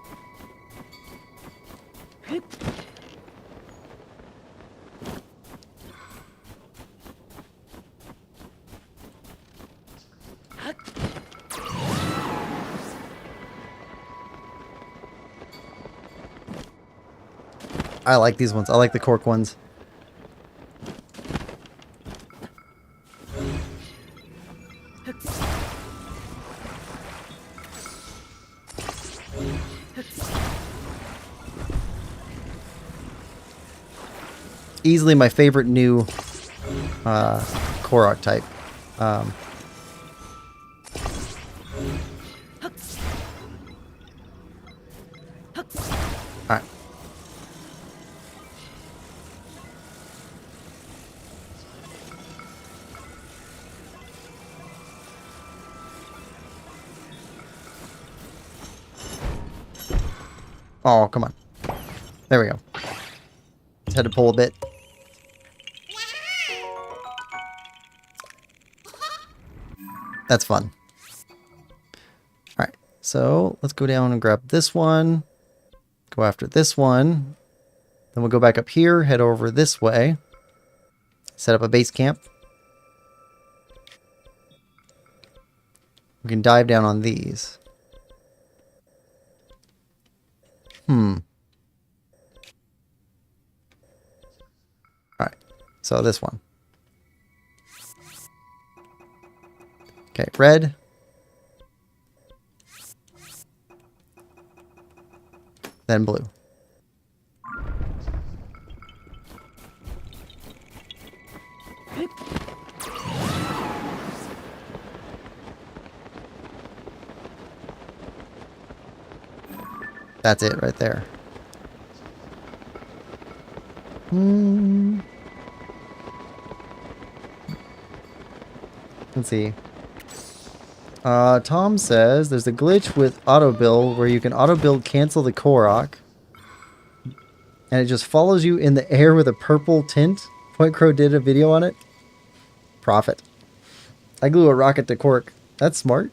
I like these ones. I like the cork ones. Easily my favorite new Korok type. Alright. Oh, come on. There we go. Just had to pull a bit. That's fun. Alright, so let's go down and grab this one. Go after this one. Then we'll go back up here, head over this way. Set up a base camp. We can dive down on these. Alright, so this one. Okay, red. Then blue. That's it right there. Let's see. Tom says there's a glitch with auto build where you can auto build cancel the Korok, and it just follows you in the air with a purple tint. Point Crow did a video on it. Profit. I glue a rocket to Cork. That's smart.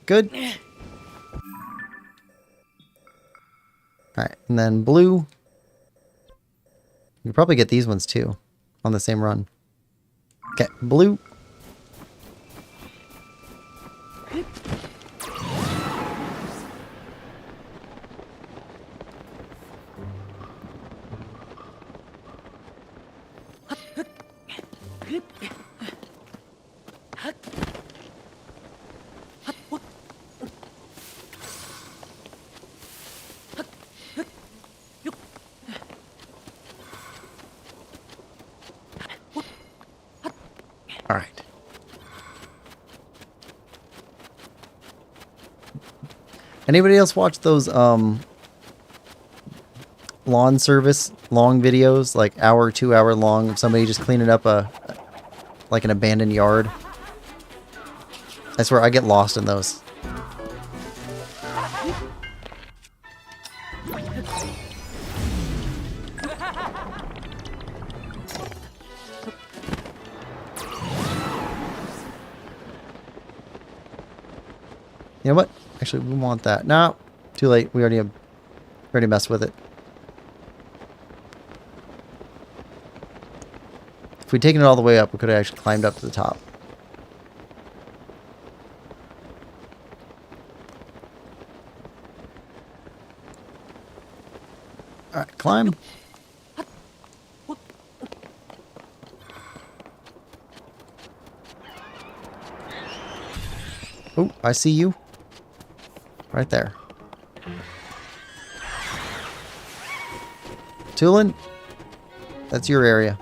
Good. Alright, and then blue. You can probably get these ones too on the same run. Okay, blue. All right. Anybody else watch those lawn service long videos, like hour, 2 hour long, of somebody just cleaning up like an abandoned yard? I swear I get lost in those. You know what? Actually, we want that. No, too late. We already messed with it. If we'd taken it all the way up, we could have actually climbed up to the top. All right, climb. Oh, I see you. Right there. Tulin, that's your area.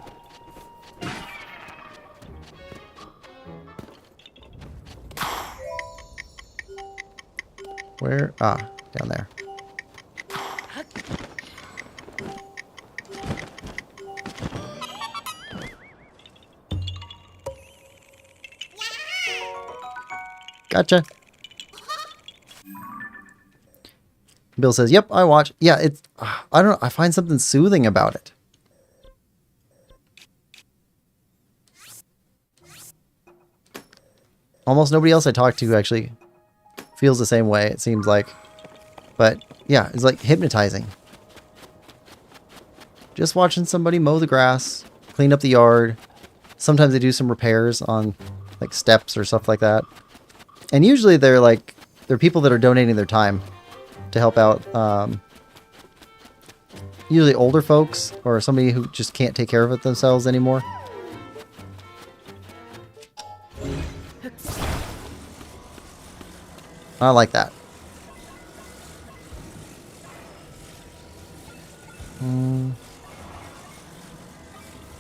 Where? Ah, down there. Gotcha. Bill says, "Yep, I watch." Yeah, it's I don't know, I find something soothing about it. Almost nobody else I talk to actually feels the same way, it seems like. But yeah, it's like hypnotizing. Just watching somebody mow the grass, clean up the yard. Sometimes they do some repairs on like steps or stuff like that. And usually they're people that are donating their time to help out, usually older folks or somebody who just can't take care of it themselves anymore. I like that.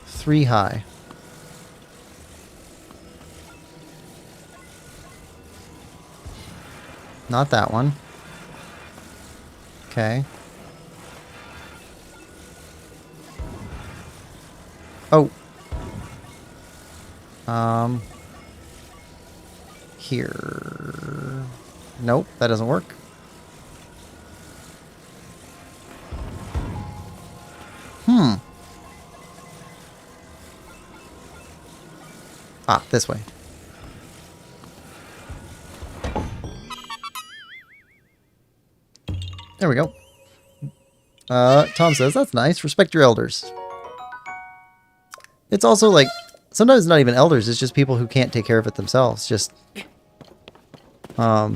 3 high. Not that one. Okay. Oh. Here. Nope, that doesn't work. Ah, this way. There we go. Tom says, that's nice. Respect your elders. It's also like, sometimes it's not even elders, it's just people who can't take care of it themselves. Just, I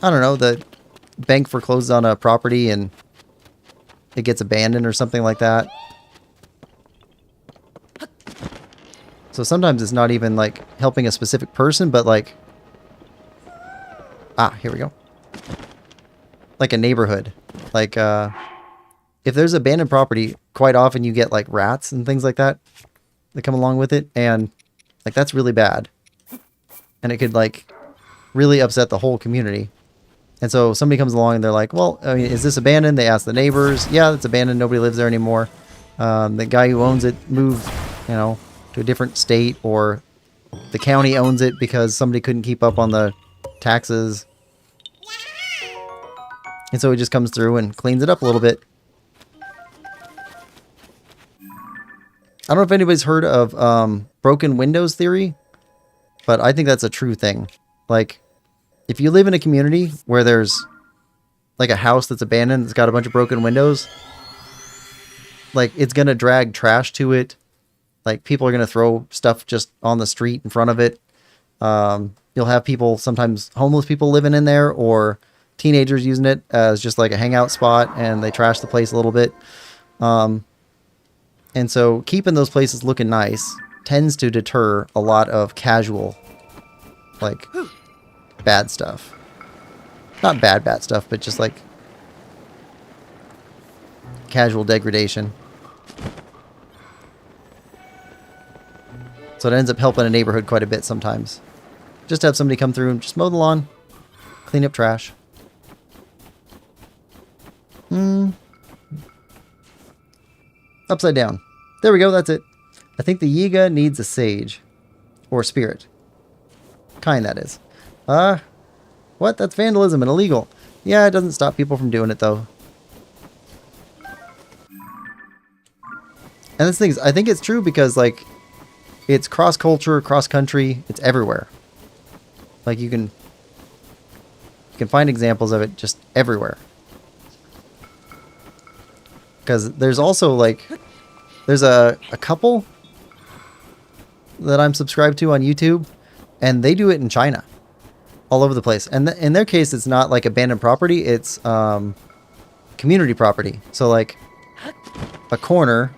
don't know, the bank forecloses on a property and it gets abandoned or something like that. So sometimes it's not even like helping a specific person, but like, ah, here we go. Like a neighborhood. Like, if there's abandoned property, quite often you get like rats and things like that that come along with it. And like, that's really bad. And it could like really upset the whole community. And so somebody comes along and they're like, well, I mean, is this abandoned? They ask the neighbors. Yeah, it's abandoned. Nobody lives there anymore. The guy who owns it moved, you know, to a different state, or the county owns it because somebody couldn't keep up on the taxes. And so he just comes through and cleans it up a little bit. I don't know if anybody's heard of broken windows theory, but I think that's a true thing. Like, if you live in a community where there's like a house that's abandoned, that's got a bunch of broken windows, like it's going to drag trash to it. Like people are going to throw stuff just on the street in front of it. You'll have people, sometimes homeless people living in there, or teenagers using it as just like a hangout spot, and they trash the place a little bit. And so keeping those places looking nice tends to deter a lot of casual, like, bad stuff. Not bad stuff, but just like casual degradation. So it ends up helping a neighborhood quite a bit sometimes. Just to have somebody come through and just mow the lawn, clean up trash. Upside down. There we go, that's it. I think the Yiga needs a sage. Or spirit. Kind, that is. What? That's vandalism and illegal. Yeah, it doesn't stop people from doing it, though. And this thing is, I think it's true because, like, it's cross-culture, cross-country, it's everywhere. Like, you can find examples of it just everywhere. Because there's also, like, there's a couple that I'm subscribed to on YouTube, and they do it in China. All over the place. And in their case, it's not like abandoned property, it's community property. So, like, a corner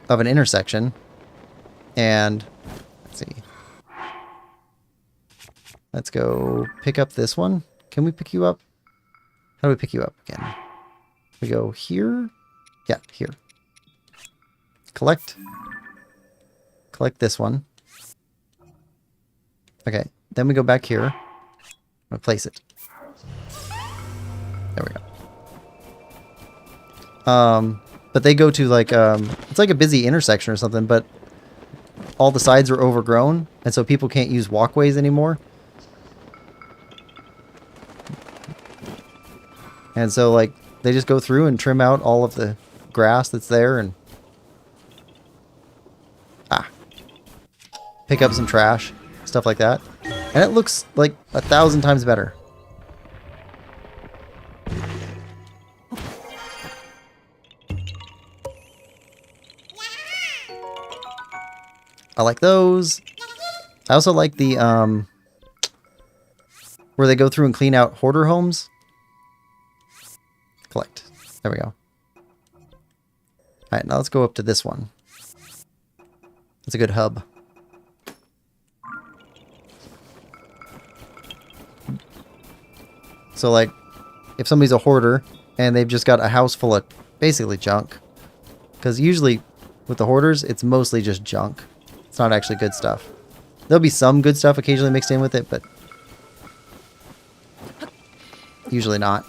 of an intersection. And, let's see. Let's go pick up this one. Can we pick you up? How do we pick you up again? We go here. Yeah, here. Collect. Collect this one. Okay, then we go back here. Replace it. There we go. But they go to like, it's like a busy intersection or something, but all the sides are overgrown, and so people can't use walkways anymore. And so, like, they just go through and trim out all of the grass that's there and pick up some trash, stuff like that. And it looks like 1,000 times better. I like those. I also like the, where they go through and clean out hoarder homes. Collect. There we go. Alright, now let's go up to this one. It's a good hub. So, like, if somebody's a hoarder and they've just got a house full of basically junk, because usually with the hoarders, it's mostly just junk. It's not actually good stuff. There'll be some good stuff occasionally mixed in with it, but usually not.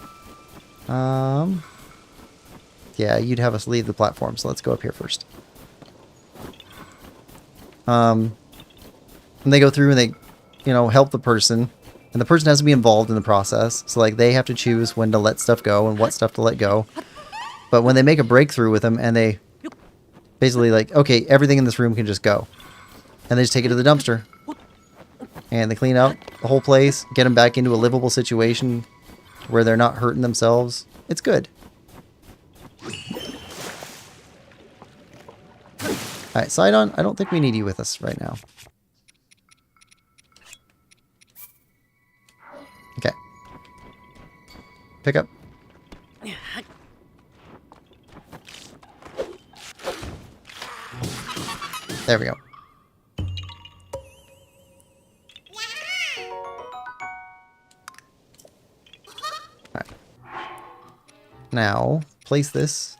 Yeah, Yeah, you'd have us leave the platform, so let's go up here first. And they go through and they, you know, help the person. And the person has to be involved in the process. So, like, they have to choose when to let stuff go and what stuff to let go. But when they make a breakthrough with them and they basically, like, okay, everything in this room can just go. And they just take it to the dumpster. And they clean out the whole place, get them back into a livable situation where they're not hurting themselves. It's good. Alright, Sidon, I don't think we need you with us right now. Okay. Pick up. There we go. Alright. Now, place this.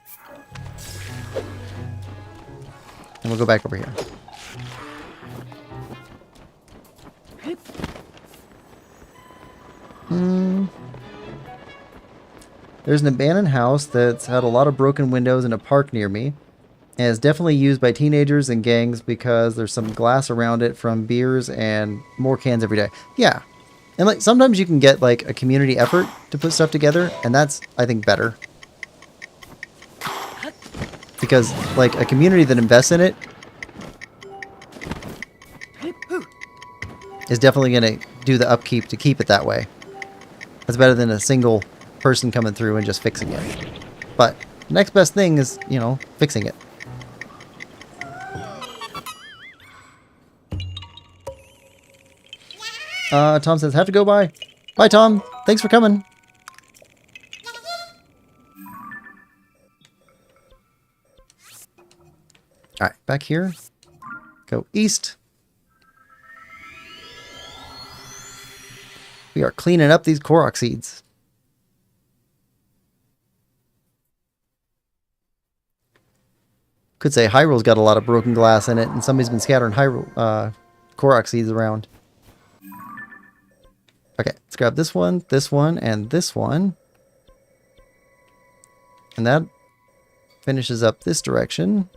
And we'll go back over here. There's an abandoned house that's had a lot of broken windows in a park near me. And it's definitely used by teenagers and gangs because there's some glass around it from beers and more cans every day. Yeah. And like sometimes you can get like a community effort to put stuff together, and that's, I think, better. Because like a community that invests in it is definitely going to do the upkeep to keep it that way. That's better than a single person coming through and just fixing it. But the next best thing is, you know, fixing it. Tom says, have to go by. Bye, Tom. Thanks for coming. Alright, back here. Go east. We are cleaning up these Korok seeds. Could say Hyrule's got a lot of broken glass in it, and somebody's been scattering Hyrule, Korok seeds around. Okay, let's grab this one, and this one. And that finishes up this direction.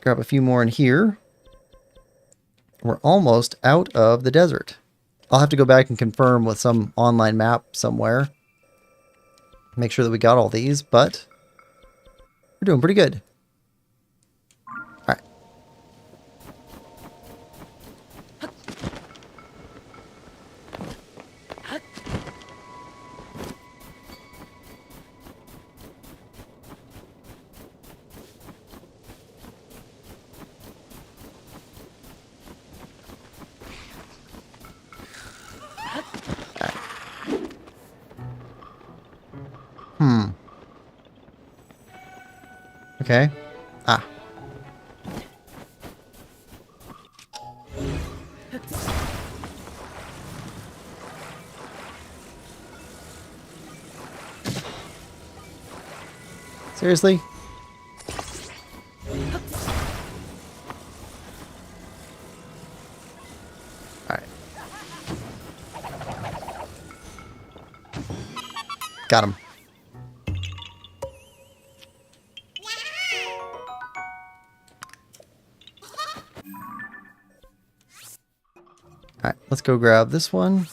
Grab a few more in here. We're almost out of the desert. I'll have to go back and confirm with some online map somewhere. Make sure that we got all these, but we're doing pretty good. Alright. Okay. Ah. Seriously? Alright. Got him. Alright, let's go grab this one.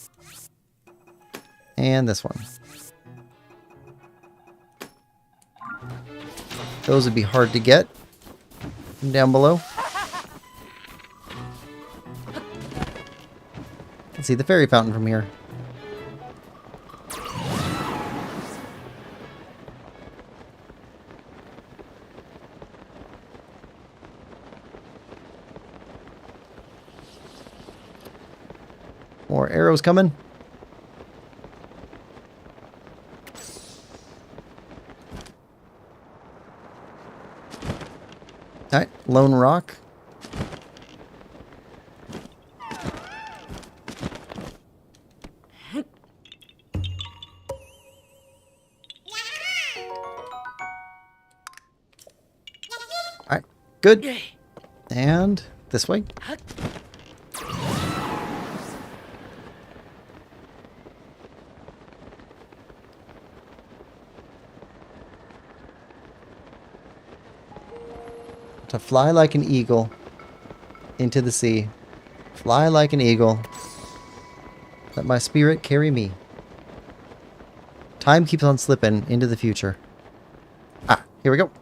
And this one. Those would be hard to get from down below. Let's see the fairy fountain from here. More arrows coming. Alright, Lone Rock. Alright, good. And this way. To fly like an eagle into the sea. Fly like an eagle. Let my spirit carry me. Time keeps on slipping into the future. Ah, here we go.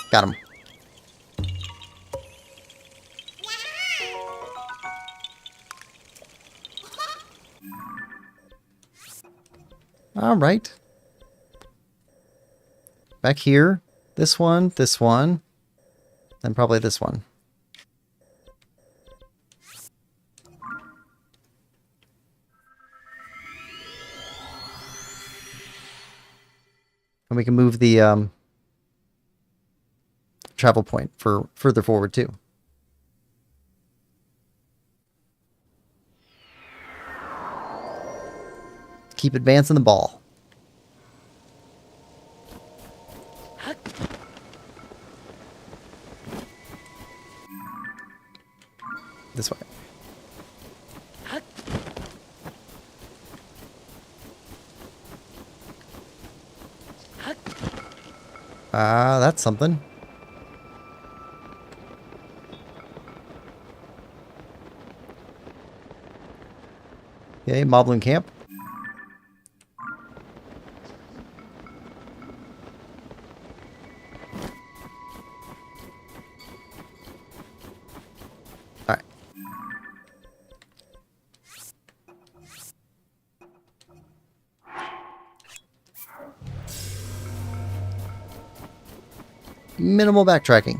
Got him. All right. Back here. This one, then probably this one. And we can move the travel point for further forward too. Keep advancing the ball. This way. That's something. Okay, Moblin Camp. All right. Minimal backtracking.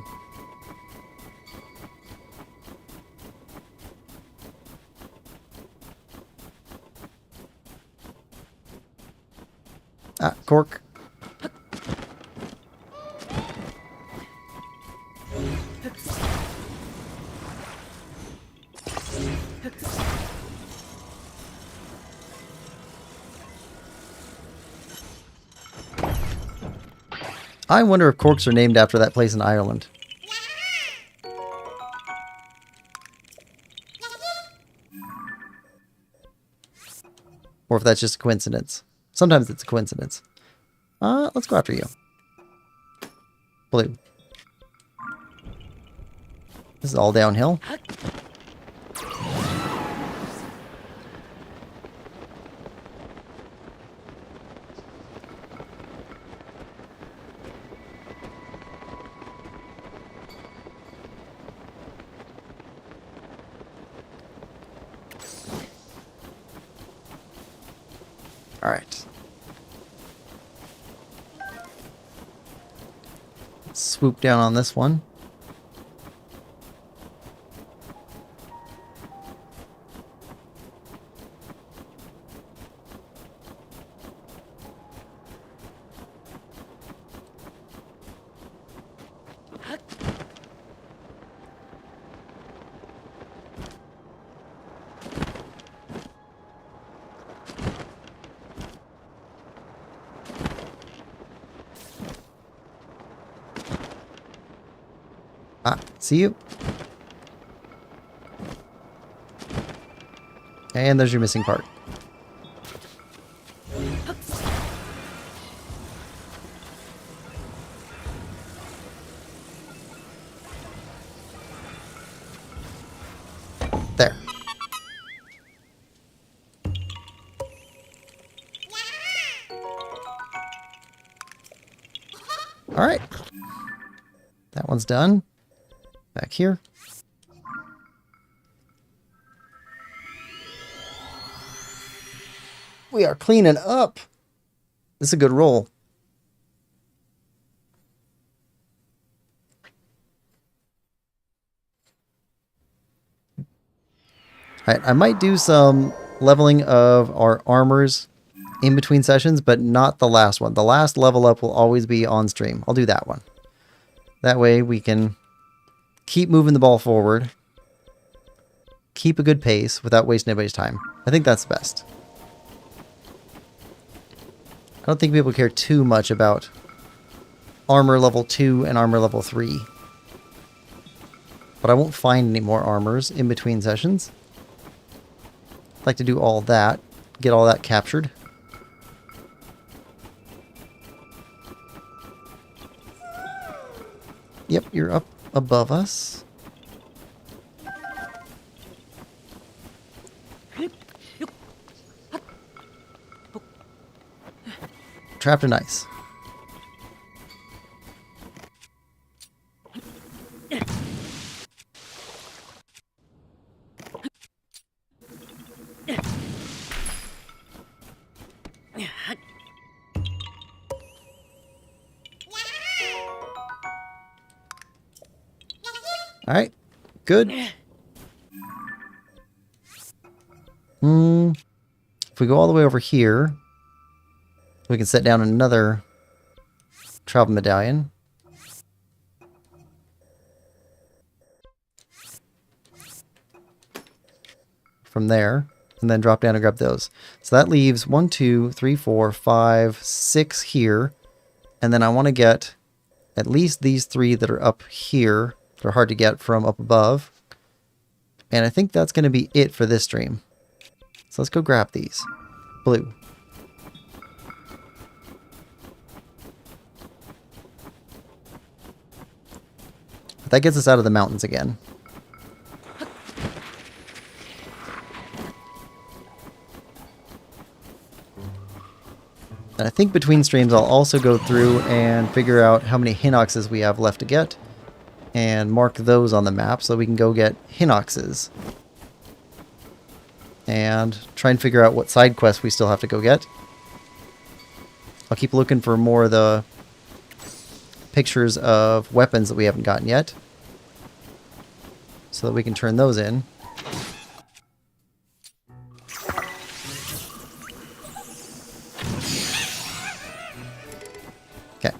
Ah, cork. I wonder if corks are named after that place in Ireland. Or if that's just a coincidence. Sometimes it's a coincidence. Let's go after you. Blue. This is all downhill. All right. Let's swoop down on this one. Ah, see you. And there's your missing part. There. All right. That one's done. Back here. We are cleaning up. This is a good roll. Alright, I might do some leveling of our armors in between sessions, but not the last one. The last level up will always be on stream. I'll do that one. That way we can keep moving the ball forward. Keep a good pace without wasting anybody's time. I think that's best. I don't think people care too much about armor level 2 and armor level 3. but I won't find any more armors in between sessions. I'd like to do all that, get all that captured. Yep, you're up above us. Trapped in ice. Alright, good. If we go all the way over here, we can set down another travel medallion. From there, and then drop down and grab those. So that leaves 1, 2, 3, 4, 5, 6 here. And then I want to get at least these 3 that are up here. They're hard to get from up above. And I think that's going to be it for this stream. So let's go grab these. Blue. That gets us out of the mountains again. And I think between streams I'll also go through and figure out how many Hinoxes we have left to get. And mark those on the map so we can go get Hinoxes. And try and figure out what side quests we still have to go get. I'll keep looking for more of the pictures of weapons that we haven't gotten yet. So that we can turn those in. Okay.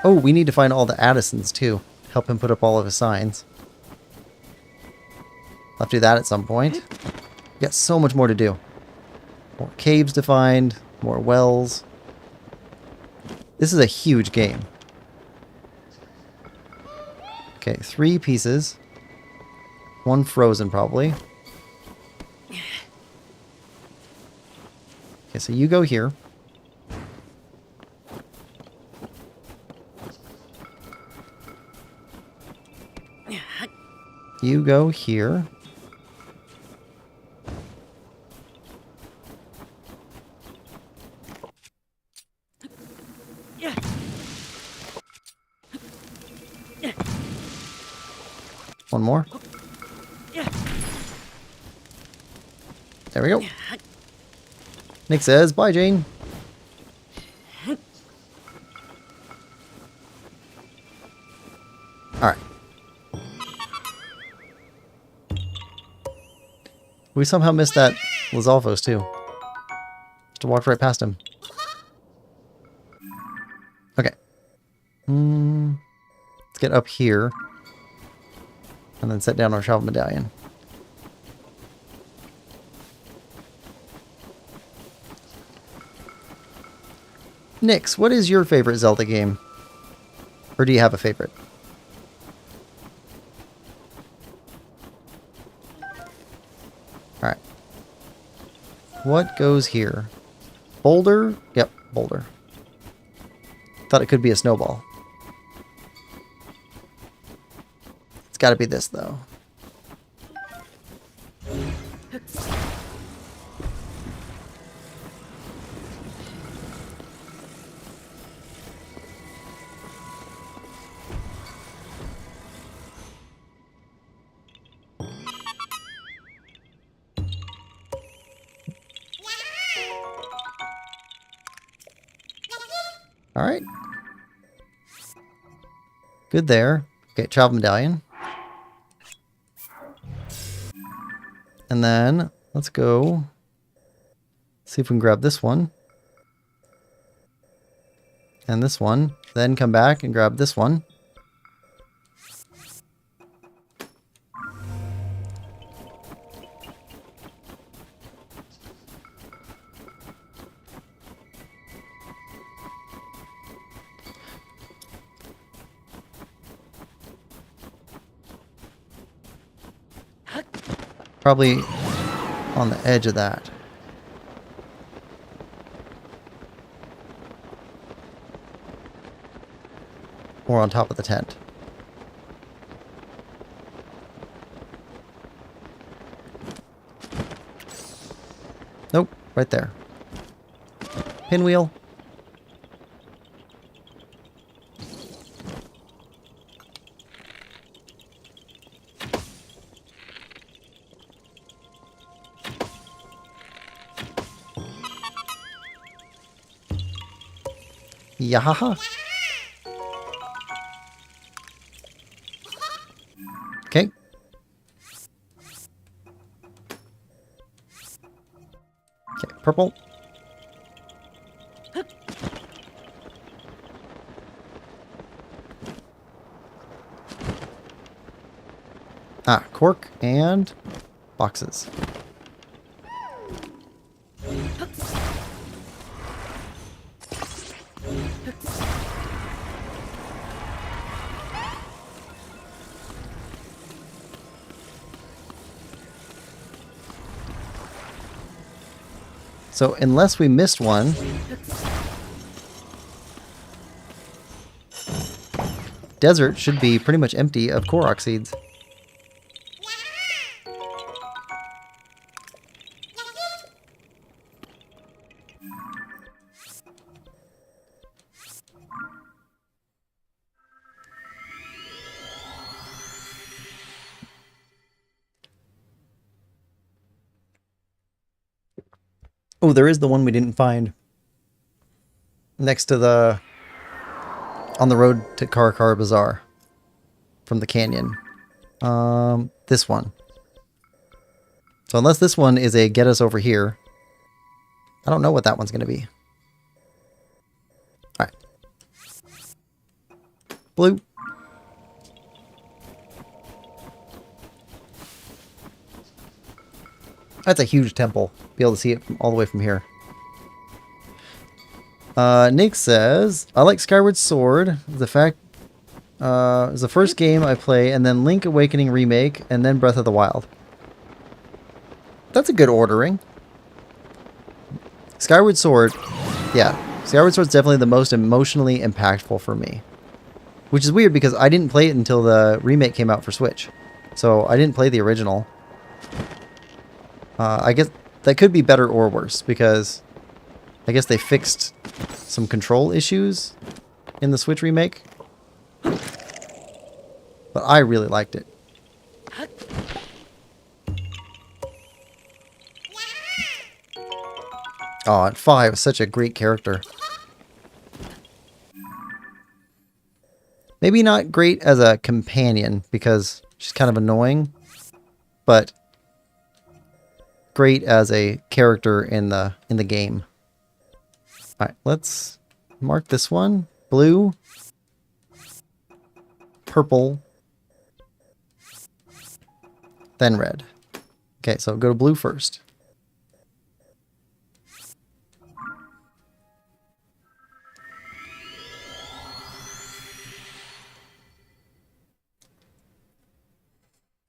Oh, we need to find all the Addisons too. Help him put up all of his signs. I'll have to do that at some point. We got so much more to do. More caves to find, more wells. This is a huge game. Okay, 3 pieces. 1 frozen probably. Okay, so you go here. You go here. One more. There we go. Nick says, bye, Jane. Alright. We somehow missed that Lizalfos too. Just walked right past him. Okay. Let's get up here. And then set down our travel medallion. Nix, what is your favorite Zelda game? Or do you have a favorite? Alright. What goes here? Boulder? Yep, boulder. Thought it could be a snowball. It's gotta be this, though. Alright. Good there. Okay, travel medallion. And then, let's go see if we can grab this one. And this one. Then come back and grab this one. Probably on the edge of that. Or on top of the tent. Nope, right there. Pinwheel. Yahaha. Okay. Okay, purple. Ah, cork and boxes. So unless we missed one, desert should be pretty much empty of Korok seeds. Oh, there is the one we didn't find. Next to the... on the road to Karakar Bazaar. From the canyon. This one. So unless this one is a get us over here, I don't know what that one's going to be. Alright. Blue. That's a huge temple. Be able to see it from all the way from here. Nick says, I like Skyward Sword. The fact is the first game I play, and then Link Awakening Remake, and then Breath of the Wild. That's a good ordering. Skyward Sword, yeah. Skyward Sword's definitely the most emotionally impactful for me. Which is weird because I didn't play it until the remake came out for Switch. So I didn't play the original. I guess that could be better or worse because I guess they fixed some control issues in the Switch remake. But I really liked it. Oh, and 5 is such a great character. Maybe not great as a companion because she's kind of annoying, but great as a character in the game. All right, let's mark this one. Blue, purple, then red. Okay, so go to blue first.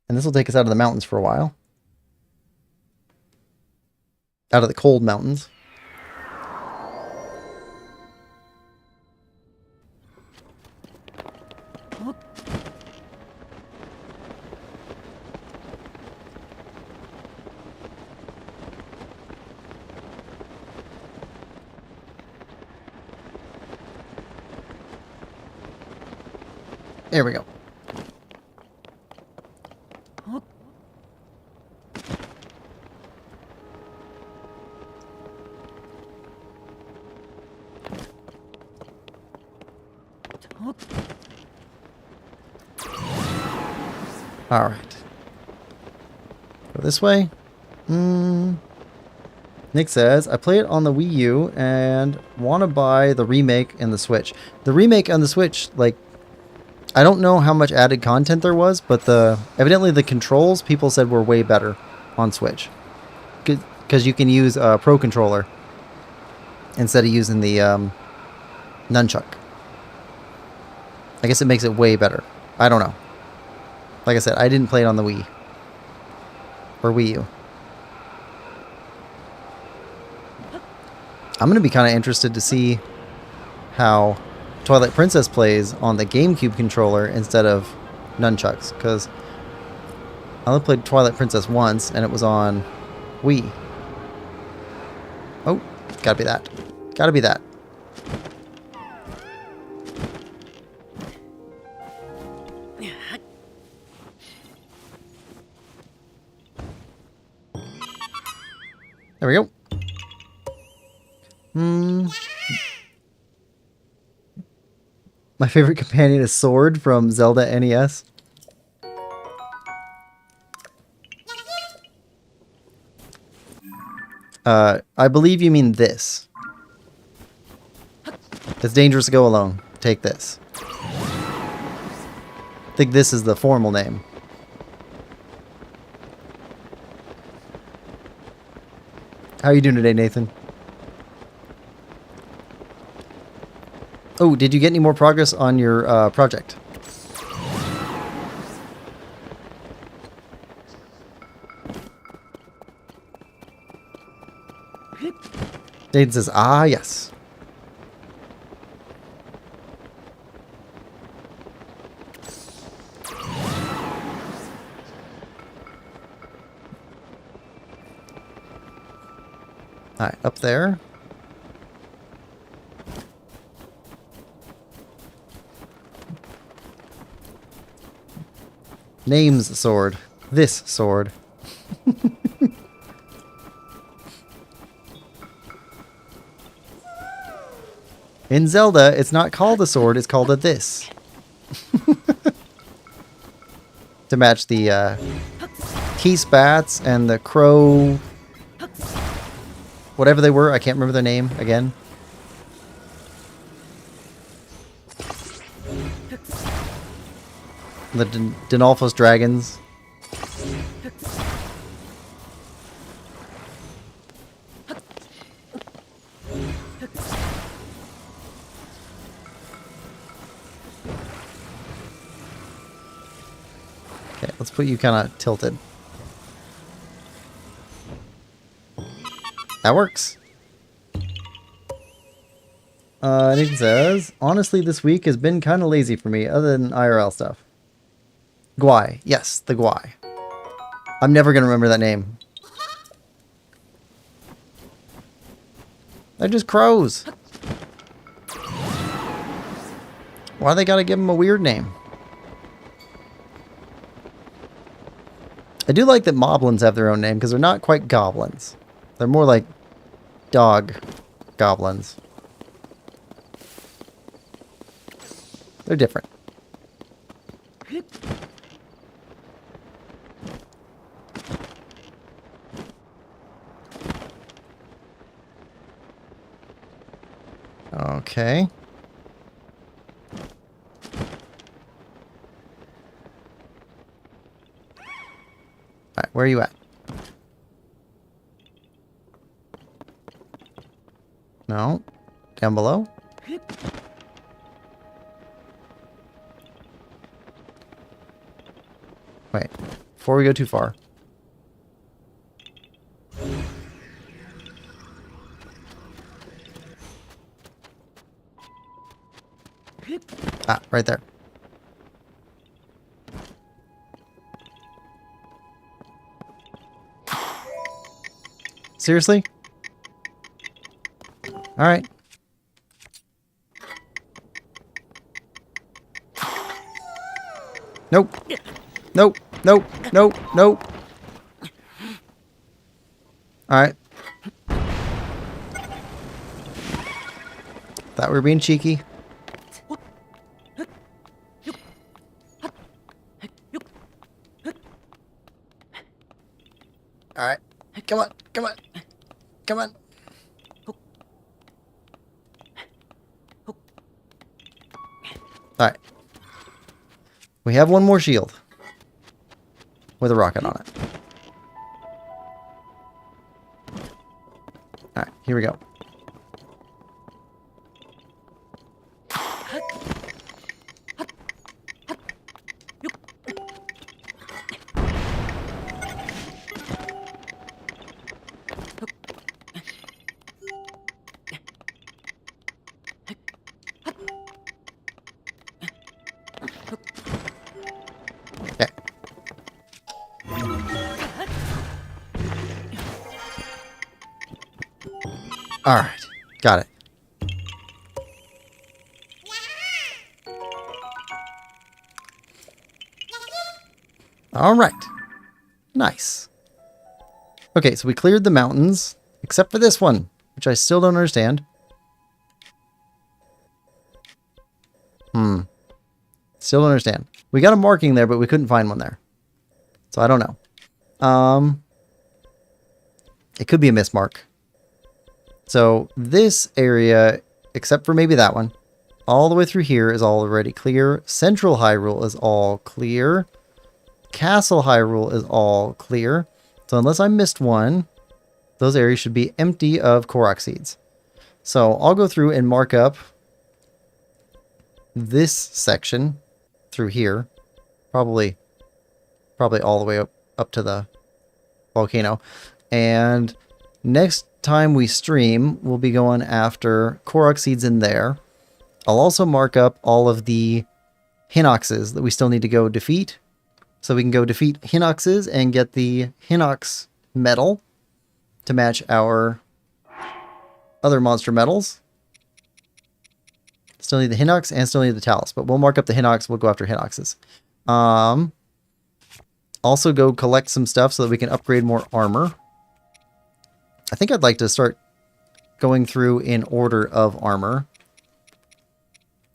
And this will take us out of the mountains for a while. Out of the cold mountains. There we go. All right. Go this way. Nick says, I play it on the Wii U and want to buy the remake and the Switch. The remake on the Switch, like, I don't know how much added content there was, but evidently the controls people said were way better on Switch. Because you can use a Pro Controller instead of using the nunchuck. I guess it makes it way better. I don't know. Like I said, I didn't play it on the Wii. Or Wii U. I'm going to be kind of interested to see how Twilight Princess plays on the GameCube controller instead of nunchucks, because I only played Twilight Princess once, and it was on Wii. Oh, gotta be that. Gotta be that. There we go. My favorite companion is Sword from Zelda NES. I believe you mean this. It's dangerous to go alone. Take this. I think this is the formal name. How are you doing today, Nathan? Oh, did you get any more progress on your project? Nathan says, ah, yes. Alright, up there. Name's sword. This sword. In Zelda, it's not called a sword, it's called a this. To match the key spats and the crow... whatever they were, I can't remember their name again. The Dinalphos dragons. Okay, let's put you kind of tilted. That works. Nathan says, honestly, this week has been kind of lazy for me, other than IRL stuff. Gwai. Yes, the Gwai. I'm never going to remember that name. They're just crows. Why they gotta give them a weird name? I do like that moblins have their own name, because they're not quite goblins. They're more like dog goblins. They're different. Okay. Alright, where are you at? No. Down below? Wait. Before we go too far. Ah, right there. Seriously? All right. Nope. Nope. Nope. Nope. Nope. All right. Thought we were being cheeky. All right. Come on. Come on. Come on. All right. We have one more shield with a rocket on it. All right. Here we go. Okay. Alright. Got it. Alright. Nice. Okay, so we cleared the mountains, except for this one, which I still don't understand. Still don't understand. We got a marking there, but we couldn't find one there. So I don't know. It could be a mismark. So this area, except for maybe that one, all the way through here is already clear. Central Hyrule is all clear. Castle Hyrule is all clear. So unless I missed one, those areas should be empty of Korok seeds. So I'll go through and mark up this section through here. Probably all the way up to the volcano. And next time we stream, we'll be going after Korok seeds in there. I'll also mark up all of the Hinoxes that we still need to go defeat. So we can go defeat Hinoxes and get the Hinox medal to match our other monster medals. Still need the Hinox and still need the Talus, but we'll mark up the Hinox. We'll go after Hinoxes. Also go collect some stuff so that we can upgrade more armor. I think I'd like to start going through in order of armor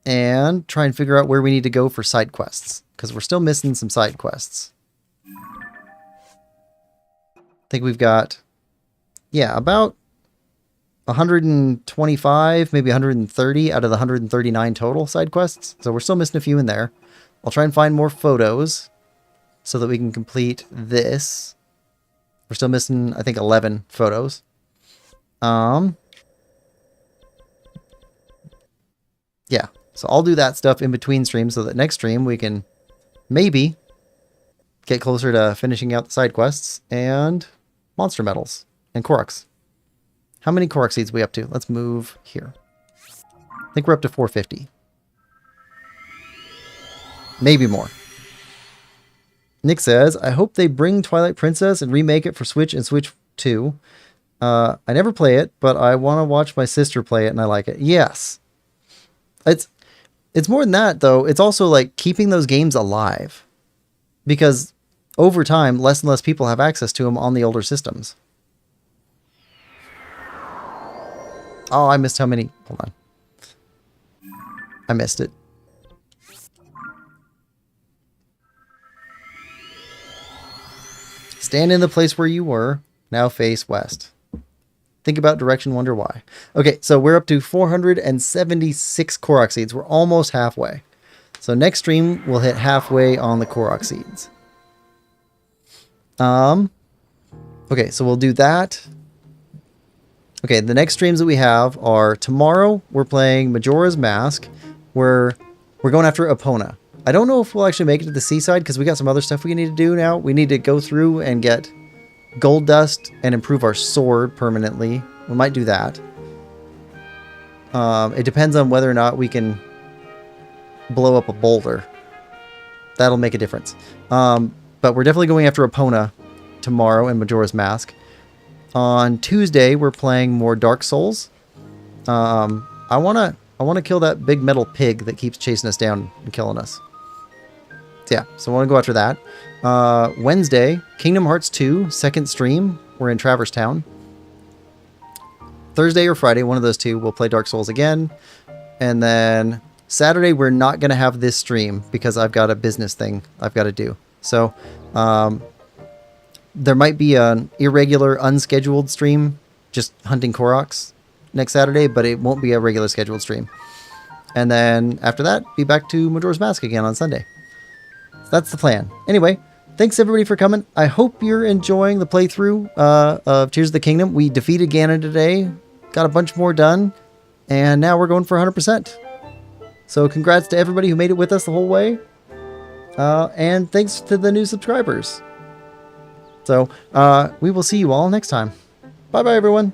and try and figure out where we need to go for side quests, because we're still missing some side quests. I think we've got, yeah, about 125, maybe 130 out of the 139 total side quests. So we're still missing a few in there. I'll try and find more photos so that we can complete this. We're still missing, I think, 11 photos. Yeah, so I'll do that stuff in between streams so that next stream we can maybe get closer to finishing out the side quests and monster medals and Koroks. How many Korok seeds are we up to? Let's move here. I think we're up to 450. Maybe more. Nick says, I hope they bring Twilight Princess and remake it for Switch and Switch 2. I never play it, but I want to watch my sister play it and I like it. Yes. It's more than that, though. It's also like keeping those games alive. Because over time, less and less people have access to them on the older systems. Oh, I missed how many? Hold on. I missed it. Stand in the place where you were. Now face west. Think about direction, wonder why. Okay, so we're up to 476 Korok seeds. We're almost halfway. So next stream, we'll hit halfway on the Korok seeds. Okay, so we'll do that. Okay, the next streams that we have are tomorrow, we're playing Majora's Mask. We're going after Epona. I don't know if we'll actually make it to the seaside because we got some other stuff we need to do now. We need to go through and get gold dust and improve our sword permanently. We might do that. It depends on whether or not we can blow up a boulder. That'll make a difference. But we're definitely going after Epona tomorrow in Majora's Mask. On Tuesday, we're playing more Dark Souls. I wanna kill that big metal pig that keeps chasing us down and killing us. So yeah, so I want to go after that. Wednesday, Kingdom Hearts 2, second stream. We're in Traverse Town. Thursday or Friday, one of those two, we'll play Dark Souls again. And then Saturday, we're not going to have this stream because I've got a business thing I've got to do. So there might be an irregular, unscheduled stream, just hunting Koroks next Saturday, but it won't be a regular scheduled stream. And then after that, be back to Majora's Mask again on Sunday. That's the plan. Anyway, thanks everybody for coming. I hope you're enjoying the playthrough of Tears of the Kingdom. We defeated Ganon today, got a bunch more done, and now we're going for 100%. So congrats to everybody who made it with us the whole way. And thanks to the new subscribers. So we will see you all next time. Bye-bye, everyone.